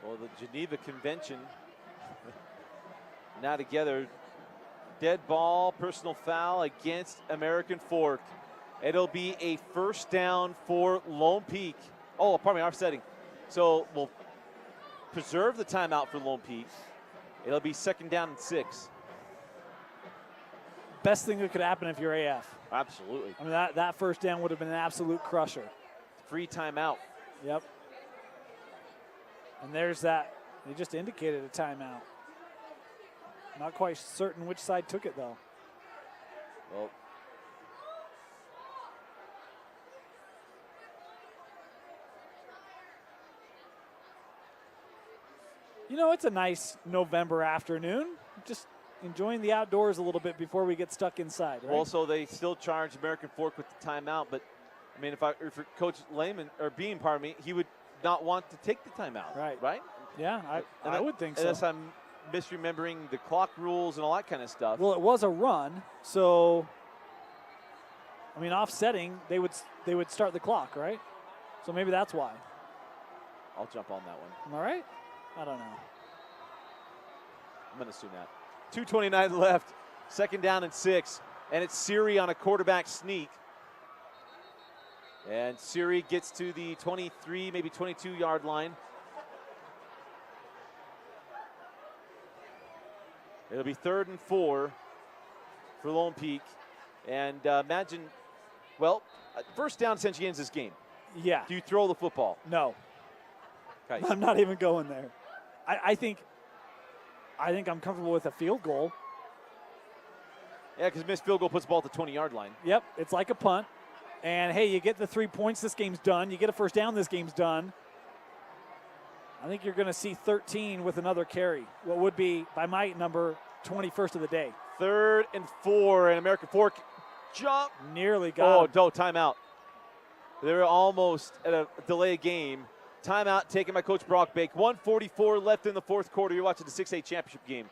Well, the Geneva Convention now together. Dead ball, personal foul against American Fork. It'll be a first down for Lone Peak. Oh, pardon me, offsetting. So we'll preserve the timeout for Lone Peak. It'll be 2nd down and 6. Best thing that could happen if you're AF. Absolutely. I mean, that first down would have been an absolute crusher. Free timeout. Yep. And there's that. They just indicated a timeout. Not quite certain which side took it, though. Well, it's a nice November afternoon. Just enjoying the outdoors a little bit before we get stuck inside, right? Also, they still charge American Fork with the timeout, but I mean, if Coach Lehman or Bean, pardon me, he would not want to take the timeout, right? Yeah, I would think so. Unless I'm misremembering the clock rules and all that kind of stuff. Well, it was a run, so I mean, offsetting, they would start the clock, right? So maybe that's why. I'll jump on that one. All right? I don't know. I'm going to assume that. 2:29 left, 2nd down and 6, and it's Siri on a quarterback sneak. And Siri gets to the 23, maybe 22-yard line. It'll be 3rd and 4 for Lone Peak. And imagine, first down essentially ends this game. Yeah. Do you throw the football? No. Okay. I'm not even going there. I think I'm comfortable with a field goal. Yeah, because missed field goal puts the ball at the 20-yard line. Yep, it's like a punt. And, hey, you get the 3 points, this game's done. You get a first down, this game's done. I think you're going to see 13 with another carry. What would be, by my number, 21st of the day. 3rd and 4, and American Fork jump. Nearly got him. No, timeout. They were almost at a delay game. Timeout taken by Coach Brockbake. 1:44 left in the 4th quarter. You're watching the 6A championship game.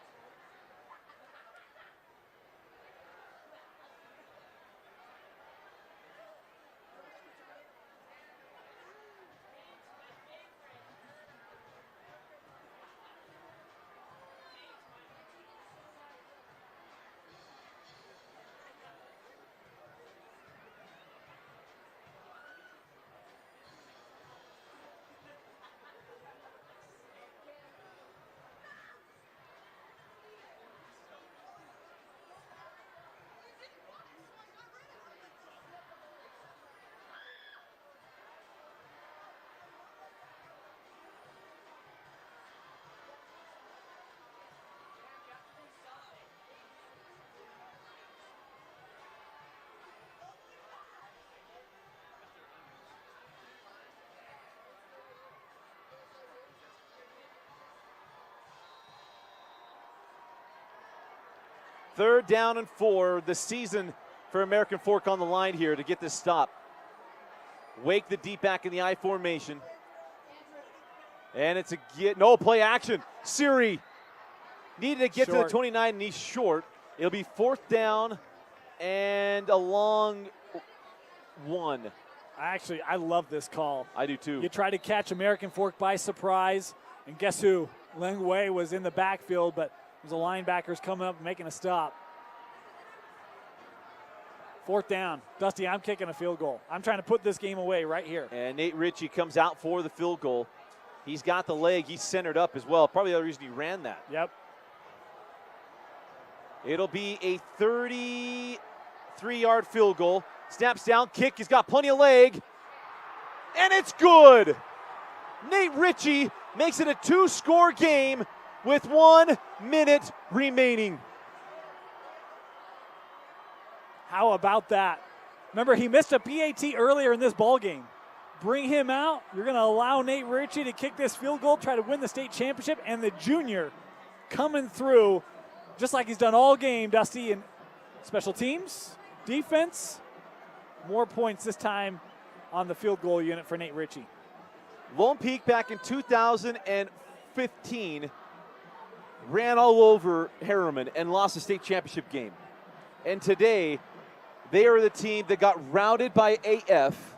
3rd down and 4. The season for American Fork on the line here to get this stop. Wake the deep back in the I formation. And it's no play action. Siri needed to get to the 29 and he's short. It'll be 4th down and a long 1. I love this call. I do too. You try to catch American Fork by surprise, and guess who? Leng Wei was in the backfield, but the linebackers coming up and making a stop. 4th down. Dusty, I'm kicking a field goal. I'm trying to put this game away right here. And Nate Ritchie comes out for the field goal. He's got the leg. He's centered up as well. Probably the other reason he ran that. Yep. It'll be a 33-yard field goal. Snaps down, kick. He's got plenty of leg. And it's good. Nate Ritchie makes it a 2-score game with 1 minute remaining. How about that? Remember, he missed a PAT earlier in this ball game. Bring him out. You're going to allow Nate Ritchie to kick this field goal, try to win the state championship, and the junior coming through just like he's done all game, Dusty, in special teams, defense. More points this time on the field goal unit for Nate Ritchie. Lone Peak back in 2015 ran all over Harriman and lost the state championship game. And today, they are the team that got routed by AF.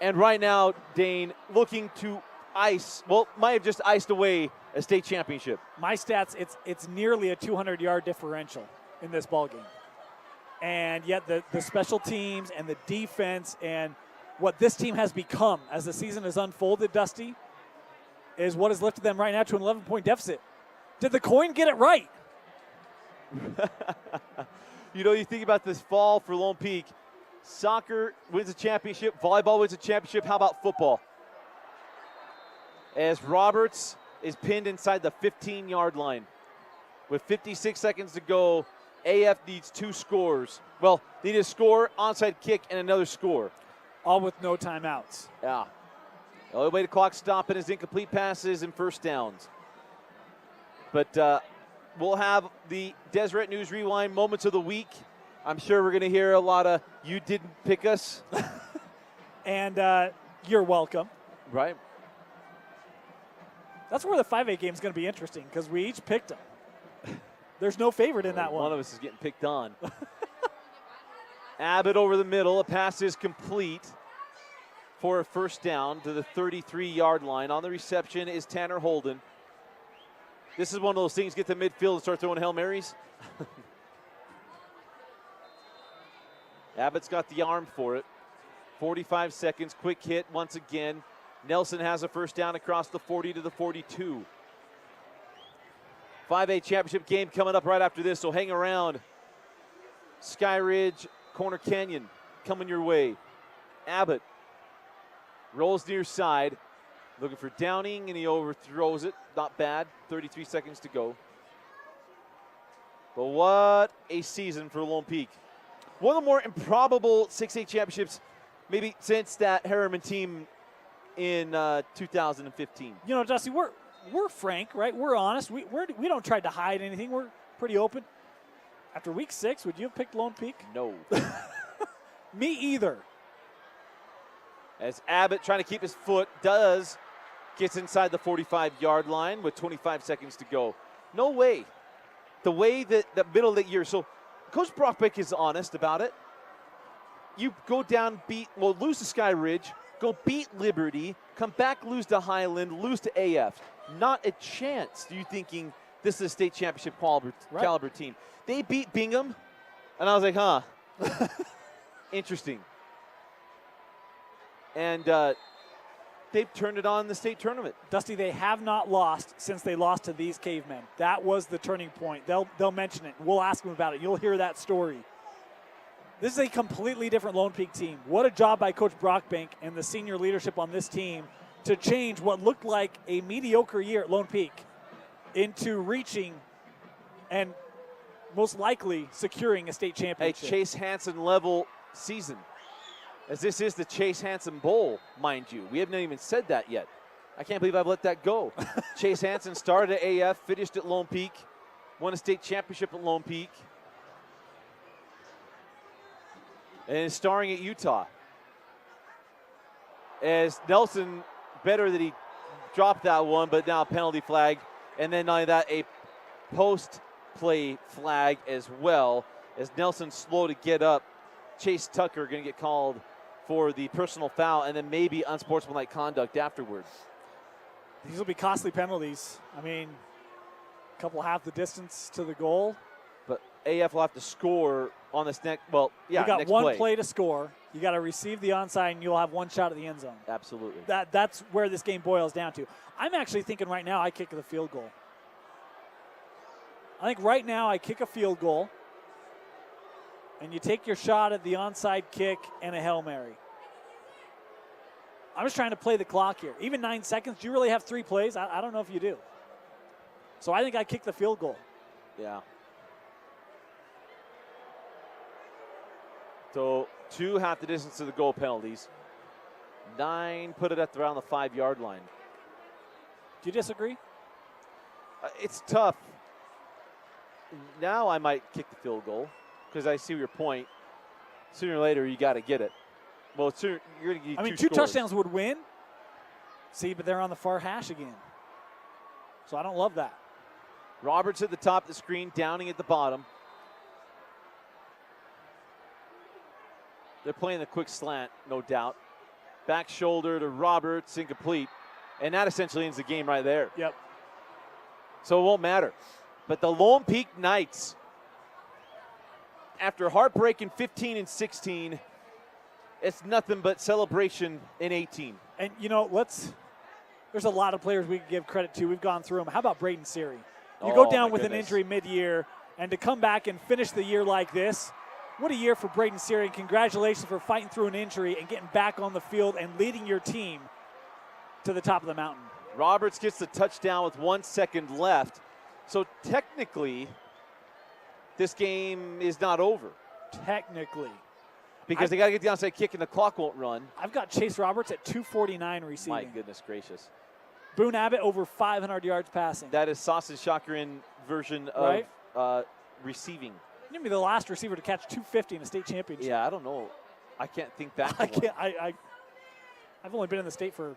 And right now, Dane, looking to might have just iced away a state championship. My stats, it's nearly a 200-yard differential in this ball game. And yet the special teams and the defense and what this team has become as the season has unfolded, Dusty, is what has lifted them right now to an 11-point deficit. Did the coin get it right? You think about this fall for Lone Peak. Soccer wins a championship. Volleyball wins a championship. How about football? As Roberts is pinned inside the 15-yard line. With 56 seconds to go, AF needs 2 scores. Well, they need a score, onside kick, and another score. All with no timeouts. Yeah. The only way the clock stopping is incomplete passes and first downs. But we'll have the Deseret News Rewind moments of the week. I'm sure we're going to hear a lot of "you didn't pick us." And you're welcome. Right. That's where the 5A game is going to be interesting because we each picked them. There's no favorite in that one. One of us is getting picked on. Abbott over the middle. A pass is complete for a first down to the 33-yard line. On the reception is Tanner Holden. This is one of those things, get to midfield and start throwing Hail Marys. Abbott's got the arm for it. 45 seconds, quick hit once again. Nelson has a first down across the 40 to the 42. 5A championship game coming up right after this, so hang around. Sky Ridge, Corner Canyon coming your way. Abbott rolls near side, looking for Downing, and he overthrows it. Not bad, 33 seconds to go. But what a season for Lone Peak. One of the more improbable 6A championships maybe since that Harriman team in 2015. Dusty, we're frank, right? We're honest. We don't try to hide anything. We're pretty open. After week 6, would you have picked Lone Peak? No. Me either. As Abbott, trying to keep his foot, gets inside the 45-yard line with 25 seconds to go. No way. The way that the middle of the year, so Coach Brockbeck is honest about it. You go down, lose to Sky Ridge, go beat Liberty, come back, lose to Highland, lose to AF. Not a chance. You thinking this is a state championship caliber team. They beat Bingham, and I was like, huh. Interesting. And they've turned it on in the state tournament. Dusty, they have not lost since they lost to these cavemen. That was the turning point. They'll mention it. We'll ask them about it. You'll hear that story. This is a completely different Lone Peak team. What a job by Coach Brockbank and the senior leadership on this team to change what looked like a mediocre year at Lone Peak into reaching and most likely securing a state championship. A Chase Hansen level season, as this is the Chase Hansen Bowl, mind you. We haven't even said that yet. I can't believe I've let that go. Chase Hansen started at AF, finished at Lone Peak, won a state championship at Lone Peak. and starring at Utah. As Nelson, better that he dropped that one, but now penalty flag. And then not only that, a post-play flag as well. As Nelson's slow to get up, Chase Tucker going to get called for the personal foul and then maybe unsportsmanlike conduct afterwards. These will be costly penalties. I mean, a couple half the distance to the goal. But AF will have to score on this next, well, yeah, you got next one play to score. You got to receive the onside, and you'll have one shot at the end zone. Absolutely. That's where this game boils down to. I'm actually thinking right now I kick the field goal. I think right now I kick a field goal, and you take your shot at the onside kick and a Hail Mary. I'm just trying to play the clock here. Even 9 seconds, do you really have 3 plays? I don't know if you do. So I think I kick the field goal. Yeah. So 2 half the distance to the goal penalties. 9 put it at around the 5-yard line. Do you disagree? It's tough. Now I might kick the field goal because I see your point. Sooner or later, you got to get it. Well, sooner, you're going to get 2 touchdowns would win. See, but they're on the far hash again. So I don't love that. Roberts at the top of the screen, Downing at the bottom. They're playing the quick slant, no doubt. Back shoulder to Roberts, incomplete. And that essentially ends the game right there. Yep. So it won't matter. But the Lone Peak Knights, after heartbreaking 15 and 16, it's nothing but celebration in 18. And, you know, there's a lot of players we can give credit to. We've gone through them. How about Braden Seary? You go down with an injury mid-year, and to come back and finish the year like this, what a year for Braden Seary, and congratulations for fighting through an injury and getting back on the field and leading your team to the top of the mountain. Roberts gets the touchdown with 1 second left. So technically, this game is not over. Technically. Because they got to get the onside kick and the clock won't run. I've got Chase Roberts at 249 receiving. My goodness gracious. Boone Abbott over 500 yards passing. That is Sausage Chakrin version of receiving. Give me the last receiver to catch 250 in a state championship. Yeah, I don't know. I can't think back. I've only been in the state for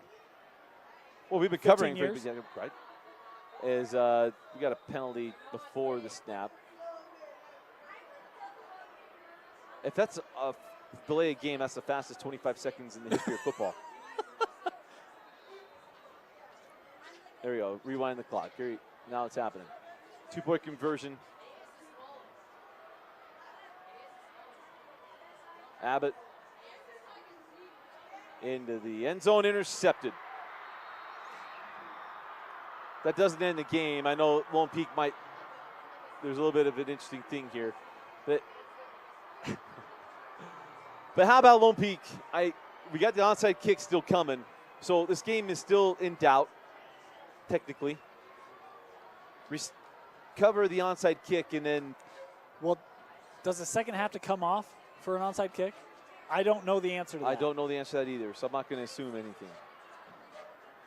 we've been covering years. Right? Is we got a penalty before the snap. If that's a delayed game, that's the fastest 25 seconds in the history of football. There we go. Rewind the clock. Now it's happening. 2-point conversion. Abbott into the end zone, intercepted. That doesn't end the game. I know Lone Peak might. There's a little bit of an interesting thing here, but but how about Lone Peak? We got the onside kick still coming, so this game is still in doubt. Technically, cover the onside kick and then. Well, does the second have to come off for an onside kick? I don't know the answer to that. I don't know the answer to that either, so I'm not going to assume anything.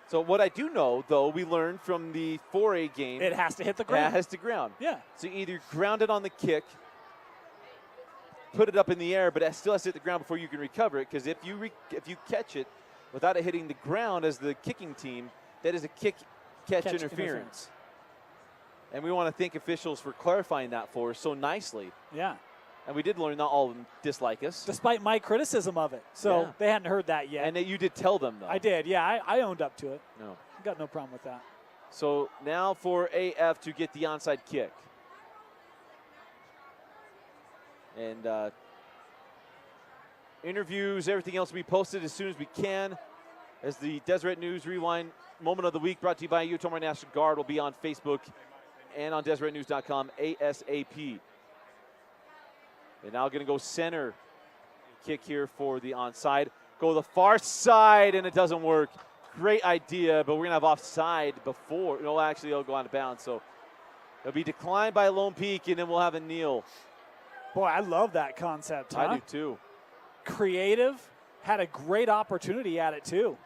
So what I do know, though, we learned from the 4A game. It has to hit the ground. It has to ground. Yeah. So either ground it on the kick, put it up in the air, but it still has to hit the ground before you can recover it, because if you catch it without it hitting the ground as the kicking team, that is a catch interference. And we want to thank officials for clarifying that for us so nicely. Yeah. And we did learn not all of them dislike us. Despite my criticism of it. So they hadn't heard that yet. And that you did tell them, though. I did, yeah. I owned up to it. No. Got no problem with that. So now for AF to get the onside kick. And interviews, everything else will be posted as soon as we can. As the Deseret News Rewind Moment of the Week brought to you by Utah National Guard will be on Facebook and on DeseretNews.com ASAP. And now going to go center kick here for the onside. Go the far side, and it doesn't work. Great idea, but we're going to have offside before. No, actually, it'll go out of bounds. So it'll be declined by Lone Peak, and then we'll have a kneel. Boy, I love that concept, huh? I do, too. Creative. Had a great opportunity at it, too.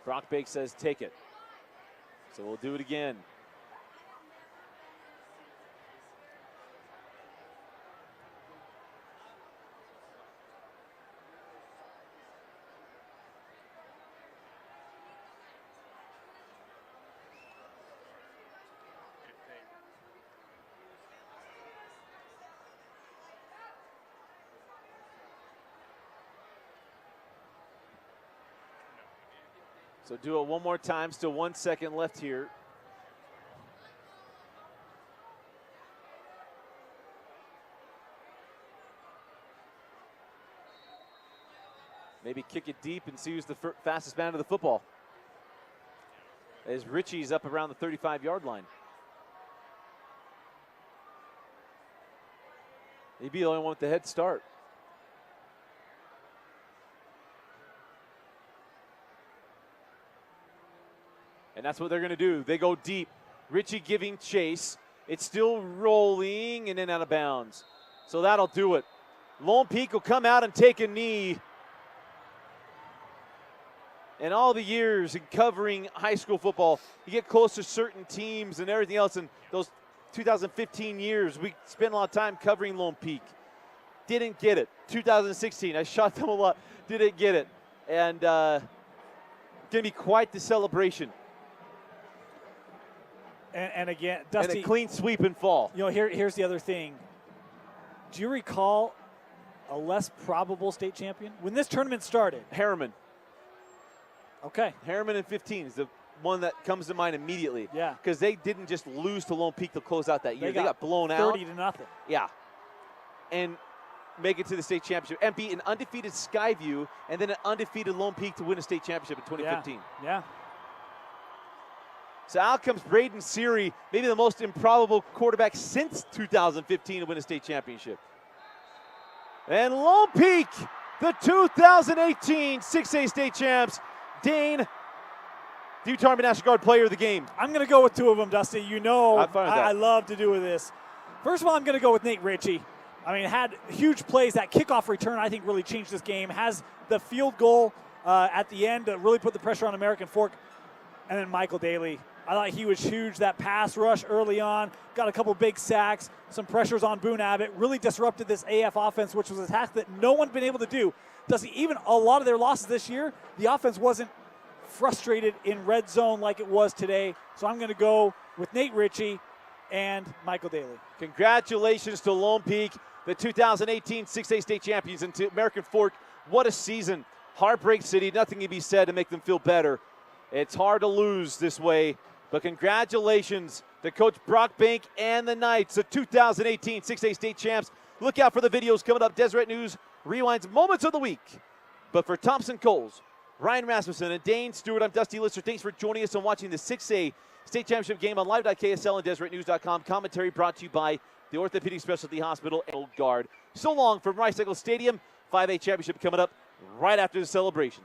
Brock Bake says take it. So we'll do it again. So do it one more time. Still 1 second left here. Maybe kick it deep and see who's the fastest man to the football. As Richie's up around the 35-yard line. He'd be the only one with the head start. And that's what they're going to do. They go deep. Richie giving chase. It's still rolling and then out of bounds. So that'll do it. Lone Peak will come out and take a knee. And all the years in covering high school football, you get close to certain teams and everything else. And those 2015 years, we spent a lot of time covering Lone Peak. Didn't get it. 2016, I shot them a lot. Didn't get it. And going to be quite the celebration. And again, Dusty. And a clean sweep and fall. You know, here's the other thing. Do you recall a less probable state champion? When this tournament started. Harriman. Okay. Harriman in 15 is the one that comes to mind immediately. Yeah. Because they didn't just lose to Lone Peak to close out that year. They got blown 30 out. 30-0. Yeah. And make it to the state championship. And beat an undefeated Skyview and then an undefeated Lone Peak to win a state championship in 2015. Yeah. So out comes Braden Seary, maybe the most improbable quarterback since 2015 to win a state championship. And Lone Peak, the 2018 6A state champs. Dane, the Utah Army National Guard player of the game. I'm going to go with two of them, Dusty. You know I love to do with this. First of all, I'm going to go with Nate Ritchie. I mean, had huge plays. That kickoff return, I think, really changed this game. Has the field goal at the end to really put the pressure on American Fork. And then Michael Daly. I thought he was huge. That pass rush early on, got a couple big sacks, some pressures on Boone Abbott, really disrupted this AF offense, which was a task that no one's been able to do. Even a lot of their losses this year, the offense wasn't frustrated in red zone like it was today. So I'm going to go with Nate Ritchie and Michael Daly. Congratulations to Lone Peak, the 2018 6A state champions, and to American Fork. What a season. Heartbreak City, nothing can be said to make them feel better. It's hard to lose this way. But congratulations to Coach Brock Bank and the Knights, the 2018 6A state champs. Look out for the videos coming up. Deseret News rewinds moments of the week. But for Thompson Coles, Ryan Rasmussen, and Dane Stewart, I'm Dusty Lister. Thanks for joining us and watching the 6A state championship game on live.ksl and deseretnews.com. Commentary brought to you by the Orthopedic Specialty Hospital and Old Guard. So long from Rice Eccles Stadium. 5A championship coming up right after the celebration.